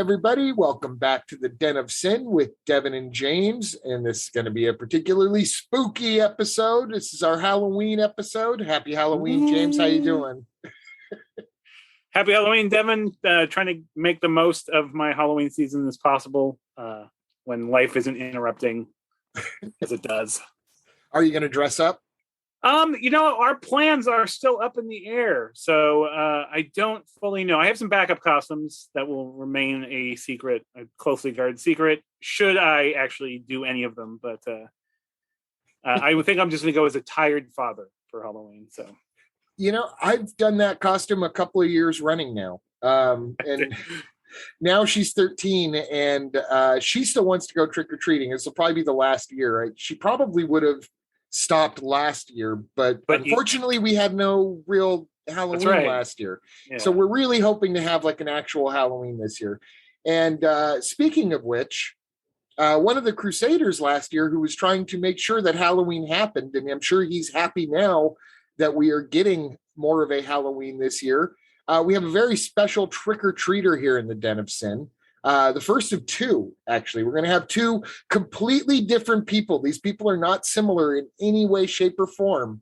everybody. Welcome back to the Den of Sin with Devin and James. And this is going to be a particularly spooky episode. This is our Halloween episode. Happy Halloween, James. How you doing? Happy Halloween, Devin. Trying to make the most of my Halloween season as possible when life isn't interrupting as it does. Are you going to dress up? Our plans are still up in the air, so I don't fully know. I have some backup costumes that will remain a secret, a closely guarded secret, should I actually do any of them. But I would think I'm just going to go as a tired father for Halloween. So, I've done that costume a couple of years running now, and now she's 13, and she still wants to go trick or treating. This will probably be the last year. She probably would have stopped last year, but unfortunately we had no real Halloween last year. Yeah. So we're really hoping to have like an actual Halloween this year. And speaking of which, one of the Crusaders last year who was trying to make sure that Halloween happened, and I'm sure he's happy now that we are getting more of a Halloween this year. We have a very special trick-or-treater here in the Den of Sin. The first of two, actually. We're going to have two completely different people. These people are not similar in any way, shape, or form.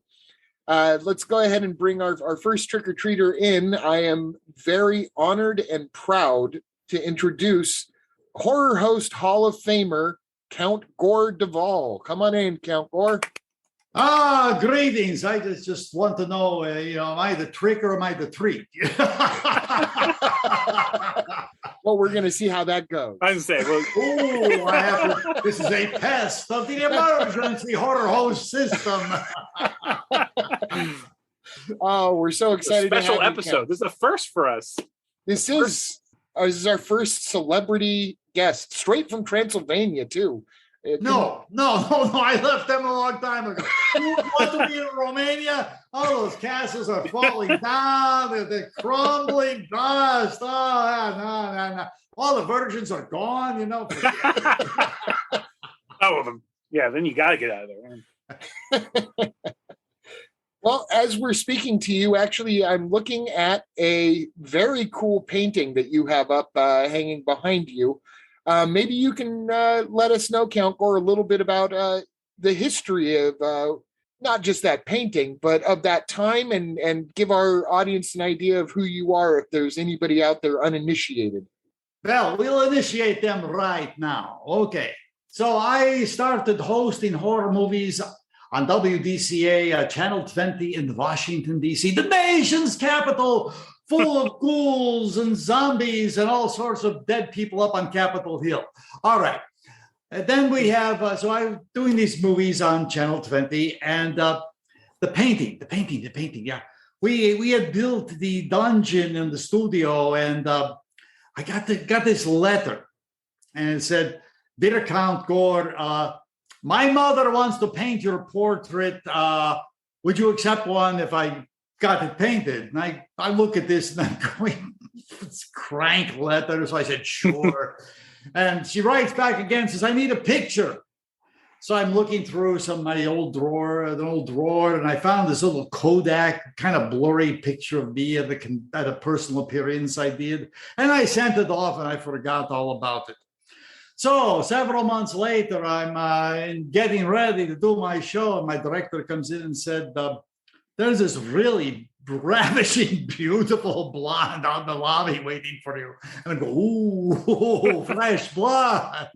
Let's go ahead and bring our first trick-or-treater in. I am very honored and proud to introduce horror host Hall of Famer, Count Gore Duvall. Come on in, Count Gore. Greetings. I just want to know, am I the trick or am I the treat? Well, we're going to see how that goes. I was saying, this is a test of the emergency horror host system. Oh, we're so excited! Special episode. This is a first for us. This is our first celebrity guest, straight from Transylvania, too. No. I left them a long time ago. You want to be in Romania? All those castles are falling down. They're crumbling dust. No. All the virgins are gone, All of them. Yeah, then you got to get out of there. Well, as we're speaking to you, actually, I'm looking at a very cool painting that you have up hanging behind you. Maybe you can let us know, Count Gore, a little bit about the history of not just that painting, but of that time and give our audience an idea of who you are if there's anybody out there uninitiated. Well, we'll initiate them right now. Okay. So I started hosting horror movies on WDCA, Channel 20 in Washington, D.C., the nation's capital, full of ghouls and zombies and all sorts of dead people up on Capitol Hill. All right. And then we have, so I'm doing these movies on Channel 20, and the painting, yeah. We had built the dungeon in the studio, and I got this letter, and it said, "Dear Count Gore, my mother wants to paint your portrait. Would you accept one if I got it painted?" And I look at this and I'm going, it's crank letter. So I said, sure. And she writes back again, says, "I need a picture." So I'm looking through some of my old drawer, and I found this little Kodak kind of blurry picture of me at a personal appearance I did. And I sent it off and I forgot all about it. So several months later, I'm getting ready to do my show, and my director comes in and said, "There's this really ravishing, beautiful blonde on the lobby waiting for you." And I go, "Ooh, fresh blood."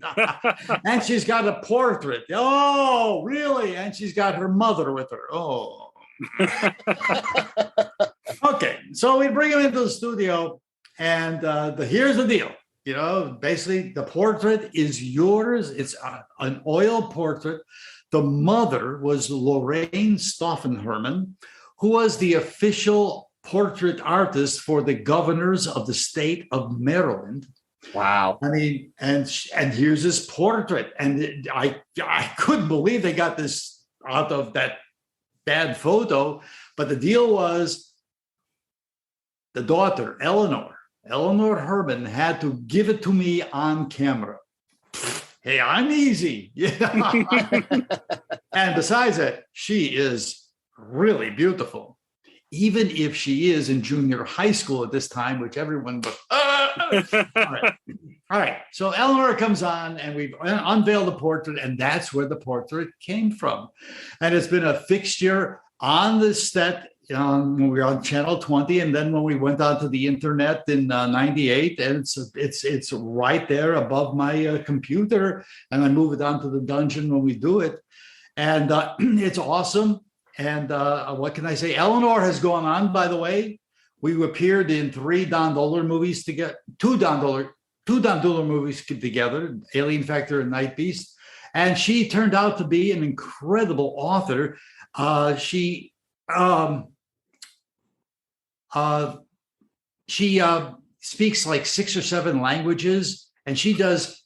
And she's got a portrait. "Oh, really?" And she's got her mother with her. Oh. Okay, so we bring him into the studio, and here's the deal. Basically, the portrait is yours. It's an oil portrait. The mother was Lorraine Stoffenherman, who was the official portrait artist for the governors of the state of Maryland. Wow. I mean, and here's this portrait. And I couldn't believe they got this out of that bad photo. But the deal was the daughter, Eleanor Herman, had to give it to me on camera. Hey, I'm easy. Yeah. And besides that, she is really beautiful, even if she is in junior high school at this time, which everyone was. All right. All right. So Eleanor comes on and we've unveiled the portrait, and that's where the portrait came from. And it's been a fixture on the set when we were on Channel 20, and then when we went onto the internet in '98, and it's right there above my computer, and I move it onto the dungeon when we do it, and it's awesome. And what can I say? Eleanor has gone on, by the way. We appeared in 3 Don Dohler movies together, two Don Dohler movies together, Alien Factor and NightBeast, and she turned out to be an incredible author. She speaks like 6 or 7 languages, and she does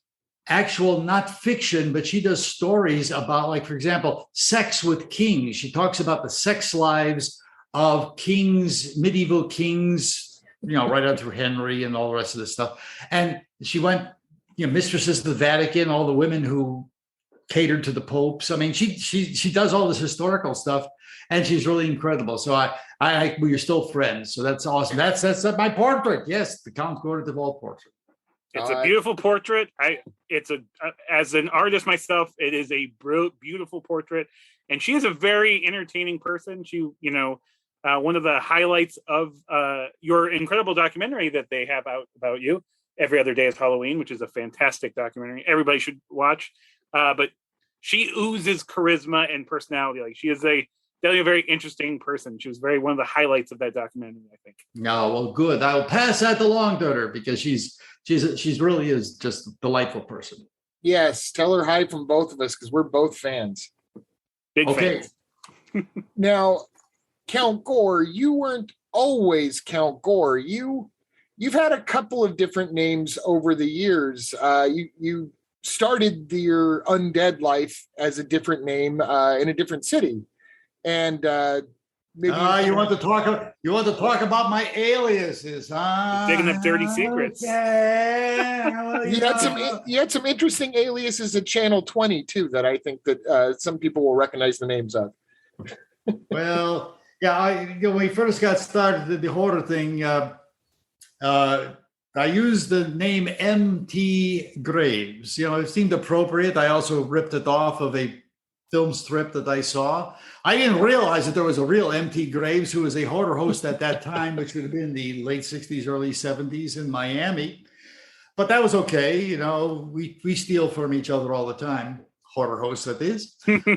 actual, not fiction, but she does stories about, like, for example, sex with kings. She talks about the sex lives of kings, medieval kings, right on through Henry and all the rest of this stuff. And she went, mistresses of the Vatican, all the women who catered to the popes. I mean, she does all this historical stuff, and she's really incredible. So we are still friends. So that's awesome. That's my portrait. Yes, the Count Gore de Vol portrait. It's a beautiful portrait. As an artist myself, it is a beautiful portrait, and she is a very entertaining person. She, one of the highlights of your incredible documentary that they have out about you, Every Other Day is Halloween, which is a fantastic documentary. Everybody should watch. But she oozes charisma and personality. Like, she is definitely a very interesting person. She was one of the highlights of that documentary, I think. No, well, good. I'll pass that along to her, because she's really is just a delightful person. Yes, tell her hi from both of us, because we're both fans. Big fans. Now, Count Gore, you weren't always Count Gore. You've had a couple of different names over the years. You started your undead life as a different name in a different city, and maybe you want to talk about my aliases, huh? Digging up dirty secrets. Okay. You had some interesting aliases at Channel 20 too, that I think that some people will recognize the names of. Well, yeah, when we first got started, the horror thing, I used the name M.T. Graves. It seemed appropriate. I also ripped it off of a film strip that I saw. I didn't realize that there was a real M.T. Graves who was a horror host at that time, which would have been the late 60s, early 70s in Miami. But that was okay. We steal from each other all the time. Horror host, that is. It's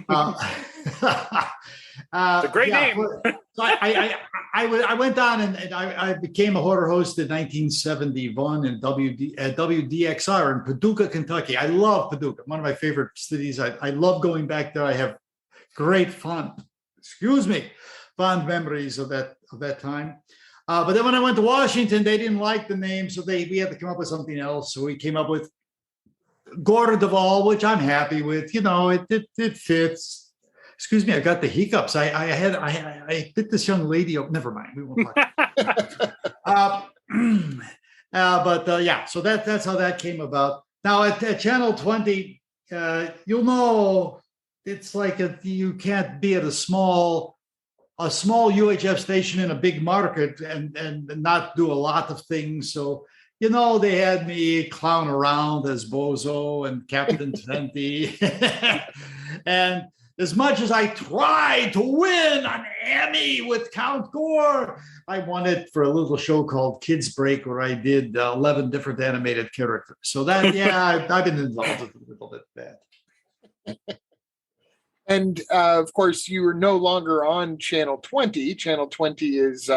a great name. So I went on and I became a horror host in 1971 in WDXR in Paducah, Kentucky. I love Paducah, one of my favorite cities. I love going back there. I have great fond memories of that time. But then when I went to Washington, they didn't like the name, so we had to come up with something else. So we came up with Gore de Vol, which I'm happy with. It fits. Excuse me, I got the hiccups. I hit this young lady up. Never mind. We won't talk. So that's how that came about. Now at Channel 20, you'll know it's like you can't be at a small UHF station in a big market and not do a lot of things. So they had me clown around as Bozo and Captain Tenti, and as much as I tried to win an Emmy with Count Gore, I won it for a little show called Kids Break, where I did 11 different animated characters. So that, I've been involved with a little bit of that. And of course, you are no longer on Channel 20. Channel 20 is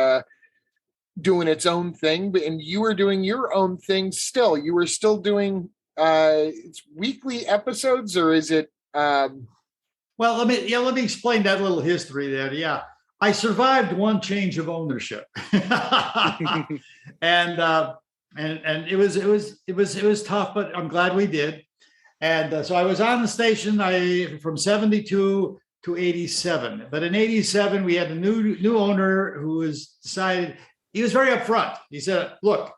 doing its own thing, and you are doing your own thing still. You are still doing it's weekly episodes, or is it? Well, let me explain that little history there. Yeah, I survived one change of ownership, and it was tough, but I'm glad we did. And so I was on the station from 72 to 87. But in 87, we had a new owner who decided. He was very upfront. He said, "Look,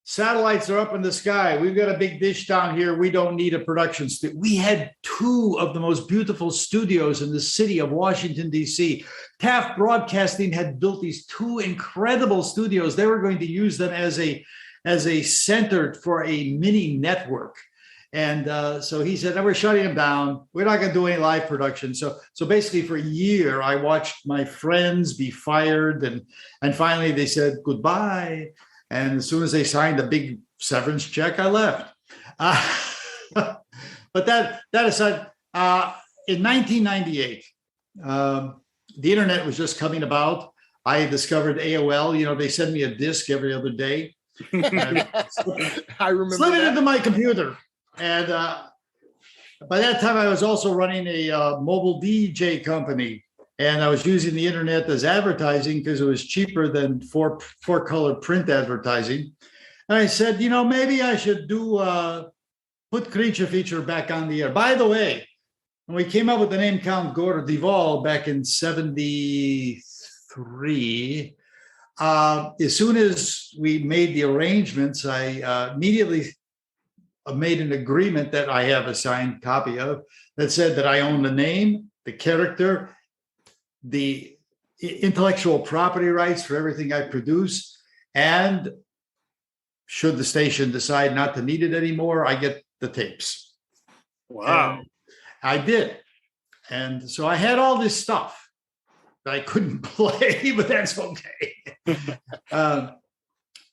satellites are up in the sky. We've got a big dish down here. We don't need a production studio." We had 2 of the most beautiful studios in the city of Washington, D.C. Taft Broadcasting had built these 2 incredible studios. They were going to use them as a as a center for a mini network. And so he said, no, we're shutting him down. We're not going to do any live production. So basically for a year, I watched my friends be fired. And finally they said goodbye. And as soon as they signed a big severance check, I left. But that aside, in 1998, the internet was just coming about. I discovered AOL. They send me a disc every other day. I remember slid it into my computer. And by that time, I was also running a mobile DJ company. And I was using the internet as advertising because it was cheaper than four-color print advertising. And I said, maybe I should put Creature Feature back on the air. By the way, when we came up with the name Count Gore Duvall back in 73, as soon as we made the arrangements, I immediately made an agreement that I have a signed copy of that said that I own the name, the character, the intellectual property rights for everything I produce. And should the station decide not to need it anymore, I get the tapes. Wow. And I did. And so I had all this stuff that I couldn't play, but that's okay.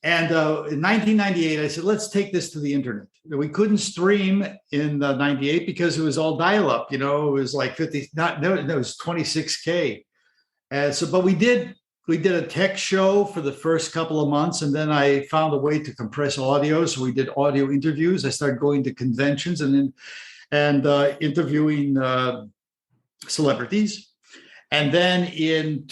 In 1998, I said, let's take this to the internet. We couldn't stream in 98 because it was all dial-up. It was like it was 26K. But we did a tech show for the first couple of months, and then I found a way to compress audio. So we did audio interviews. I started going to conventions and interviewing celebrities. And then in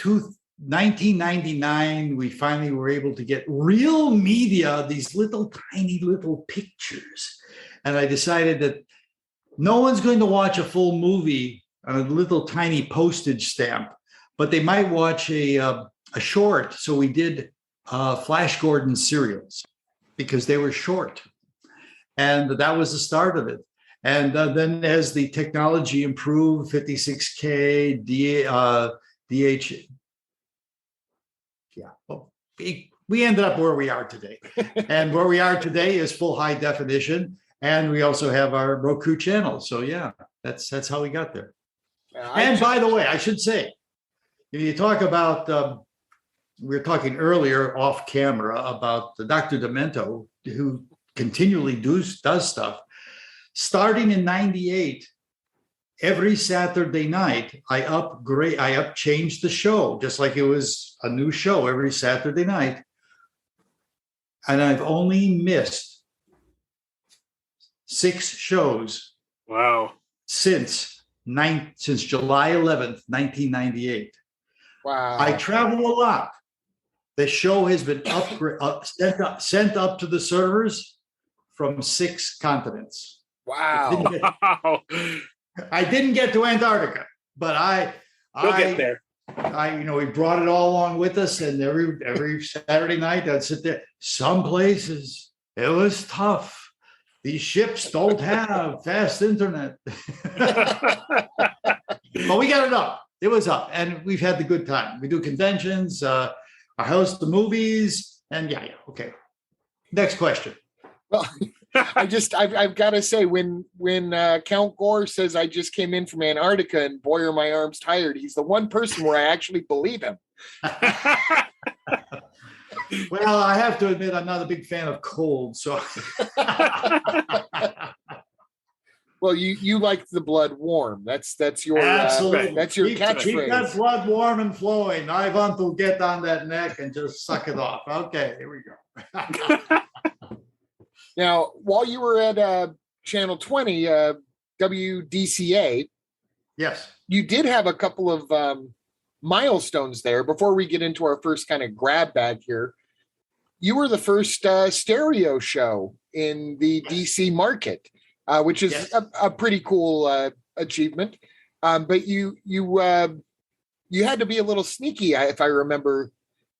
1999, we finally were able to get real media, these tiny little pictures. And I decided that no one's going to watch a full movie on a little tiny postage stamp, but they might watch a short. So we did Flash Gordon serials because they were short. And that was the start of it. And then as the technology improved, 56K, DH, well, we ended up where we are today. And where we are today is full high definition. And we also have our Roku channel. So yeah, that's how we got there. And by the way, I should say, you talk about, we were talking earlier off camera about the Dr. Demento, who continually does stuff. Starting in 98, every Saturday night, I changed the show, just like it was a new show every Saturday night. And I've only missed 6 shows. Wow. Since July 11th, 1998. Wow. I travel a lot. The show has been sent up to the servers from 6 continents. Wow. I didn't get to Antarctica, but We'll get there. We brought it all along with us, and every Saturday night I'd sit there. Some places it was tough. These ships don't have fast internet. But we got it up. It was up, and we've had the good time. We do conventions, I host the movies, and yeah, okay. Next question. Well, I've got to say, when Count Gore says I just came in from Antarctica and boy are my arms tired, he's the one person where I actually believe him. Well, I have to admit I'm not a big fan of cold, so. Well, you like the blood warm. That's your absolutely. That's your catchphrase. Keep that blood warm and flowing. I want to get on that neck and just suck it off. Okay, here we go. Now, while you were at Channel 20, WDCA, yes, you did have a couple of milestones there. Before we get into our first kind of grab bag here, you were the first stereo show in the DC market, which is yes. a pretty cool achievement. But you had to be a little sneaky, if I remember,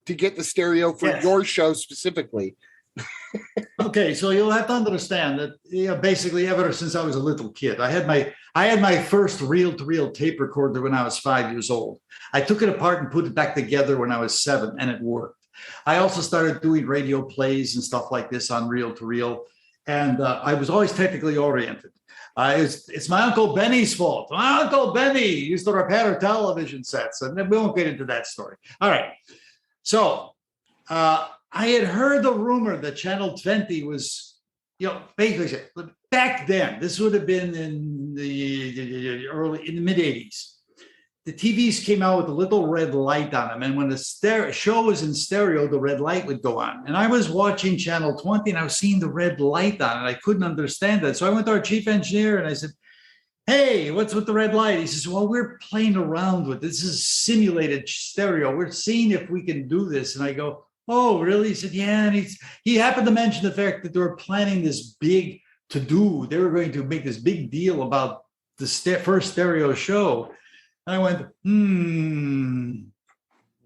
to get the stereo for yes. your show specifically. Okay, so you'll have to understand that basically ever since I was a little kid, I had my first reel-to-reel tape recorder when I was 5 years old. I took it apart and put it back together when I was 7, and it worked. I also started doing radio plays and stuff like this on reel to reel. And I was always technically oriented. It's my Uncle Benny's fault. My Uncle Benny used to repair television sets. And then we won't get into that story. All right. So I had heard the rumor that Channel 20 was, basically back then, this would have been in the mid 80s. The TVs came out with a little red light on them. And when the show was in stereo, the red light would go on. And I was watching Channel 20 and I was seeing the red light on it. I couldn't understand that. So I went to our chief engineer and I said, hey, what's with the red light? He says, well, we're playing around with this. This is simulated stereo. We're seeing if we can do this. And I go, oh, really? He said, yeah. And he happened to mention the fact that they were planning this big to-do. They were going to make this big deal about the first stereo show. And I went,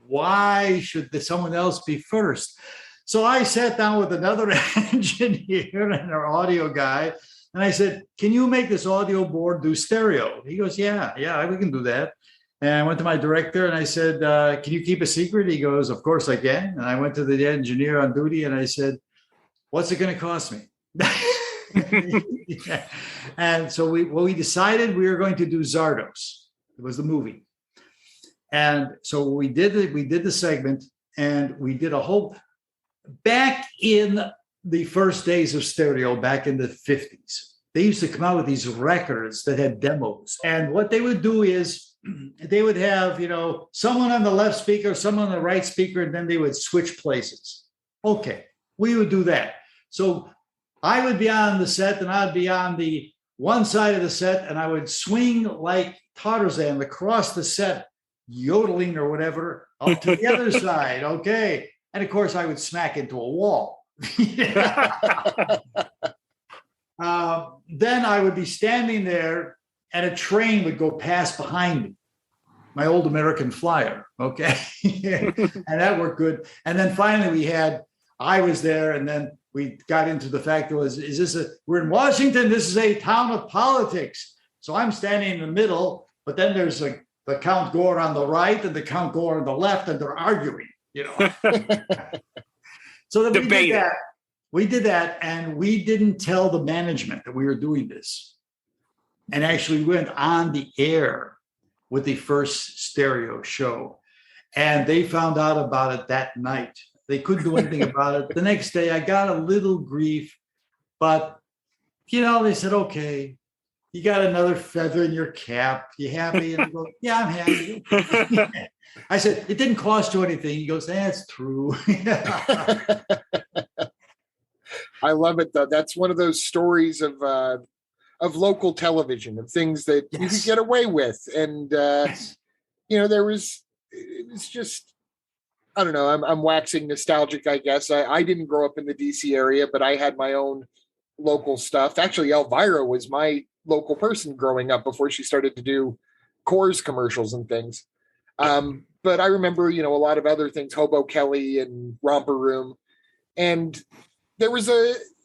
why should someone else be first? So I sat down with another engineer and our audio guy, and I said, can you make this audio board do stereo? He goes, yeah, we can do that. And I went to my director and I said, can you keep a secret? He goes, of course I can. And I went to the engineer on duty and I said, what's it going to cost me? Yeah. And so we decided we were going to do Zardos. It was the movie. And so we did the segment, and we did a whole, back in the first days of stereo, back in the 50s, they used to come out with these records that had demos. And what they would do is they would have, someone on the left speaker, someone on the right speaker, and then they would switch places. Okay, we would do that. So I would be on the set and I'd be on the one side of the set, and I would swing like Tarzan across the set, yodeling or whatever, up to the other side. Okay. And of course, I would smack into a wall. Then I would be standing there and a train would go past behind me, my old American Flyer. Okay. And that worked good. And then finally I was there, and then we got into the fact that we're in Washington. This is a town of politics. So I'm standing in the middle, but then there's the Count Gore on the right and the Count Gore on the left, and they're arguing, So then we did that, and we didn't tell the management that we were doing this. And actually went on the air with the first stereo show. And they found out about it that night. They couldn't do anything about it. The next day, I got a little grief, but, they said, okay, you got another feather in your cap. You happy? And I go, yeah, I'm happy. I said, it didn't cost you anything. He goes, that's true. I love it, though. That's one of those stories of local television, of things that you could get away with. And, it's just, I don't know, I'm waxing nostalgic, I guess. I didn't grow up in the DC area, but I had my own local stuff. Actually, Elvira was my local person growing up before she started to do Coors commercials and things. But I remember, a lot of other things, Hobo Kelly and Romper Room. And there was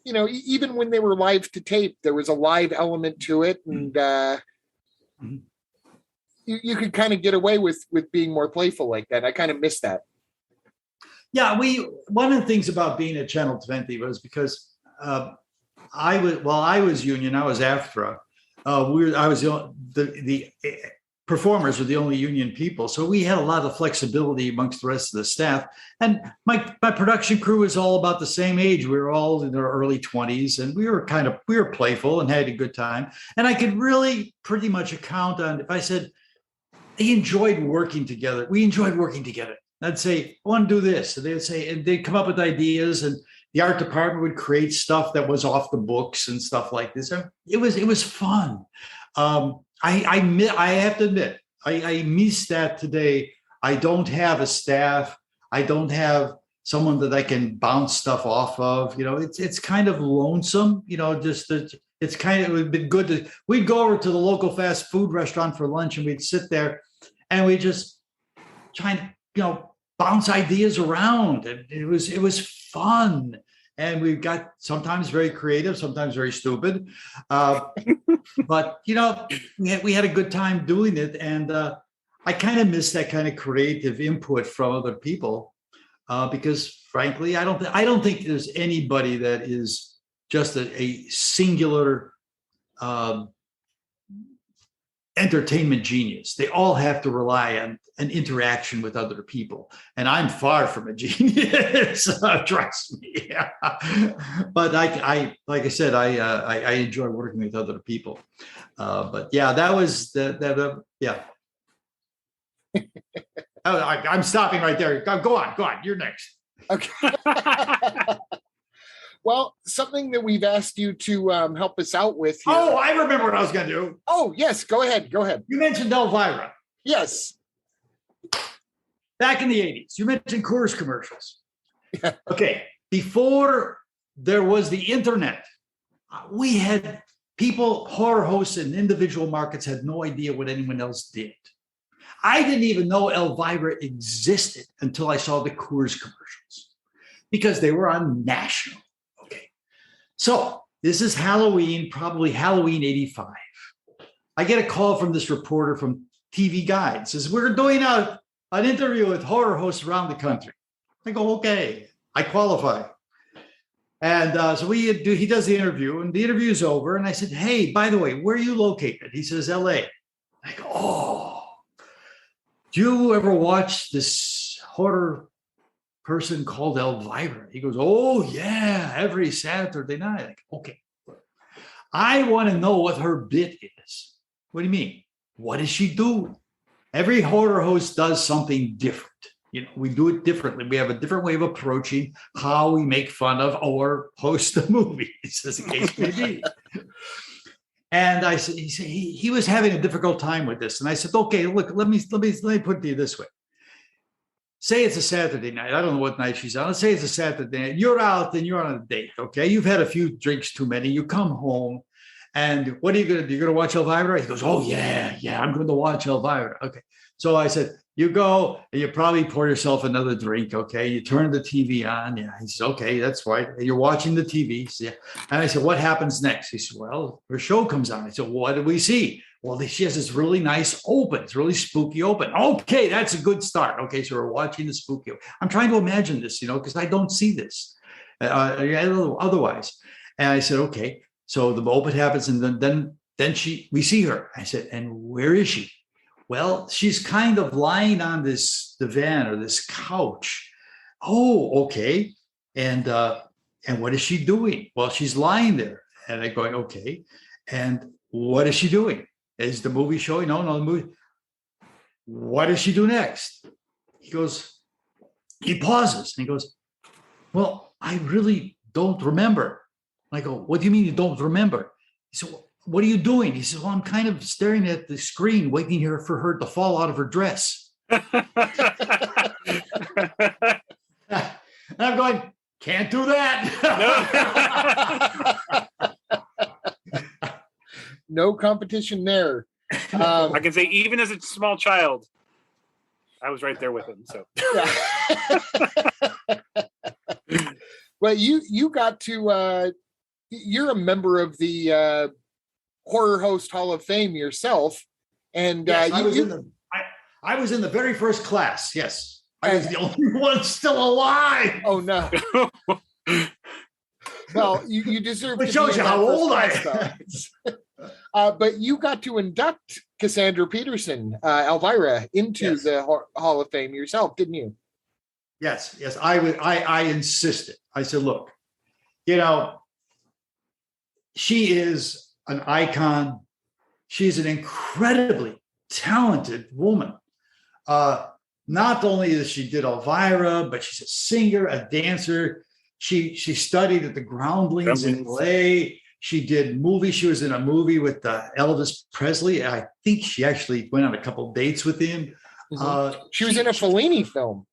even when they were live to tape, there was a live element to it. And you could kind of get away with being more playful like that. I kind of miss that. Yeah, one of the things about being at Channel 20 was because I was union, I was AFTRA. The performers were the only union people, so we had a lot of flexibility amongst the rest of the staff. And my production crew was all about the same age. We were all in our early 20s, and we were playful and had a good time. And I could really pretty much account on if I said they enjoyed working together. We enjoyed working together. I'd say, I want to do this. And they'd say, and they'd come up with ideas, and the art department would create stuff that was off the books and stuff like this. It was fun. I have to admit, I miss that today. I don't have a staff. I don't have someone that I can bounce stuff off of. It's kind of lonesome. It would be good we'd go over to the local fast food restaurant for lunch, and we'd sit there, and we just try and bounce ideas around. And it was fun. And we've got sometimes very creative, sometimes very stupid. But, we had a good time doing it. And I kind of miss that kind of creative input from other people. because frankly, I don't think there's anybody that is just a singular entertainment genius. They all have to rely on an interaction with other people, and I'm far from a genius. Trust me. But I like I said, I enjoy working with other people. But yeah, that was yeah. I'm stopping right there. Go on. You're next. Okay. Well, something that we've asked you to help us out with here. Oh, I remember what I was going to do. Oh, yes. Go ahead. You mentioned Elvira. Yes. Back in the 80s, you mentioned Coors commercials. Okay. Before there was the internet, we had people, horror hosts in individual markets had no idea what anyone else did. I didn't even know Elvira existed until I saw the Coors commercials because they were on national. Okay. So this is Halloween, probably Halloween 85. I get a call from this reporter from TV Guide. Says, we're doing an interview with horror hosts around the country. I go, okay, I qualify. And so he does the interview, and the interview is over. And I said, hey, by the way, where are you located? He says, LA. I go, oh. Do you ever watch this horror person called Elvira? He goes, oh, yeah, every Saturday night. Like, okay. I want to know what her bit is. What do you mean? What does she do? Every horror host does something different. You know, we do it differently. We have a different way of approaching how we make fun of or host the movies, as the case may be. And I said, he was having a difficult time with this. And I said, okay, look, let me put it to you this way. Say it's a Saturday night. I don't know what night she's on. Let's say it's a Saturday night. You're out and you're on a date, okay? You've had a few drinks too many. You come home, and what are you going to do? You're going to watch Elvira? He goes, oh, yeah, I'm going to watch Elvira. Okay. So I said, you go and you probably pour yourself another drink, okay? You turn the TV on. Yeah. He says, okay, that's right. You're watching the TV. Yeah. And I said, what happens next? He said, well, her show comes on. I said, what did we see? Well, she has this really nice open. It's really spooky open. Okay, that's a good start. Okay, so we're watching the spooky. I'm trying to imagine this, because I don't see this otherwise. And I said, okay. So the open happens, and then we see her. I said, and where is she? Well, she's kind of lying on this divan or this couch. Oh, okay. And what is she doing? Well, she's lying there. And I'm going, okay. And what is she doing? Is the movie showing? No, the movie. What does she do next? He pauses and he goes, well, I really don't remember. I go, what do you mean you don't remember? He said, what are you doing? He says, well, I'm kind of staring at the screen, waiting here for her to fall out of her dress. And I'm going, can't do that. No competition there. I can say, even as a small child, I was right there with him. So, well, you got to. You're a member of the Horror Host Hall of Fame yourself, and yes, I was in the very first class. Yes, I was the only one still alive. Oh no. Well, you deserve. It shows you how old I am. But you got to induct Cassandra Peterson, Elvira, into the Hall of Fame yourself, didn't you? Yes. I insisted. I said, look, she is an icon. She's an incredibly talented woman. Not only that she did Elvira, but she's a singer, a dancer. She studied at the Groundlings in LA. She did movies. She was in a movie with Elvis Presley. I think she actually went on a couple dates with him. Mm-hmm. She was in a Fellini film.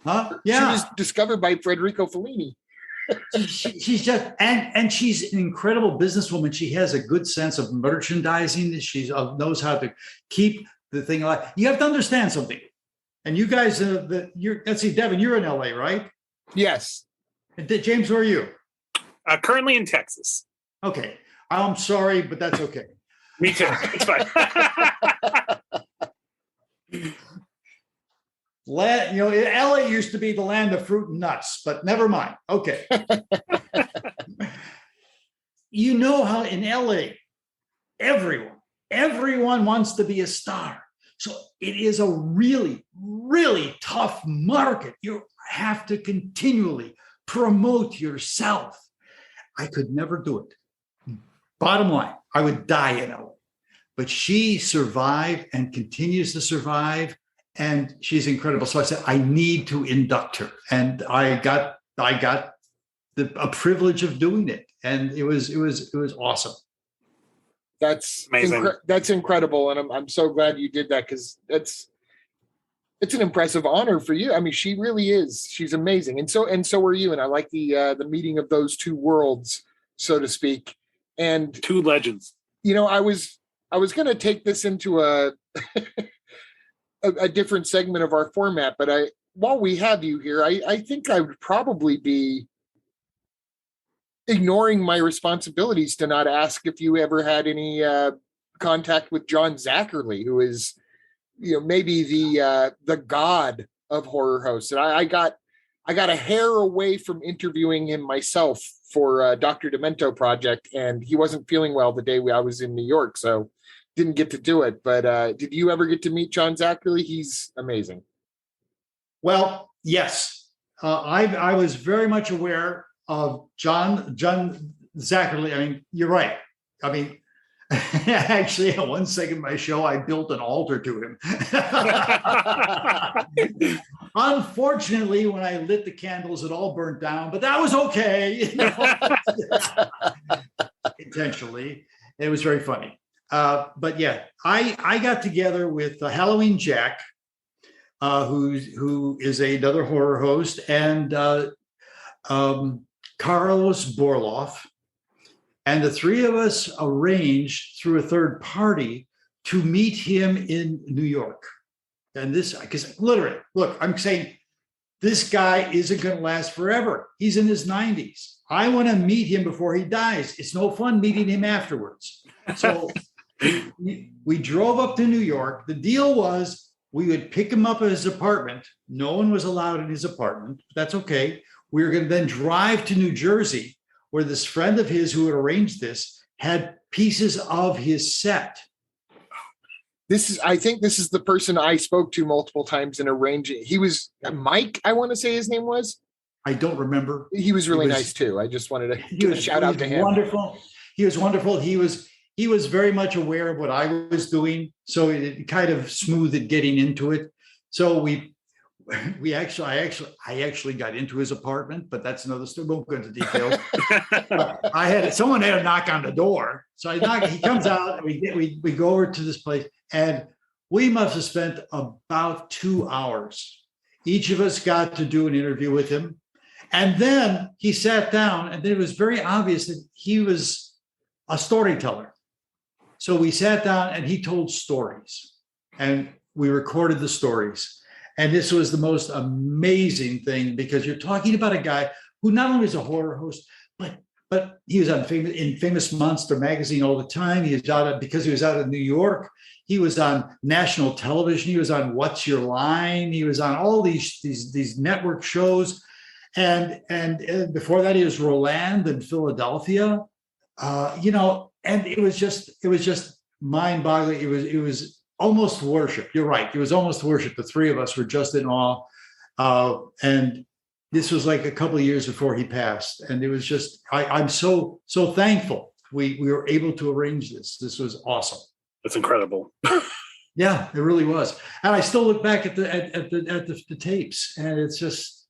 Huh? Yeah. She was discovered by Federico Fellini. She's just and she's an incredible businesswoman. She has a good sense of merchandising. She knows how to keep the thing alive. You have to understand something. And you guys, let's see, Devin, you're in LA, right? Yes. And James, where are you? Currently in Texas. Okay. I'm sorry, but that's okay. Me too. It's fine. LA used to be the land of fruit and nuts, but never mind. Okay. You know how in LA, everyone wants to be a star. So it is a really, really tough market. You have to continually promote yourself. I could never do it. Bottom line, I would die in LA. But she survived and continues to survive, and she's incredible. So I said, I need to induct her. And I got a privilege of doing it. And it was awesome. That's amazing. That's incredible, and I'm so glad you did that, because it's an impressive honor for you. I mean, she really is. She's amazing, and so are you. And I like the meeting of those two worlds, so to speak, and two legends. You know, I was going to take this into a different segment of our format, but while we have you here, I think I would probably be ignoring my responsibilities to not ask if you ever had any contact with John Zachary, who is, you know, maybe the god of horror hosts. And I got a hair away from interviewing him myself for Dr. Demento project, and he wasn't feeling well the day I was in New York, so didn't get to do it. But did you ever get to meet John Zachary? He's amazing. Well, yes, I was very much aware of John Zachary. I mean, you're right. I mean, actually, at one second of my show, I built an altar to him. Unfortunately, when I lit the candles, it all burnt down, but that was okay. You know? Intentionally. It was very funny. But yeah, I got together with Halloween Jack, who is another horror host, and Carlos Borloff, and the three of us arranged through a third party to meet him in New York. And this, because literally, look, I'm saying this guy isn't going to last forever. He's in his 90s. I want to meet him before he dies. It's no fun meeting him afterwards. So we drove up to New York. The deal was we would pick him up at his apartment. No one was allowed in his apartment. That's okay. We were going to then drive to New Jersey, where this friend of his who had arranged this had pieces of his set. I think this is the person I spoke to multiple times in arranging. He was Mike, I want to say his name was. I don't remember. He was really nice too. I just wanted to give a shout out to him. Wonderful. He was wonderful. He was very much aware of what I was doing, so it kind of smoothed it getting into it. So I actually got into his apartment, but that's another story. Won't go into details. Someone had a knock on the door, so he comes out, and we go over to this place, and we must have spent about 2 hours. Each of us got to do an interview with him, and then he sat down, and it was very obvious that he was a storyteller. So we sat down, and he told stories, and we recorded the stories. And this was the most amazing thing, because you're talking about a guy who not only is a horror host, but he was on Famous Monster magazine all the time. Because he was out of New York, he was on national television. He was on What's Your Line? He was on all these network shows. And before that, he was Roland in Philadelphia. And it was just mind-boggling. It was almost worship. You're right. It was almost worship. The three of us were just in awe. And this was like a couple of years before he passed. And it was just, I'm so thankful we were able to arrange this. This was awesome. That's incredible. Yeah, it really was. And I still look back at the tapes, and it's just,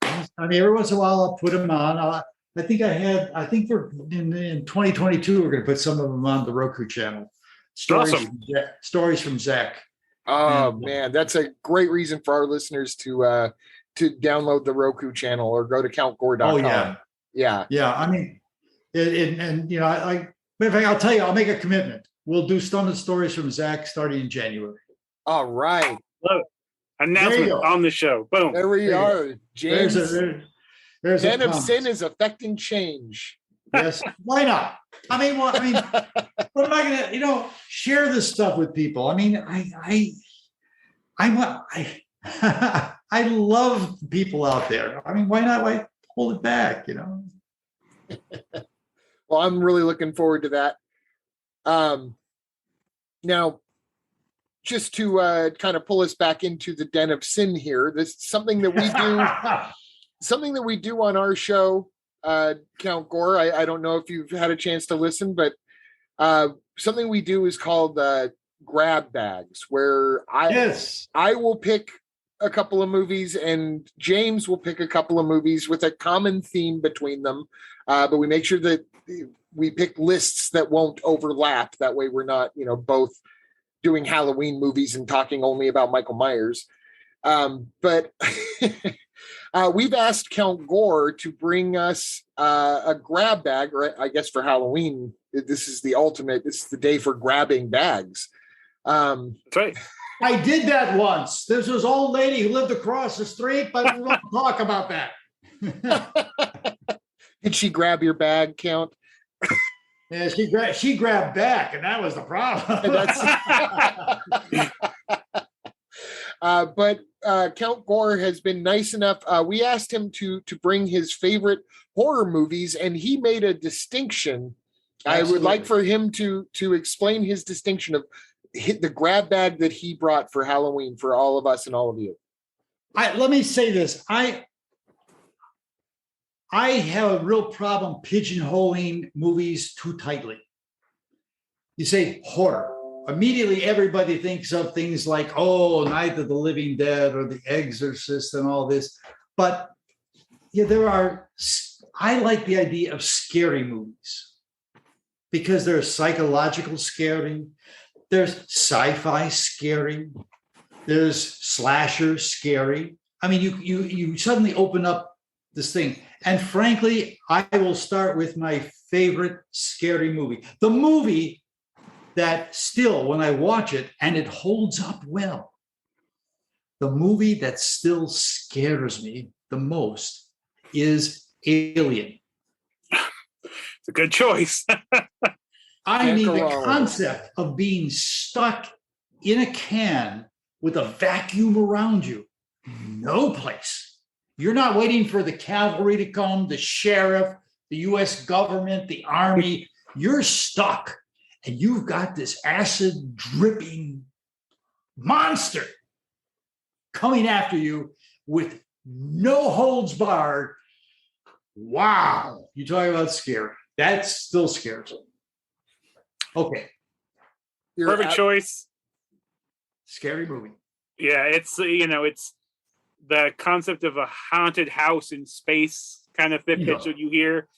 I mean, every once in a while I'll put them on. I think we're in 2022, we're going to put some of them on the Roku channel. Stories from Zach. Oh man, that's a great reason for our listeners to download the Roku channel or go to countgore.com. Oh yeah. I mean, I'll tell you, I'll make a commitment. We'll do some of the stories from Zach starting in January. All right. Announcement on the show. Boom. There we are. James. There's Den of Sin is affecting change. Yes. Why not? I mean, what am I going to, share this stuff with people? I mean, I love people out there. I mean, why not? Why hold it back? Well, I'm really looking forward to that. Now, just to kind of pull us back into the Den of Sin here, this is something that we do. Something that we do on our show, Count Gore. I don't know if you've had a chance to listen, but something we do is called grab bags, where I will pick a couple of movies and James will pick a couple of movies with a common theme between them, but we make sure that we pick lists that won't overlap. That way we're not, both doing Halloween movies and talking only about Michael Myers. But we've asked Count Gore to bring us a grab bag, or I guess for Halloween, this is the ultimate. This is the day for grabbing bags. That's right. I did that once. There's this old lady who lived across the street, but we won't talk about that. Did she grab your bag, Count? Yeah, she grabbed back, and that was the problem. But Count Gore has been nice enough. We asked him to bring his favorite horror movies, and he made a distinction. Absolutely. I would like for him to explain his distinction of the grab bag that he brought for Halloween for all of us and all of you. Let me say this. I have a real problem pigeonholing movies too tightly. You say horror. Immediately, everybody thinks of things like, Night of the Living Dead or The Exorcist and all this. But I like the idea of scary movies because there's psychological scary, there's sci-fi scary, there's slasher scary. I mean, you suddenly open up this thing. And frankly, I will start with my favorite scary movie. The movie that still, when I watch it, and it holds up well, the movie that still scares me the most is Alien. It's a good choice. I mean, the concept of being stuck in a can with a vacuum around you, no place. You're not waiting for the cavalry to come, the sheriff, the U.S. government, the army. You're stuck, and you've got this acid-dripping monster coming after you with no holds barred. Wow. You talk about scary. That still scares me. Okay. Perfect choice. Scary movie. Yeah, it's the concept of a haunted house in space kind of pitch that you hear,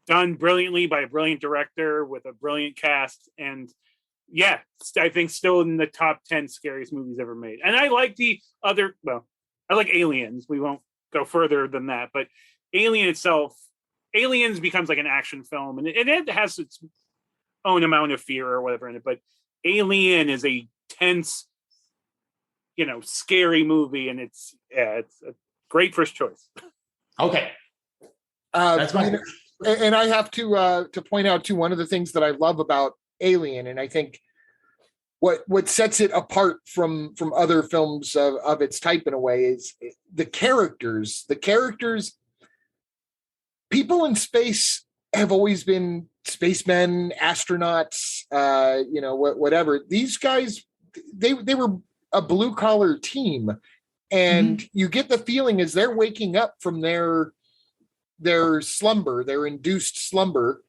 done brilliantly by a brilliant director with a brilliant cast. And yeah, I think still in the top 10 scariest movies ever made. And I like I like Aliens. We won't go further than that, but Aliens becomes like an action film, and it has its own amount of fear or whatever in it, but Alien is a tense, scary movie, and it's a great first choice. Okay. That's my and I have to point out too, one of the things that I love about Alien, and I think what sets it apart from other films of its type in a way, is the characters. The characters, people in space have always been spacemen, astronauts, whatever. These guys, they were a blue collar team, and you get the feeling as they're waking up from their slumber, their induced slumber,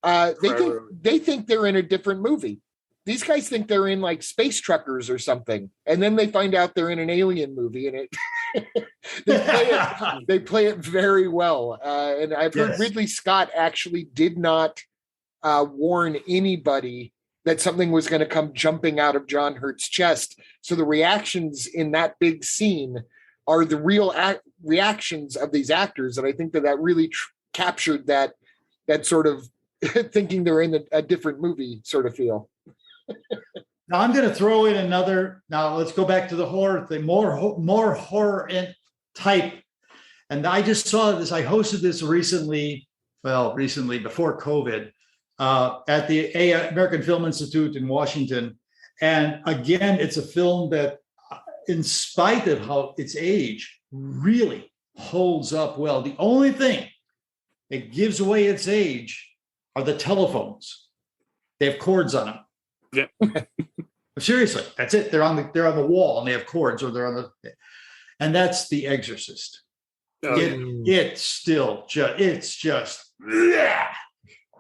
they think they're in a different movie. These guys think they're in like Space Truckers or something, and then they find out they're in an alien movie, and they play it very well. And I've heard Ridley Scott actually did not warn anybody that something was going to come jumping out of John Hurt's chest. So the reactions in that big scene are the real reactions of these actors. And I think that really captured that sort of thinking they're in a different movie sort of feel. Now I'm going to throw in another. Now let's go back to the horror thing, more horror in type. And I just saw this. I hosted this recently before COVID, at the American Film Institute in Washington. And again, it's a film that in spite of how its age, really holds up well. The only thing that gives away its age are the telephones. They have cords on them. Yeah. Seriously, that's it. They're on the wall and they have cords, or they're on the, and that's The Exorcist. It's still just yeah.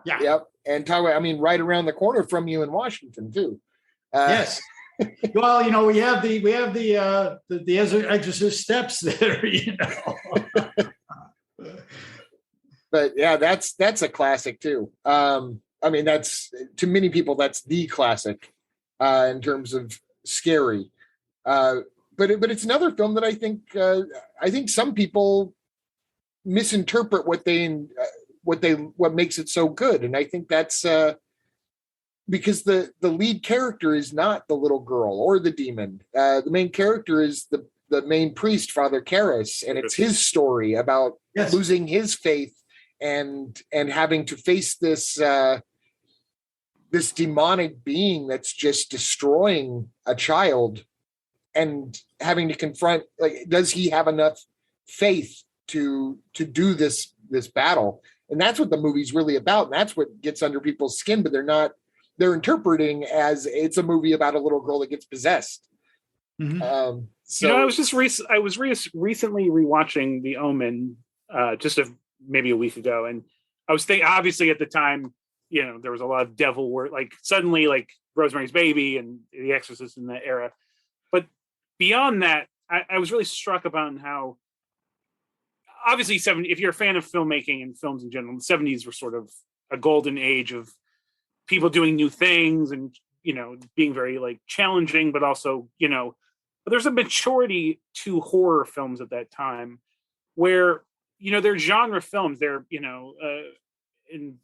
Yep. And talk about, I mean, right around the corner from you in Washington too. Yes. Well, you know, we have the Exorcist steps there, you know. But yeah, that's a classic too. I mean, that's, to many people, that's the classic in terms of scary. But it's another film that I think some people misinterpret what makes it so good, and I think that's because the lead character is not the little girl or the demon. The main character is the main priest, Father Karras, and it's his story about losing his faith and having to face this demonic being that's just destroying a child, and having to confront, like, does he have enough faith to do this battle? And that's what the movie's really about, and that's what gets under people's skin. But they're interpreting as it's a movie about a little girl that gets possessed. Mm-hmm. So, you know, I was recently rewatching The Omen maybe a week ago, and I was thinking, obviously at the time, you know, there was a lot of devil work, like suddenly like Rosemary's Baby and The Exorcist in that era. But beyond that, I was really struck about how obviously if you're a fan of filmmaking and films in general, the 70s were sort of a golden age of people doing new things and, you know, being very like challenging, but also, you know, there's a maturity to horror films at that time where, you know, they're genre films. They're, you know, in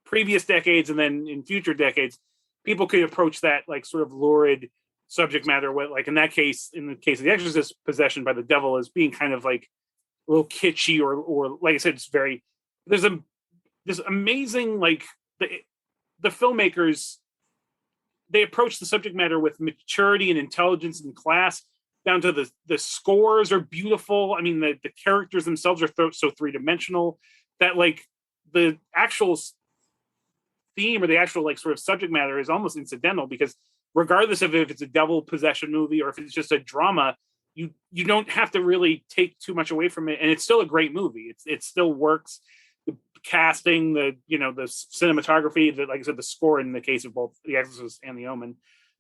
previous decades and then in future decades, people could approach that like sort of lurid subject matter, what, like in the case of The Exorcist, possession by the devil, as being kind of like a little kitschy or like I said, it's very, there's this amazing, like the filmmakers, they approach the subject matter with maturity and intelligence and class, down to the scores are beautiful. I mean, the characters themselves are so three-dimensional that like the actual theme or the actual like sort of subject matter is almost incidental, because regardless of if it's a devil possession movie or if it's just a drama, you don't have to really take too much away from it, and it's still a great movie. It still works. The casting, the cinematography, like I said, the score in the case of both The Exorcist and The Omen.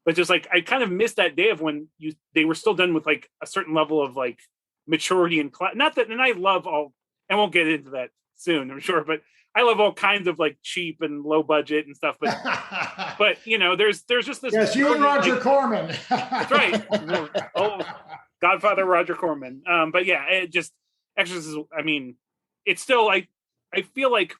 But just like I kind of missed that day of when they were still done with like a certain level of like maturity and class. Not that, and I love all, and we'll get into that soon, I'm sure, but I love all kinds of like cheap and low budget and stuff. But but you know, there's just this. Yes, you and Roger Corman. That's right. Oh, Godfather Roger Corman. But yeah, it just Exorcist. I mean, it's still like, I feel like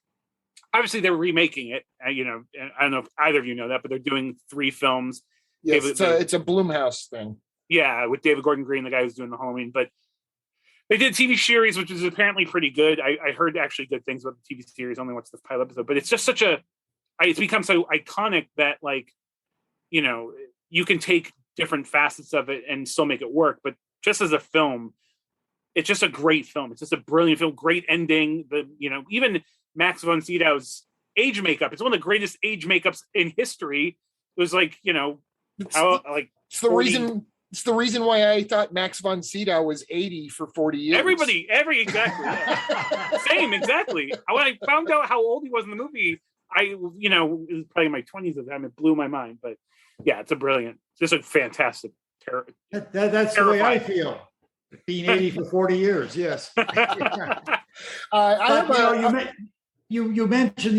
obviously they're remaking it. You know, I don't know if either of you know that, but they're doing 3 films. Yes, it's a Blumhouse thing. Yeah, with David Gordon Green, the guy who's doing the Halloween. But they did TV series, which is apparently pretty good. I heard actually good things about the TV series. Only watched the pilot episode, but it's just it's become so iconic that, like, you know, you can take different facets of it and still make it work. But just as a film, it's just a great film. It's just a brilliant film, great ending. Even Max von Sydow's age makeup. It's one of the greatest age makeups in history. It was like, you know, it's the reason why I thought Max von Sydow was 80 for 40 years. Exactly. Yeah. Same, exactly. When I found out how old he was in the movie, it was probably in my 20s at the time. It blew my mind. But yeah, it's just a fantastic. That's the way I feel. Being 80 for 40 years, yes. You mentioned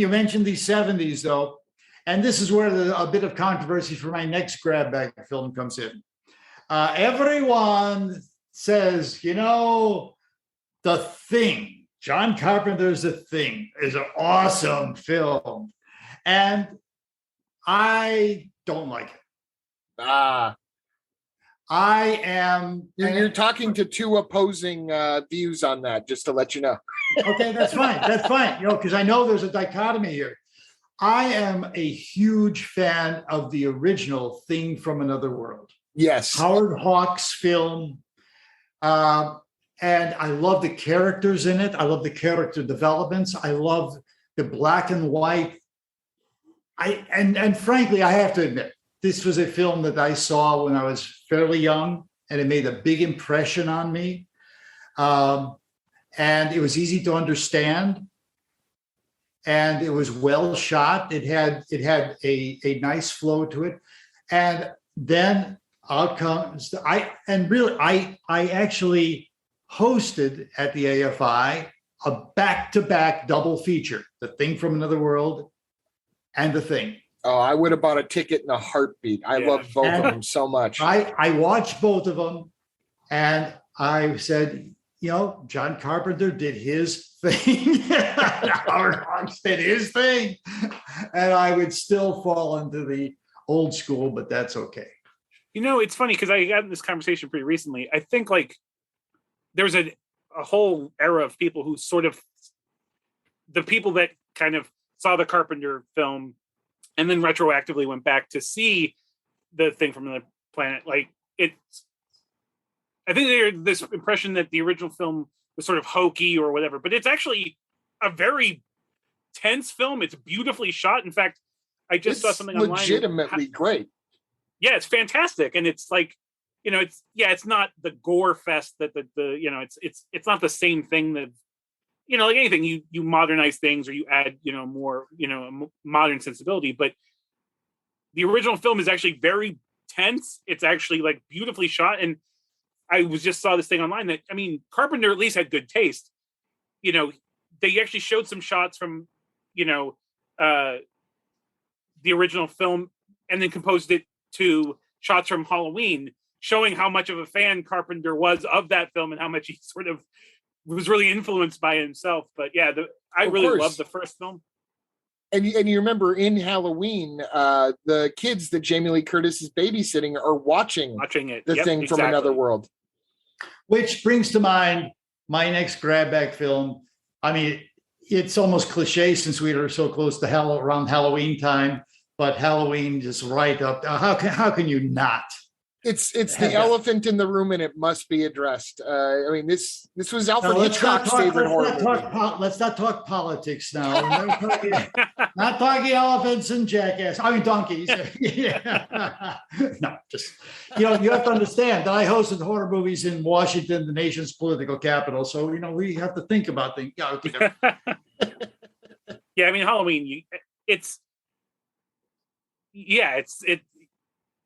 the 70s though, and this is where a bit of controversy for my next grab bag film comes in. Everyone says, you know, The Thing, John Carpenter's The Thing, is an awesome film, and I don't like it. I am. You're talking to 2 opposing views on that, just to let you know. Okay, that's fine. That's fine. You know, because I know there's a dichotomy here. I am a huge fan of the original Thing from Another World. Yes. Howard Hawks film. And I love the characters in it. I love the character developments. I love the black and white. And frankly, I have to admit, this was a film that I saw when I was fairly young, and it made a big impression on me. And it was easy to understand, and it was well shot. It had a nice flow to it, and then out comes I actually hosted at the AFI a back-to-back double feature: The Thing from Another World and The Thing. Oh, I would have bought a ticket in a heartbeat. I love both of them so much. I watched both of them, and I said, John Carpenter did his thing. Howard Hawks did his thing. And I would still fall into the old school, but that's okay. It's funny because I got in this conversation pretty recently. I think there's a whole era of people who sort of, the people that kind of saw the Carpenter film and then retroactively went back to see The Thing from Another Planet. I think there's this impression that the original film was sort of hokey or whatever, but it's actually a very tense film. It's beautifully shot. In fact, I just saw something online. Legitimately great. Yeah, it's fantastic, and it's it's not the gore fest that it's not the same thing that like anything you modernize things or you add more modern sensibility, but the original film is actually very tense. It's actually beautifully shot, and I just saw this thing online that Carpenter at least had good taste. They actually showed some shots from the original film and then composed it to shots from Halloween, showing how much of a fan Carpenter was of that film and how much he sort of was really influenced by himself. But yeah, I really loved the first film. And you remember in Halloween, the kids that Jamie Lee Curtis is babysitting are watching it. The Thing from Another World. Which brings to mind my next grab bag film. It's almost cliche since we are so close to around Halloween time, but Halloween just right up. How can you not? It's the elephant in the room, and it must be addressed. This was Alfred Hitchcock's favorite horror movie. Let's not talk politics now. Not talking elephants and donkeys. No, just you have to understand that I hosted horror movies in Washington, the nation's political capital. So we have to think about things. Yeah, Halloween.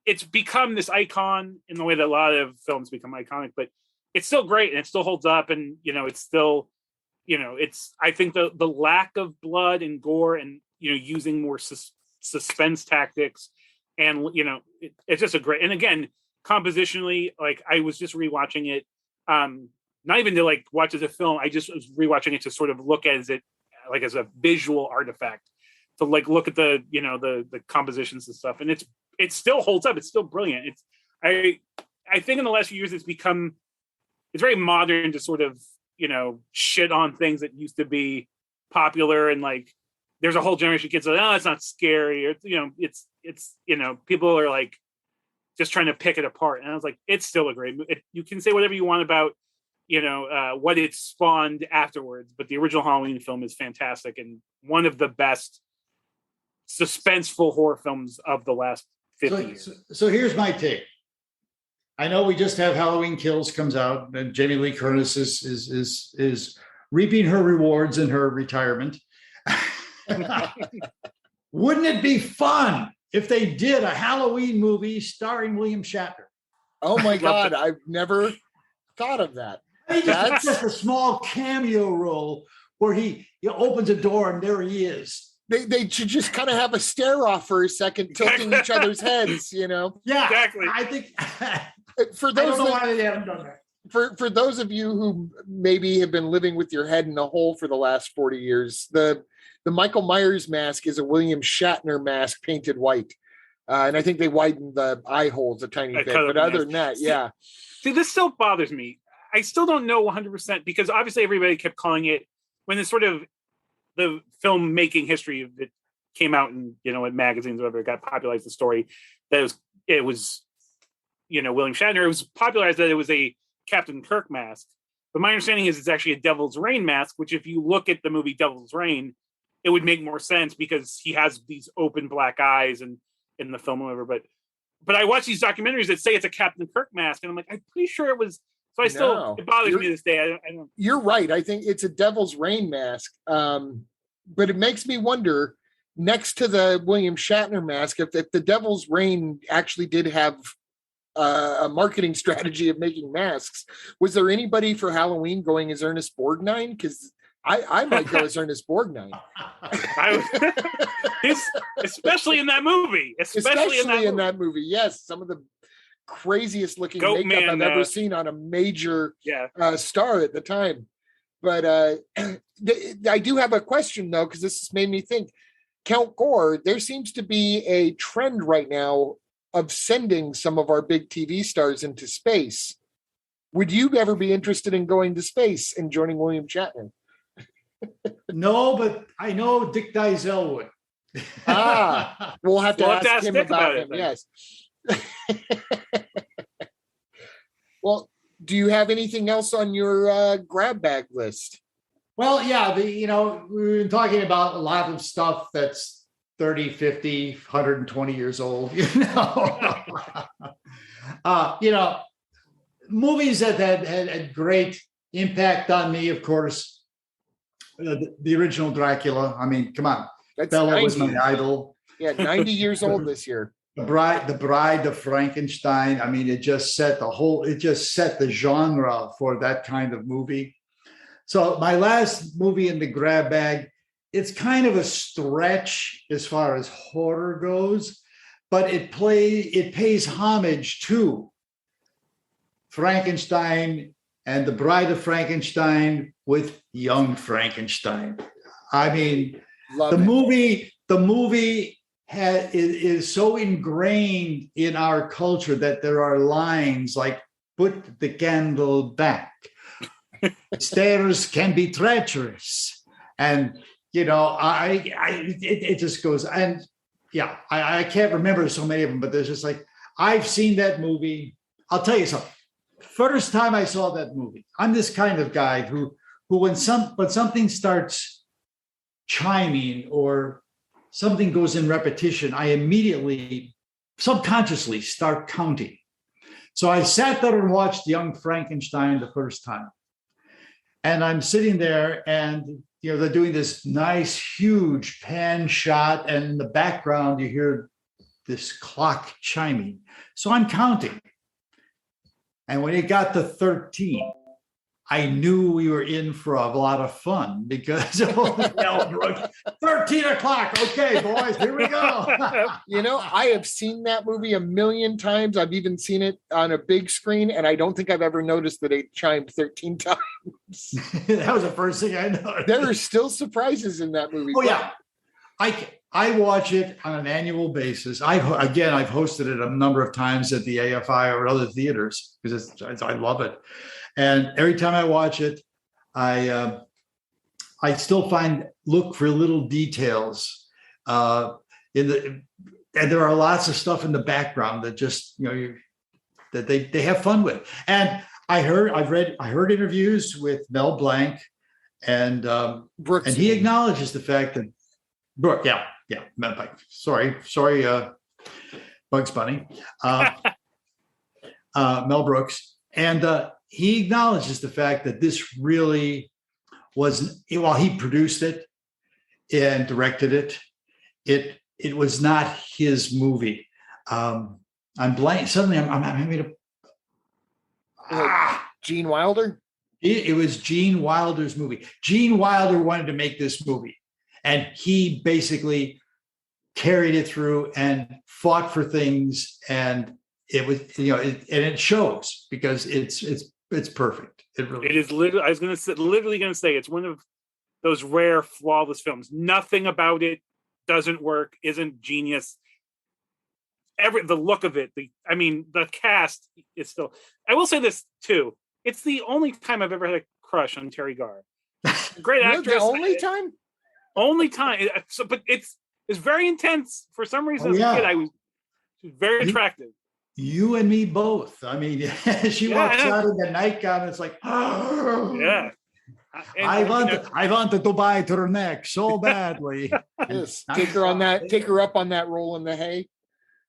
It's become this icon in the way that a lot of films become iconic, but it's still great and it still holds up. And, it's still, I think the lack of blood and gore and, using more suspense tactics and, it's just a great, and again, compositionally, I was just rewatching it, not even to watch as a film. I just was rewatching it to sort of look at it as a visual artifact, to look at the the compositions and stuff, and it still holds up. It's still brilliant. I think in the last few years it's very modern to sort of shit on things that used to be popular, and there's a whole generation of kids that it's not scary, or it's people are just trying to pick it apart, and I was it's still a great movie. You can say whatever you want about what it spawned afterwards, but the original Halloween film is fantastic and one of the best suspenseful horror films of the last 50 years. So here's my take. I know we just have Halloween Kills comes out, and Jamie Lee Curtis is reaping her rewards in her retirement. Wouldn't it be fun if they did a Halloween movie starring William Shatner? Oh my God, I've never thought of that. That's just a small cameo role where he opens a door and there he is. They should just kind of have a stare off for a second, tilting each other's heads, Yeah, exactly. I think for those I don't know why they haven't done that. For those of you who maybe have been living with your head in a hole for the last 40 years, the Michael Myers mask is a William Shatner mask painted white. And I think they widened the eye holes a tiny bit. But other than that, yeah. See, this still bothers me. I still don't know 100% because obviously everybody kept calling it, when it's sort of the filmmaking history of it came out in, in magazines or whatever, it got popularized, the story that it was William Shatner. It was popularized that it was a Captain Kirk mask. But my understanding is it's actually a Devil's Reign mask, which if you look at the movie Devil's Reign, it would make more sense because he has these open black eyes and in the film or whatever. But I watch these documentaries that say it's a Captain Kirk mask, and I'm like, I'm pretty sure it was. So it bothers me to this day. I don't. You're right. I think it's a Devil's Reign mask. But it makes me wonder, next to the William Shatner mask, if the Devil's Reign actually did have a marketing strategy of making masks, was there anybody for Halloween going as Ernest Borgnine? Because I might go as Ernest Borgnine. Especially in that movie. Especially in that movie. Yes, some of the craziest looking Goat makeup Man, I've ever seen on a major star at the time. But I do have a question though, because this has made me think. Count Gore, there seems to be a trend right now of sending some of our big TV stars into space. Would you ever be interested in going to space and joining William Shatner? No, but I know Dick Dyszell would. We'll have to ask him about him. Then. Yes. Well, do you have anything else on your grab bag list? Well, yeah, we've been talking about a lot of stuff that's 30, 50, 120 years old, movies that had great impact on me, of course. The original Dracula. I mean, come on. Bela was my idol. Yeah, 90 years old this year. The Bride of Frankenstein. I mean, it just set the genre for that kind of movie. So my last movie in the grab bag, it's kind of a stretch as far as horror goes, but it pays homage to Frankenstein and the Bride of Frankenstein with young Frankenstein. I mean, the movie is so ingrained in our culture that there are lines like "Put the candle back." Stairs can be treacherous, and it just goes. And yeah, I can't remember so many of them, but there's just like, I've seen that movie. I'll tell you something. First time I saw that movie, I'm this kind of guy who when something starts chiming or something goes in repetition, I immediately subconsciously start counting. So I sat there and watched Young Frankenstein the first time. And I'm sitting there and, they're doing this nice, huge pan shot. And in the background, you hear this clock chiming. So I'm counting. And when it got to 13, I knew we were in for a lot of fun because of Mel Brooks. 13 o'clock. Okay, boys, here we go. I have seen that movie a million times. I've even seen it on a big screen, and I don't think I've ever noticed that it chimed 13 times. That was the first thing I noticed. There are still surprises in that movie. Oh, yeah. I watch it on an annual basis. I've hosted it a number of times at the AFI or other theaters because I love it. And every time I watch it, I still look for little details and there are lots of stuff in the background that just that they have fun with. And I heard interviews with Mel Blanc and Brooks, and he acknowledges the fact that Brooke, Mel Blanc. Sorry, Bugs Bunny, Mel Brooks, and he acknowledges the fact that this really was, while he produced it and directed it was not his movie. I'm blank. Suddenly I'm having to. Gene Wilder? It was Gene Wilder's movie. Gene Wilder wanted to make this movie, and he basically carried it through and fought for things, and it was, and it shows because it's perfect. It really. It is literally. I was literally going to say it's one of those rare flawless films. Nothing about it doesn't work. Isn't genius. The look of it. The cast is still. I will say this too. It's the only time I've ever had a crush on Terry Garr. Great actress. The only time. Only time. So, but it's very intense for some reason. Oh, As yeah. a kid, I was very attractive. You and me both. I mean, she walks out in the nightgown. It's like, oh, yeah. I wanted to bite her neck so badly. Yes, take her up on that roll in the hay.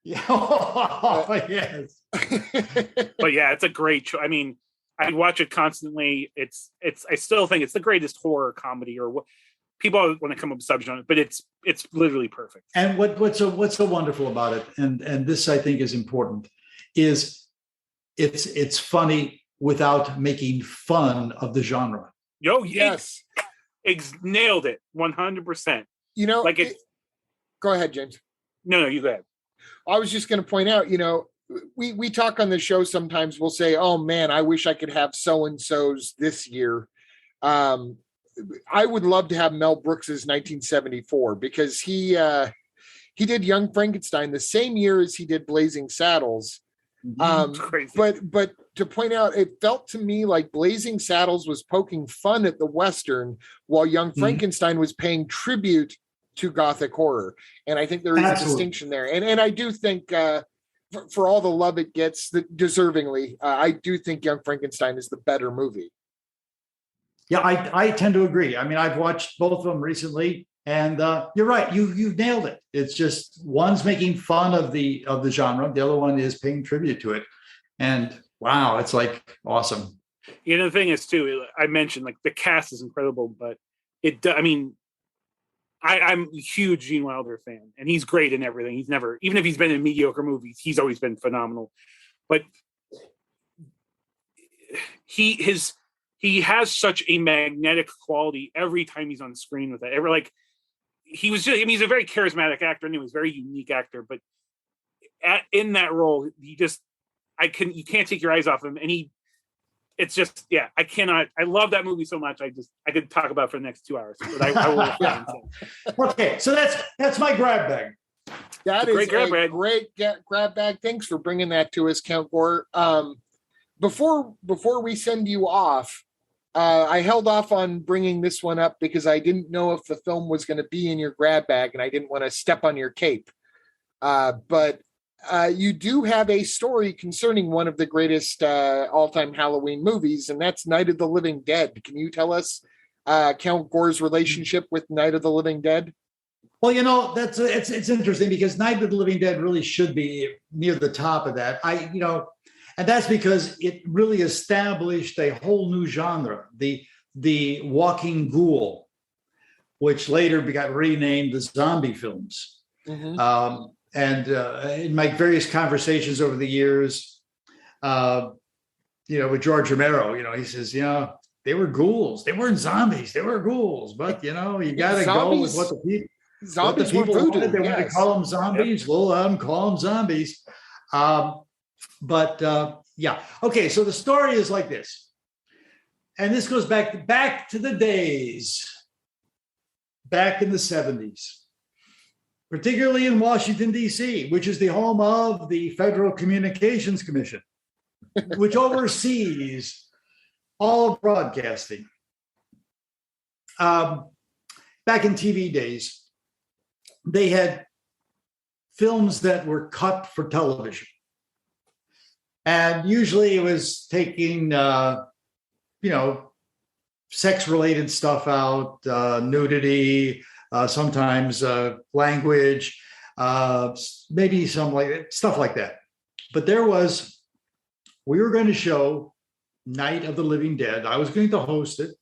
Yeah. Oh, yes. But yeah, it's a great show. I mean, I watch it constantly. I still think it's the greatest horror comedy, or what people want to come up with subgenre, but it's literally perfect. And what's so wonderful about it, and this I think is important, is it's funny without making fun of the genre. Yo, yes, nailed it 100%. You know, like go ahead, James. No, you go ahead. I was just going to point out, you know, we talk on the show sometimes. We'll say, "Oh man, I wish I could have so and so's this year." I would love to have Mel Brooks's 1974 because he did Young Frankenstein the same year as he did Blazing Saddles. Crazy. But to point out, it felt to me like Blazing Saddles was poking fun at the Western, while Young Frankenstein was paying tribute to Gothic horror. And I think there is a distinction there. And I do think for all the love it gets, deservingly, I do think Young Frankenstein is the better movie. Yeah, I tend to agree. I mean, I've watched both of them recently, and you're right. You nailed it. It's just one's making fun of the genre, the other one is paying tribute to it. And wow, it's like awesome. You know, the thing is too, I mentioned like the cast is incredible, but I mean, I'm a huge Gene Wilder fan, and he's great in everything. He's never, even if he's been in mediocre movies, he's always been phenomenal. But he has such a magnetic quality every time he's on screen with it. He's a very charismatic actor, and he was a very unique actor. But in that role, you can't take your eyes off him, and I love that movie so much. I could talk about it for the next 2 hours. But I will refrain. Okay, so that's my grab bag. That is a great grab bag. Thanks for bringing that to us, Count Gore. Before we send you off, I held off on bringing this one up because I didn't know if the film was going to be in your grab bag, and I didn't want to step on your cape. But you do have a story concerning one of the greatest all-time Halloween movies, and that's Night of the Living Dead. Can you tell us Count Gore's relationship with Night of the Living Dead? Well, you know, it's interesting because Night of the Living Dead really should be near the top of that. And that's because it really established a whole new genre, the walking ghoul, which later got renamed the zombie films. Mm-hmm. And in my various conversations over the years, with George Romero, he says, they were ghouls. They weren't zombies. They were ghouls. But, you got to go with what the people. Zombies were voodoo. They want to call them zombies. Yep. We'll let them call them zombies. Yeah. Okay. So the story is like this. And this goes back to the days, back in the 70s, particularly in Washington, D.C., which is the home of the Federal Communications Commission, which oversees all broadcasting. Back in TV days, they had films that were cut for television. And usually it was taking, sex-related stuff out, nudity, sometimes language, maybe some stuff like that. But we were going to show Night of the Living Dead. I was going to host it.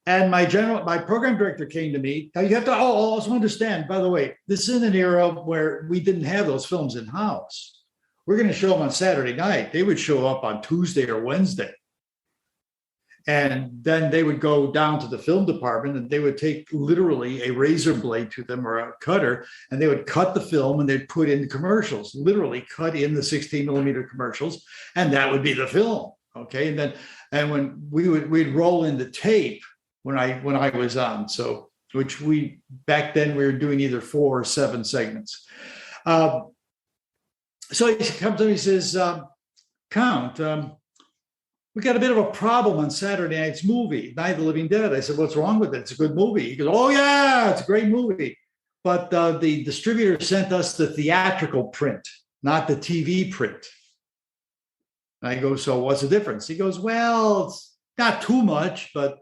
And my program director came to me. Now you have to also understand, by the way, this is in an era where we didn't have those films in-house. We're going to show them on Saturday night. They would show up on Tuesday or Wednesday. And then they would go down to the film department and they would take literally a razor blade to them or a cutter, and they would cut the film and they'd put in commercials, literally cut in the 16 millimeter commercials. And that would be the film. Okay. And when we'd roll in the tape when I was on, back then we were doing either 4 or 7 segments. So he comes to me and says, Count, we got a bit of a problem on Saturday night's movie, Night of the Living Dead. I said, what's wrong with it? It's a good movie. He goes, oh, yeah, it's a great movie. But the distributor sent us the theatrical print not the TV print. And I go, so what's the difference? He goes, well, it's not too much, but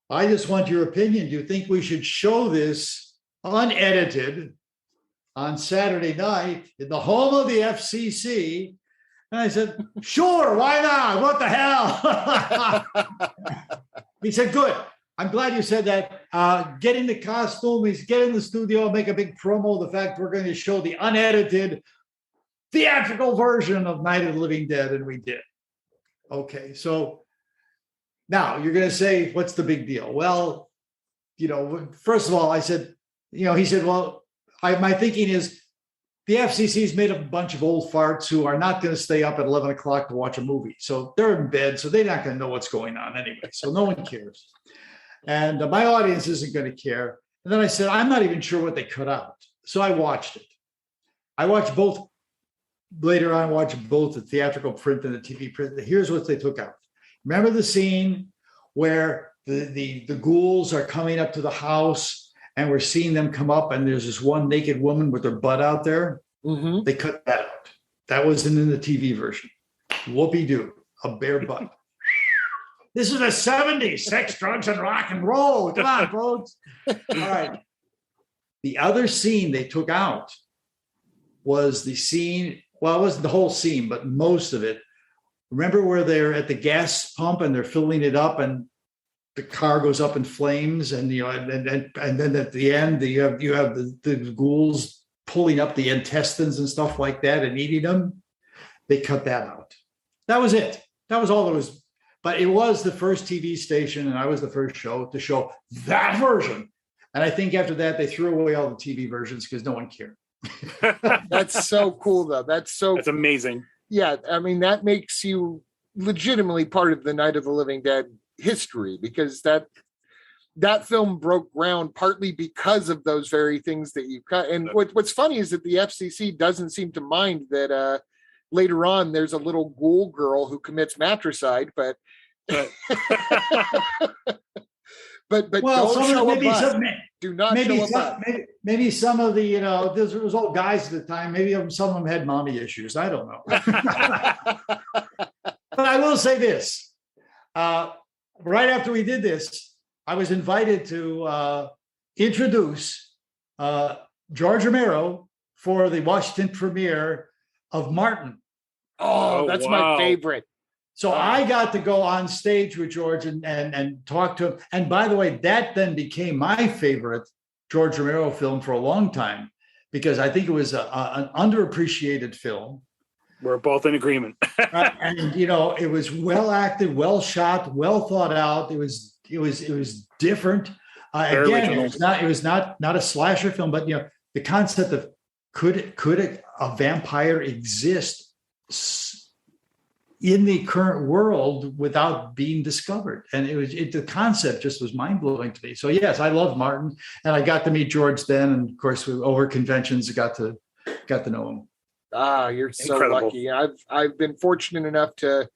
I just want your opinion. Do you think we should show this unedited on Saturday night in the home of the FCC? And I said, sure, why not? What the hell? He said, good. I'm glad you said that. Get in the costume. He's get in the studio, make a big promo. The fact we're going to show the unedited theatrical version of Night of the Living Dead. And we did. Okay. So now you're going to say, what's the big deal? Well, first of all, I said, he said, well, my thinking is the FCC's made a bunch of old farts who are not going to stay up at 11 o'clock to watch a movie. So they're in bed. So they're not going to know what's going on anyway. So no one cares. And my audience isn't going to care. And then I said, I'm not even sure what they cut out. So I watched it. I watched both. Later on, I watched both the theatrical print and the TV print. Here's what they took out. Remember the scene where the ghouls are coming up to the house and we're seeing them come up and there's this one naked woman with her butt out there? Mm-hmm. They cut that out. That wasn't in the TV version. Whoopee-doo, a bare butt. This is the 70s, sex, drugs, and rock and roll. Come on, folks. All right. The other scene they took out was the scene, well, it wasn't the whole scene, but most of it. Remember where they're at the gas pump and they're filling it up and the car goes up in flames and and then at the end you have the ghouls pulling up the intestines and stuff like that and eating them? They cut that out. That was it. That was all there was. But it was the first TV station, and I was the first show to show that version. And I think after that, they threw away all the TV versions because no one cared. That's so cool, though. That's amazing. Yeah, I mean, that makes you legitimately part of the Night of the Living Dead history, because that film broke ground partly because of those very things that you cut. And what's funny is that the FCC doesn't seem to mind that later on there's a little ghoul girl who commits matricide, but well, don't show a butt. Do not show a butt. Maybe some of the, there was old guys at the time, maybe some of them had mommy issues. I don't know. But I will say this. Right after we did this, I was invited to introduce George Romero for the Washington premiere of Martin. Oh, that's my favorite. So I got to go on stage with George and talk to him. And by the way, that then became my favorite George Romero film for a long time, because I think it was an underappreciated film. We're both in agreement. And it was well acted, well shot, well thought out. It was different. Again, it was not a slasher film, but the concept of could a vampire exist in the current world without being discovered? And the concept just was mind blowing to me. So yes, I loved Martin, and I got to meet George then, and of course over conventions, I got to know him. You're so Incredible. Lucky. I've been fortunate enough to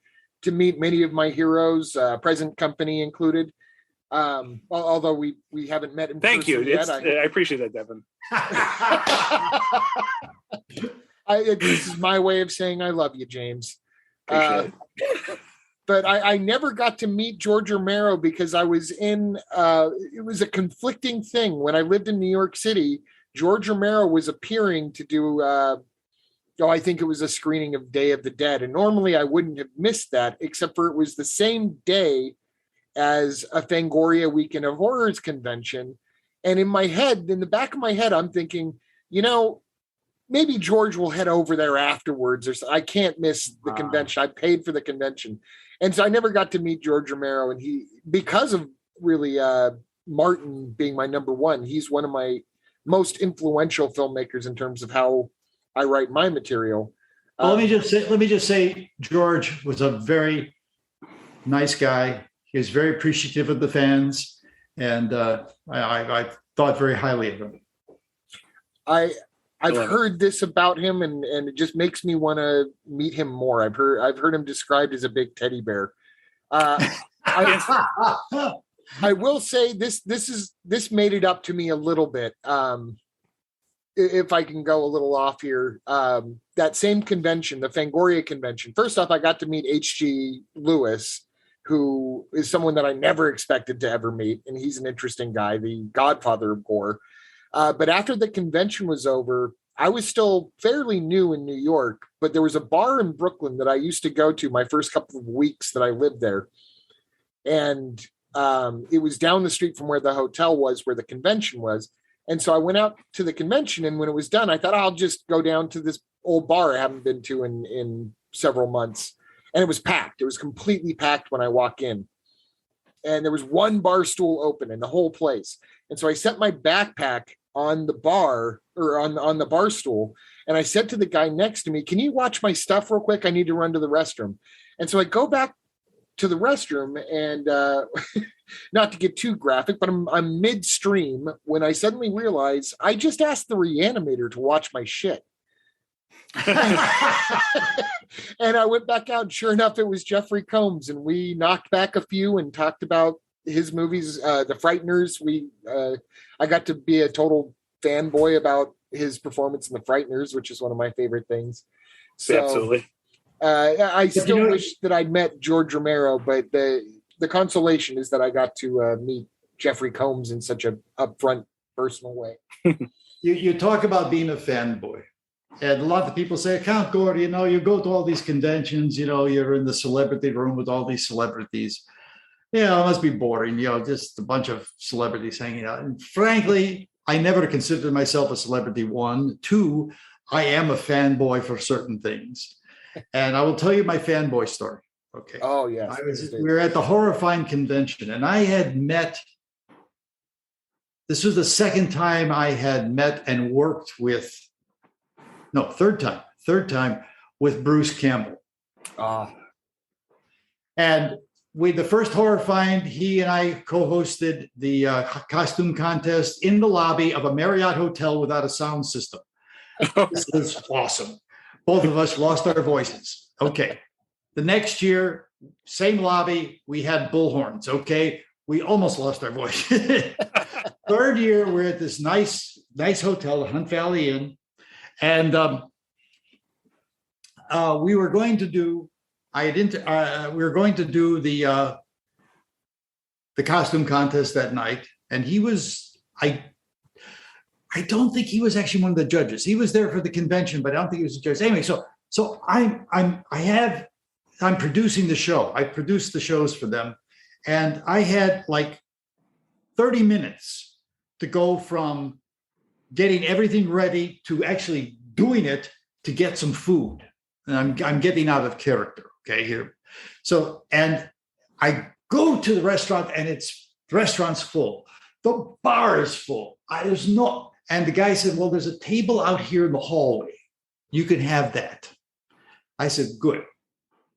meet many of my heroes, present company included. Although we haven't met in Thank you. yet. I appreciate that, Devin. This is my way of saying I love you, James. Appreciate it. But I never got to meet George Romero because I was in, it was a conflicting thing. When I lived in New York City, George Romero was appearing to do, I think it was a screening of Day of the Dead. And normally I wouldn't have missed that, except for it was the same day as a Fangoria Weekend of Horrors convention. And in the back of my head, I'm thinking, maybe George will head over there afterwards, or so. I can't miss the convention. I paid for the convention. And so I never got to meet George Romero. And because of really Martin being my number one, he's one of my most influential filmmakers in terms of how I write my material. Let me just say, George was a very nice guy. He was very appreciative of the fans, and I thought very highly of him. I've heard this about him, and it just makes me want to meet him more. I've heard him described as a big teddy bear. I will say this made it up to me a little bit. if I can go a little off here, that same convention, the Fangoria convention, first off, I got to meet H.G. Lewis, who is someone that I never expected to ever meet. And he's an interesting guy, the godfather of Gore. But after the convention was over, I was still fairly new in New York, but there was a bar in Brooklyn that I used to go to my first couple of weeks that I lived there. And it was down the street from where the hotel was, where the convention was. And so I went out to the convention, and when it was done, I thought I'll just go down to this old bar I haven't been to in several months. And it was packed. It was completely packed when I walk in. And there was one bar stool open in the whole place. And so I set my backpack on the bar, or on the bar stool. And I said to the guy next to me, "Can you watch my stuff real quick? I need to run to the restroom." And so I go back to the restroom, and not to get too graphic, but I'm midstream when I suddenly realize I just asked the Reanimator to watch my shit. And I went back out, and sure enough, it was Jeffrey Combs, and we knocked back a few and talked about his movies, The Frighteners. I got to be a total fanboy about his performance in The Frighteners, which is one of my favorite things. So, absolutely. I still wish that I'd met George Romero, but the consolation is that I got to meet Jeffrey Combs in such a upfront, personal way. You talk about being a fanboy. And a lot of people say, Count Gore, you go to all these conventions, you're in the celebrity room with all these celebrities. It must be boring, just a bunch of celebrities hanging out. And frankly, I never considered myself a celebrity. 1, 2, I am a fanboy for certain things. And I will tell you my fanboy story. Okay. Oh, yes. We were at the Horrifying convention, and I had met, this was the second time I had met and worked with, third time with Bruce Campbell. And the first Horrifying, he and I co-hosted the costume contest in the lobby of a Marriott hotel without a sound system. This was awesome. Both of us lost our voices. Okay. The next year, same lobby, we had bullhorns. Okay. We almost lost our voice. Third year, we're at this nice hotel, the Hunt Valley Inn. And we were going to do the costume contest that night. And he was, I don't think he was actually one of the judges. He was there for the convention, but I don't think he was a judge. Anyway, so I'm producing the show. I produced the shows for them, and I had like 30 minutes to go from getting everything ready to actually doing it to get some food. And I'm getting out of character, okay, here. So, and I go to the restaurant, and the restaurant's full. The bar is full. And the guy said, "Well, there's a table out here in the hallway. You can have that." I said, "Good.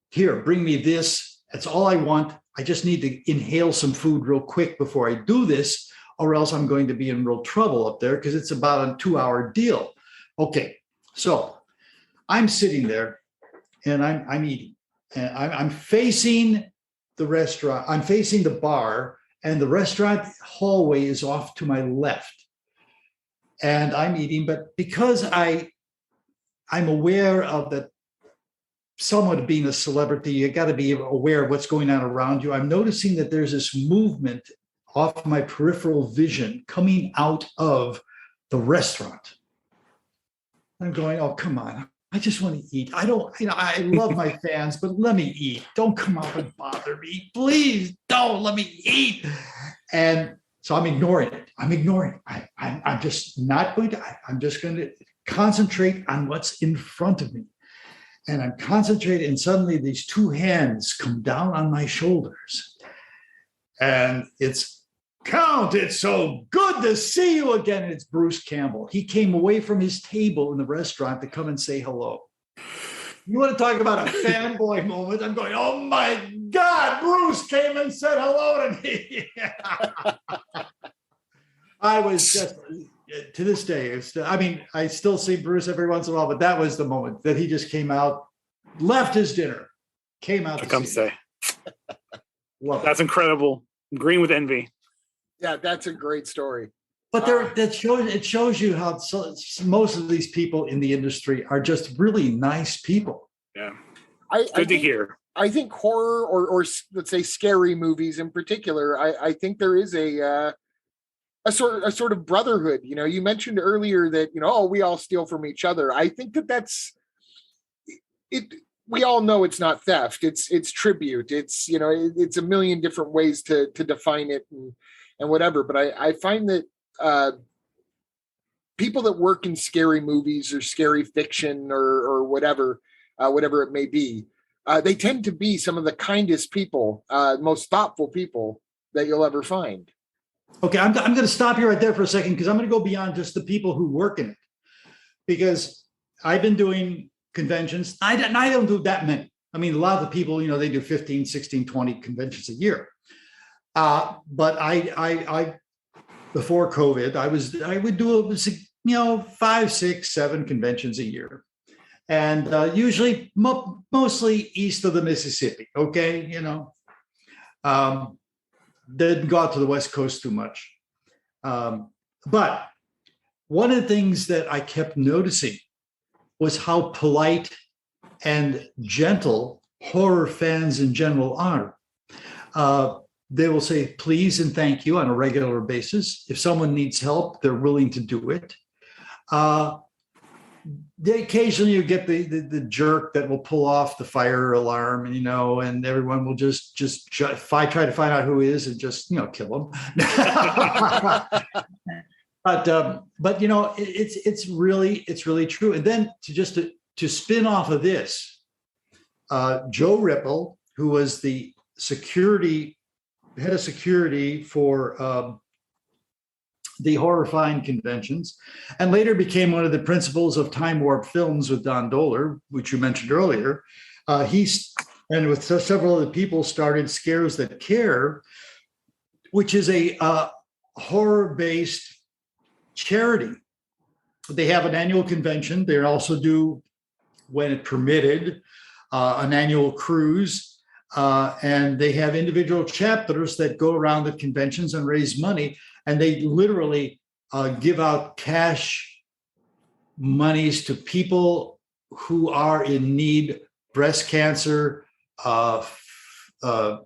Here, bring me this. That's all I want. I just need to inhale some food real quick before I do this, or else I'm going to be in real trouble up there because it's about a 2-hour deal." Okay, so I'm sitting there, and I'm eating, and I'm facing the restaurant. I'm facing the bar, and the restaurant hallway is off to my left. And I'm eating, but because I'm aware of that, somewhat being a celebrity, you got to be aware of what's going on around you. I'm noticing that there's this movement off my peripheral vision coming out of the restaurant. I'm going, "Oh, come on. I just want to eat. I love my fans, but let me eat. Don't come out and bother me. Please don't let me eat." And so I'm ignoring it. I'm just not going to, I'm just going to concentrate on what's in front of me. And I'm concentrating, and suddenly these two hands come down on my shoulders. And it's, "Count, it's so good to see you again." And it's Bruce Campbell. He came away from his table in the restaurant to come and say hello. You want to talk about a fanboy moment? I'm going, "Oh my God, Bruce came and said hello to me." I was just, to this day, I still see Bruce every once in a while, but that was the moment that he just came out, left his dinner, came out to come say. That's incredible. I'm green with envy. Yeah, that's a great story. But it shows you how most of these people in the industry are just really nice people. Yeah, Good to hear. I think horror or let's say scary movies in particular, I think there is a sort of brotherhood. You know, you mentioned earlier that, you know, oh, we all steal from each other. I think that's it. We all know it's not theft. It's tribute. It's, you know, it's a million different ways to define it and whatever. But I find that people that work in scary movies or scary fiction or whatever it may be, they tend to be some of the kindest people, most thoughtful people that you'll ever find. Okay, I'm going to stop you right there for a second because I'm going to go beyond just the people who work in it. Because I've been doing conventions. I don't do that many. I mean, a lot of the people, you know, they do 15, 16, 20 conventions a year. But I before COVID, I would do, you know, 5, 6, 7 conventions a year. And usually mostly east of the Mississippi. Okay, you know. Didn't go out to the West Coast too much. But one of the things that I kept noticing was how polite and gentle horror fans in general are. They will say please and thank you on a regular basis. If someone needs help, they're willing to do it. Occasionally you get the jerk that will pull off the fire alarm, you know, and everyone will just try to find out who it is and just, you know, kill them. But you know, it's really true. And then to spin off of this, Joe Ripple, who was the head of security for the Horrifying conventions, and later became one of the principals of Time Warp Films with Don Dohler, which you mentioned earlier. And with several other people started Scares That Care, which is a horror-based charity. They have an annual convention. They also do, when it permitted, an annual cruise. And they have individual chapters that go around the conventions and raise money. And they literally give out cash monies to people who are in need, breast cancer, other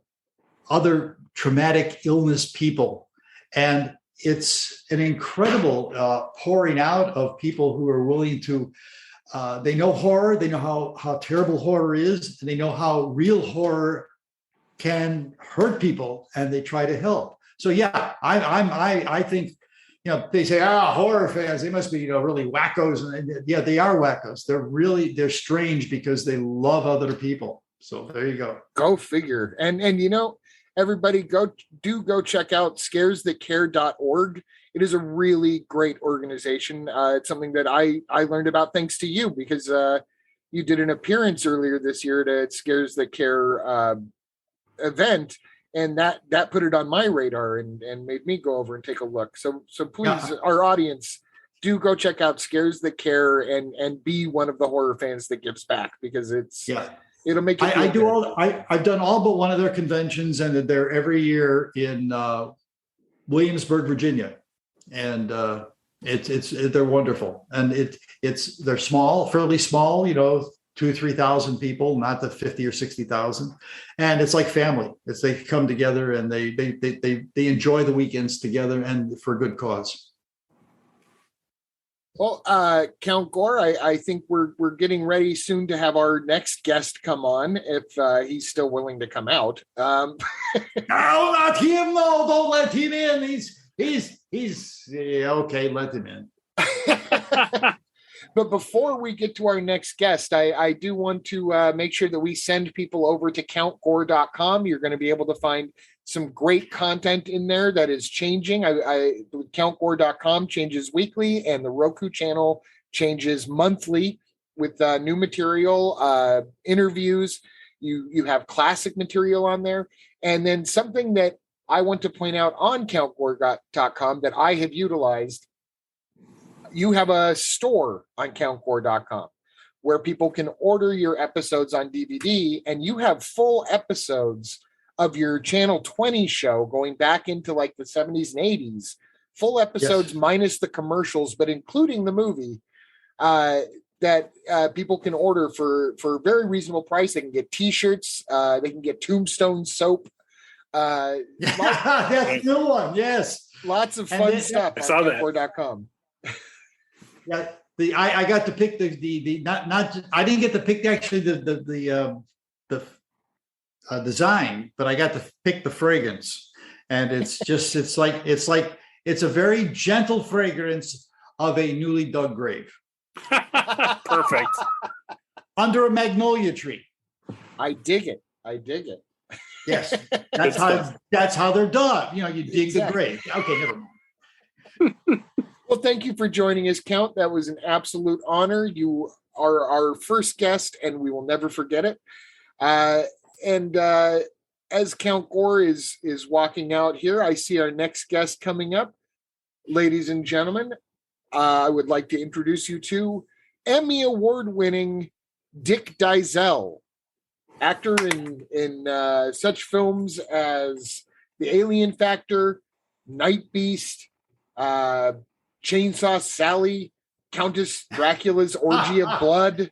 traumatic illness people. And it's an incredible pouring out of people who are willing to, they know horror, they know how terrible horror is, and they know how real horror can hurt people, and they try to help. So yeah, I think, you know, they say, horror fans, they must be, you know, really wackos. And yeah, they are wackos. They're strange because they love other people. So there you go. Go figure. And you know, everybody go check out scaresthatcare.org. It is a really great organization. It's something that I learned about thanks to you, because you did an appearance earlier this year at Scares That Care event. And that put it on my radar and made me go over and take a look. So please, our audience, do go check out Scares That Care and be one of the horror fans that gives back, because it'll make you feel I've done all but one of their conventions, and they're every year in Williamsburg, Virginia, and they're wonderful, and they're small, fairly small, you know, 2,000 or 3,000 people, not the 50 or 60,000, and it's like family. They come together and they enjoy the weekends together, and for a good cause. Well, Count Gore, I think we're getting ready soon to have our next guest come on, if he's still willing to come out. No, not him. No, don't let him in. He's okay. Let him in. But before we get to our next guest, I do want to make sure that we send people over to countgore.com. You're going to be able to find some great content in there that is changing. Countgore.com changes weekly, and the Roku channel changes monthly with new material, interviews. You have classic material on there. And then something that I want to point out on countgore.com that I have utilized, you have a store on countgore.com where people can order your episodes on DVD, and you have full episodes of your Channel 20 show going back into like the 70s and 80s full episodes minus the commercials, but including the movie, that people can order for very reasonable price. They can get T-shirts. They can get Tombstone soap. That's the new one. Yes. Lots of fun stuff on Gore.com. Yeah. I got to pick the not I didn't get to pick actually the design, but I got to pick the fragrance, and it's a very gentle fragrance of a newly dug grave. Perfect. Under a magnolia tree. I dig it. Yes, that's how they're done. You dig the grave. Okay, never mind. Well, thank you for joining us, Count. That was an absolute honor. You are our first guest, and we will never forget it. And as Count Gore is walking out here, I see our next guest coming up. Ladies and gentlemen, I would like to introduce you to Emmy Award-winning DICK DYSZEL, actor in such films as The Alien Factor, NightBeast, Chainsaw Sally, Countess Dracula's Orgy of Blood,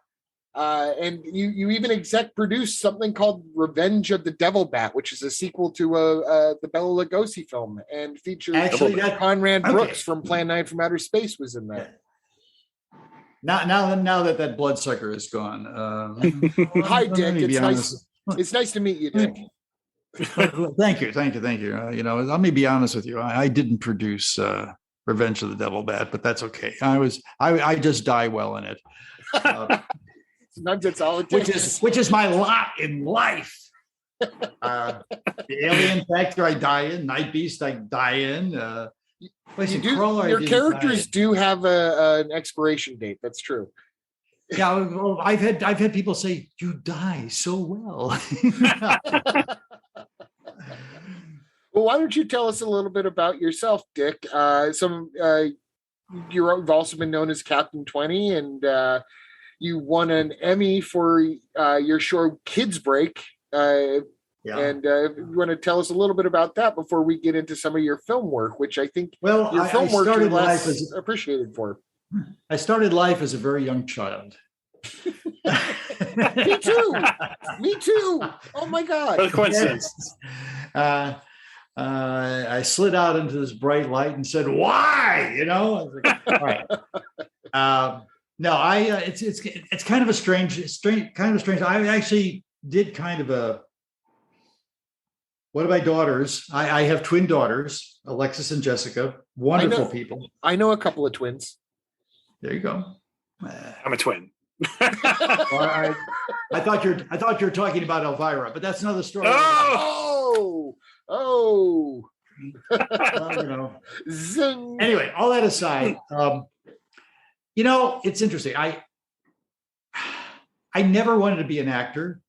and you even exec produced something called Revenge of the Devil Bat, which is a sequel to the Bela Lugosi film, and features Conrad Brooks from Plan 9 from Outer Space was in that. Now that bloodsucker is gone. Hi, Dick. It's nice to meet you, Dick. Thank you. Let me be honest with you. I didn't produce Revenge of the Devil Bat, but that's okay. I just die well in it. Sometimes that's all it takes. Which is my lot in life. The Alien Factor, I die in. NightBeast, I die in. Your characters do have an expiration date. That's true. Yeah, well, I've had people say you die so well. Well, why don't you tell us a little bit about yourself, Dick? You've also been known as Captain 20, and you won an Emmy for your show Kids Break. And if you want to tell us a little bit about that before we get into some of your film work, which I think your film work you're less appreciated for. I started life as a very young child. Me too. Oh my God. What a coincidence. I slid out into this bright light and said, "Why?" I was like, all right. No, it's kind of a strange. I actually did kind of a. One of my daughters, I have twin daughters, Alexis and Jessica, wonderful people. I know a couple of twins. There you go. I'm a twin. I thought you were talking about Elvira, but that's another story. Oh. Well, Zing. Anyway, all that aside, it's interesting. I never wanted to be an actor.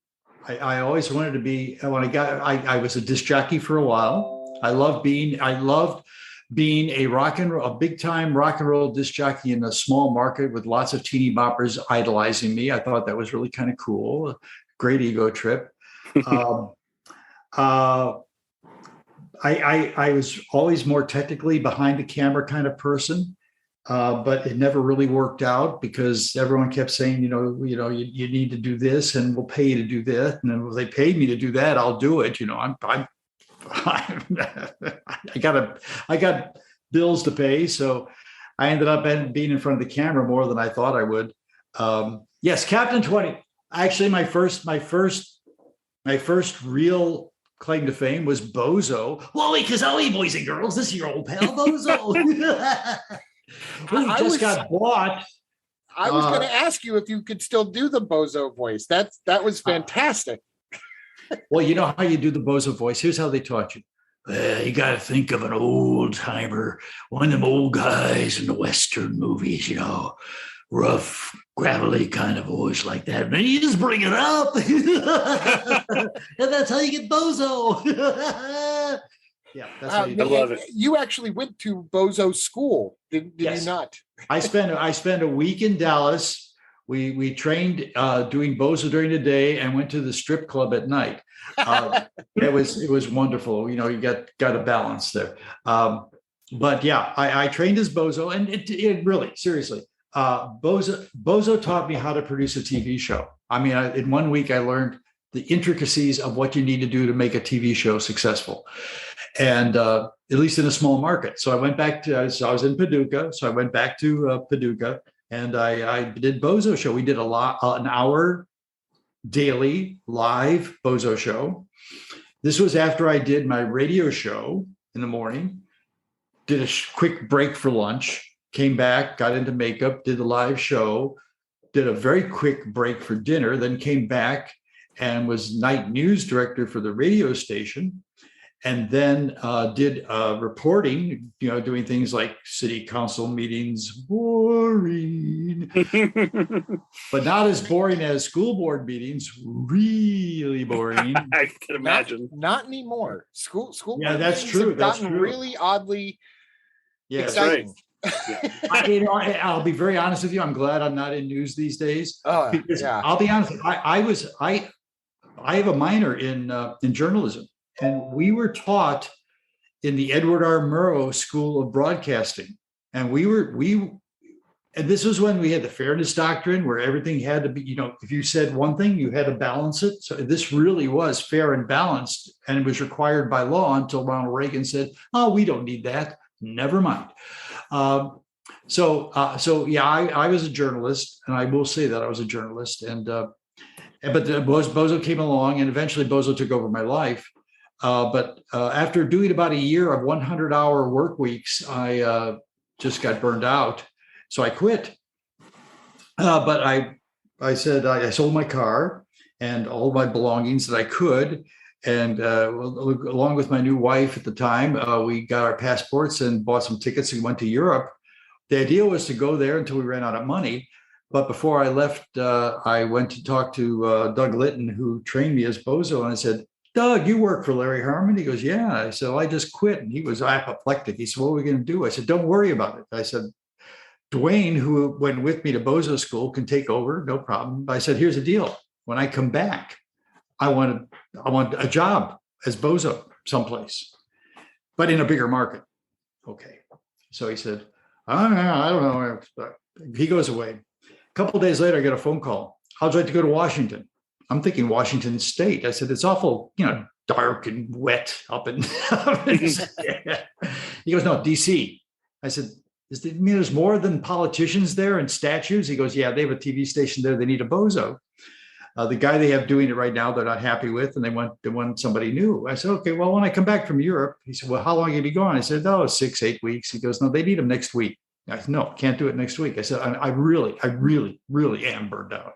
I always wanted to be. I was a disc jockey for a while. I loved being a big time rock and roll disc jockey in a small market with lots of teeny boppers idolizing me. I thought that was really kind of cool. Great ego trip. I was always more technically behind the camera kind of person, but it never really worked out because everyone kept saying, you need to do this, and we'll pay you to do that. And then if they paid me to do that, I'll do it. I got bills to pay, so I ended up being in front of the camera more than I thought I would. Yes, Captain 20. Actually, my first real claim to fame was Bozo. Wally Kazali, boys and girls, this is your old pal Bozo. Who just got bought. I was going to ask you if you could still do the Bozo voice. That was fantastic. Well, you know how you do the Bozo voice. Here's how they taught you. You got to think of an old timer, one of them old guys in the Western movies, rough, gravelly kind of voice like that. And you just bring it up. And that's how you get Bozo. Yeah, that's how you do it. I love it. You actually went to Bozo school, did you not? I spent a week in Dallas. We trained doing Bozo during the day and went to the strip club at night. It was wonderful. You got a balance there. But yeah, I trained as Bozo, and it really, seriously, Bozo taught me how to produce a TV show. I mean, in 1 week, I learned the intricacies of what you need to do to make a TV show successful, and at least in a small market. So I went back to, so I was in Paducah, so I went back to Paducah, and I did Bozo show. We did an hour daily live Bozo show. This was after I did my radio show in the morning, did a quick break for lunch, came back, got into makeup, did the live show, did a very quick break for dinner, then came back and was night news director for the radio station. And then did reporting, doing things like city council meetings, boring, but not as boring as school board meetings, really boring. I can imagine. Not anymore. School. Yeah, that's meetings true. have That's gotten true. really oddly Right. exciting. I'll be very honest with you. I'm glad I'm not in news these days. Oh, Because yeah. I'll be honest. I have a minor in journalism, and we were taught in the Edward R. Murrow School of Broadcasting, and and this was when we had the fairness doctrine, where everything had to be, if you said one thing, you had to balance it. So this really was fair and balanced, and it was required by law until Ronald Reagan said, "Oh, we don't need that. Never mind." So yeah, I was a journalist, and I will say that I was a journalist, but Bozo came along, and eventually Bozo took over my life. But after doing about a year of 100-hour work weeks, I just got burned out, so I quit. But I said I sold my car and all my belongings that I could. And along with my new wife at the time, we got our passports and bought some tickets and went to Europe. The idea was to go there until we ran out of money. But before I left, I went to talk to Doug Litton, who trained me as Bozo. And I said, "Doug, you work for Larry Harmon?" He goes, "Yeah." I said, "Well, I just quit." And he was apoplectic. He said, "What are we going to do?" I said, "Don't worry about it." I said, "Dwayne, who went with me to Bozo school, can take over. No problem." I said, "Here's the deal. When I come back, I want a job as Bozo someplace, but in a bigger market." Okay. So he said, "I don't know." He goes away. A couple of days later, I get a phone call. "How'd you like to go to Washington?" I'm thinking Washington State. I said, "It's awful, dark and wet up in." He goes, "No, DC." I said, "Does it mean there's more than politicians there and statues?" He goes, "Yeah, they have a TV station there. They need a Bozo. The guy they have doing it right now, they're not happy with, and they want somebody new." I said, "Okay, well, when I come back from Europe," he said, "Well, how long have you been gone?" I said, "Oh, 6-8 weeks." He goes, "No, they need him next week." I said, "No, can't do it next week." I said, I really am burned out."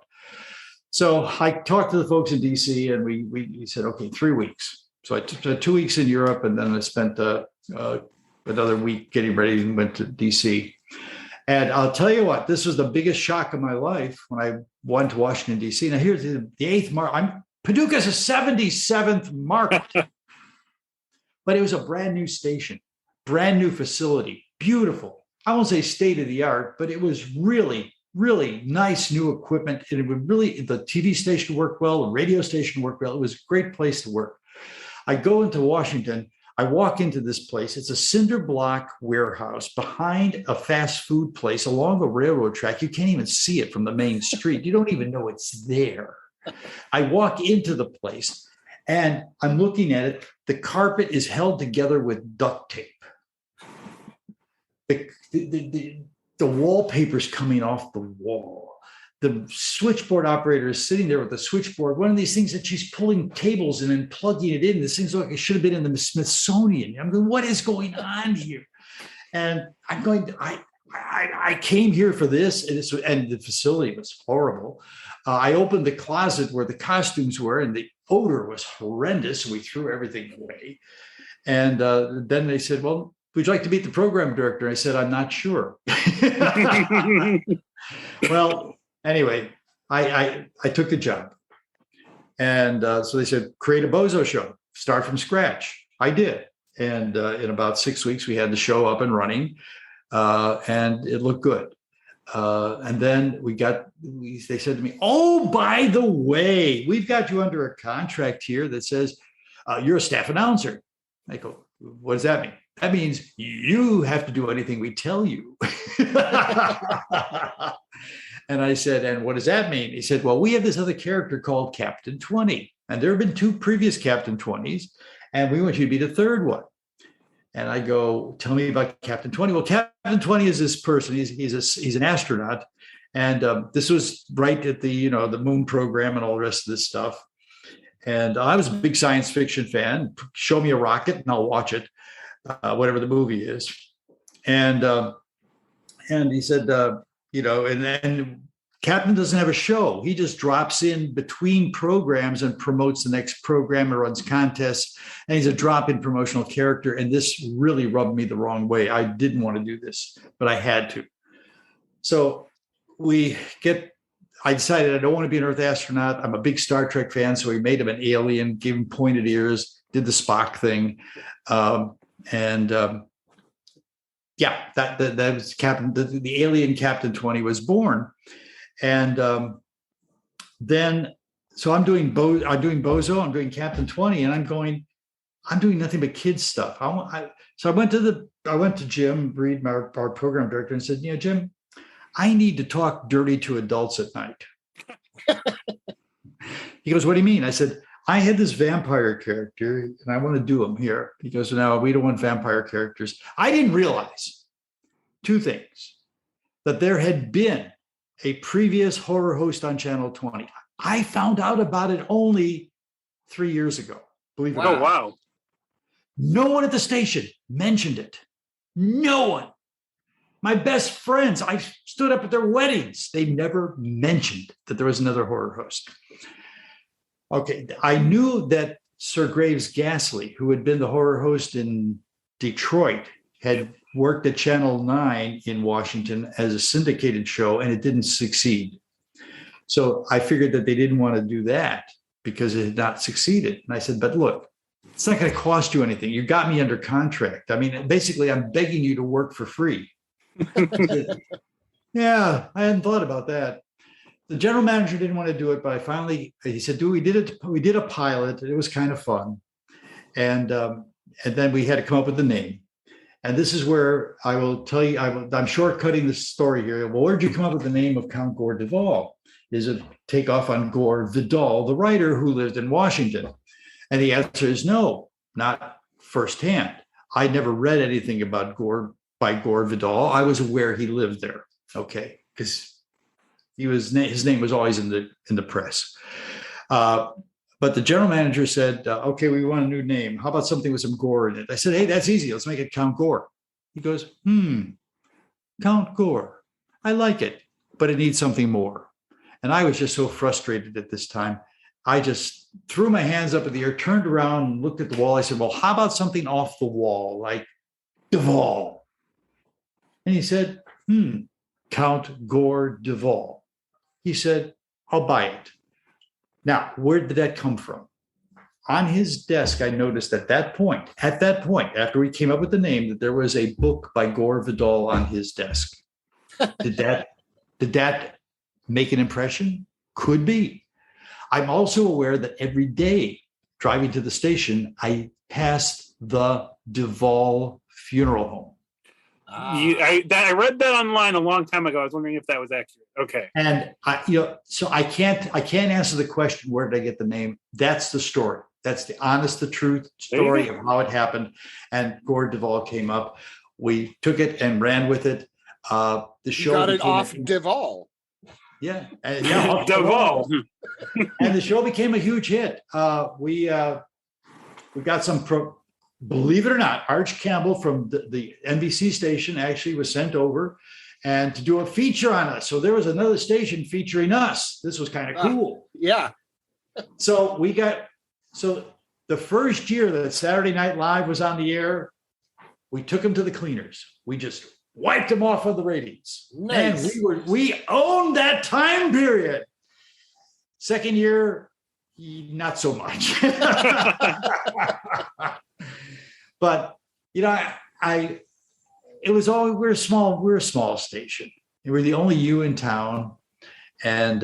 So I talked to the folks in DC, and we said, "Okay, 3 weeks." So I took 2 weeks in Europe, and then I spent another week getting ready and went to DC. And I'll tell you what, this was the biggest shock of my life when I went to Washington, D.C. Now, here's the 8th mark. Paducah's a 77th market. But it was a brand new station, brand new facility, beautiful. I won't say state of the art, but it was really, really nice new equipment. And it would really, the TV station worked well, the radio station worked well. It was a great place to work. I go into Washington. I walk into this place. It's a cinder block warehouse behind a fast food place along a railroad track. You can't even see it from the main street. You don't even know it's there. I walk into the place and I'm looking at it. The carpet is held together with duct tape. The wallpaper's coming off the wall. The switchboard operator is sitting there with the switchboard. One of these things that she's pulling cables in and plugging it in. This thing's like it should have been in the Smithsonian. I'm going, what is going on here? And I'm going, I came here for this, and the facility was horrible. I opened the closet where the costumes were, and the odor was horrendous. We threw everything away. And then they said, "Well, would you like to meet the program director?" I said, "I'm not sure." Well, anyway, I took the job. And so they said, "Create a Bozo show, start from scratch." I did. And in about 6 weeks, we had the show up and running, and it looked good. And then they said to me, "Oh, by the way, we've got you under a contract here that says you're a staff announcer." I go, what does that mean? That means you have to do anything we tell you. And I said, and what does that mean? He said, well, we have this other character called Captain 20. And there have been 2 previous Captain 20s, and we want you to be the third one. And I go, tell me about Captain 20. Well, Captain 20 is this person. He's an astronaut. And this was right at the moon program and all the rest of this stuff. And I was a big science fiction fan. Show me a rocket and I'll watch it, whatever the movie is. And he said, and then Captain doesn't have a show. He just drops in between programs and promotes the next program and runs contests. And he's a drop-in promotional character. And this really rubbed me the wrong way. I didn't want to do this, but I had to. So I decided I don't want to be an Earth astronaut. I'm a big Star Trek fan. So we made him an alien, gave him pointed ears, did the Spock thing. That was Captain, the alien Captain 20 was born. And so I'm doing Bozo, I'm doing Captain 20, and I'm doing nothing but kids stuff. So I went to Jim Reed, our program director, and said, Jim, I need to talk dirty to adults at night. He goes, what do you mean? I said, I had this vampire character and I want to do him here. He goes, no, we don't want vampire characters. I didn't realize 2 things: that there had been a previous horror host on Channel 20. I found out about it only 3 years ago. Believe it or not. Oh, wow. No one at the station mentioned it. No one. My best friends, I stood up at their weddings. They never mentioned that there was another horror host. Okay, I knew that Sir Graves Ghastly, who had been the horror host in Detroit, had worked at Channel 9 in Washington as a syndicated show, and it didn't succeed. So I figured that they didn't want to do that because it had not succeeded. And I said, but look, it's not going to cost you anything. You got me under contract. I mean, basically, I'm begging you to work for free. Yeah, I hadn't thought about that. The general manager didn't want to do it, but he said, we did a pilot. It was kind of fun. And then we had to come up with the name. And this is where I will tell you, I'm shortcutting the story here. Well, where did you come up with the name of Count Gore Duvall? Is it takeoff on Gore Vidal, the writer who lived in Washington? And the answer is no, not firsthand. I never read anything about Gore by Gore Vidal. I was aware he lived there, okay, because his name was always in the press. But the general manager said, okay, we want a new name. How about something with some gore in it? I said, hey, that's easy. Let's make it Count Gore. He goes, Count Gore. I like it, but it needs something more. And I was just so frustrated at this time. I just threw my hands up in the air, turned around and looked at the wall. I said, well, how about something off the wall, like Duvall? And he said, Count Gore Duvall. He said, I'll buy it. Now, where did that come from? On his desk, I noticed at that point, after we came up with the name, that there was a book by Gore Vidal on his desk. Did that make an impression? Could be. I'm also aware that every day driving to the station, I passed the Duvall funeral home. I read that online a long time ago. I was wondering if that was accurate. Okay. And so I can't answer the question, where did I get the name? That's the story. That's the honest to truth story of how it happened. And Gore Duvall came up. We took it and ran with it. The show got it off Duvall. Yeah. Duvall. And the show became a huge hit. We got some believe it or not, Arch Campbell from the NBC station actually was sent over and to do a feature on us. So there was another station featuring us. This was kind of cool. Yeah. So the first year that Saturday Night Live was on the air, we took them to the cleaners. We just wiped them off of the ratings. Nice. And we owned that time period. Second year, not so much. But it was all, we're a small station. We were the only U in town, and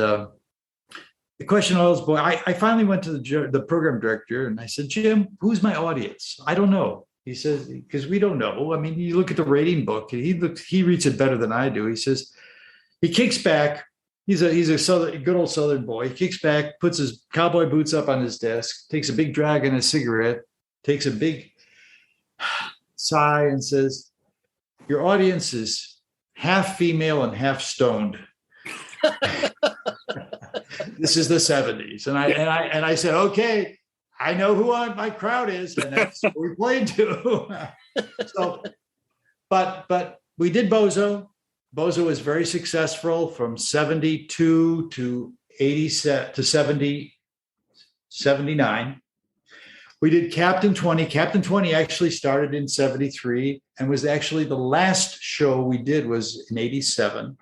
the question always, boy, I finally went to the program director and I said, Jim, who's my audience? I don't know. He says, because we don't know. I mean, you look at the rating book, and he reads it better than I do. He says, he kicks back. He's a good old Southern boy. He kicks back, puts his cowboy boots up on his desk, takes a big drag on his cigarette, takes a big sigh and says, your audience is half female and half stoned. This is the 70s. And I said, okay, I know who my crowd is, and that's what we played to. So, but we did Bozo. Bozo was very successful from 72 to 87 to 70, 79. We did Captain 20. Captain 20 actually started in 73 and was actually the last show we did was in 87.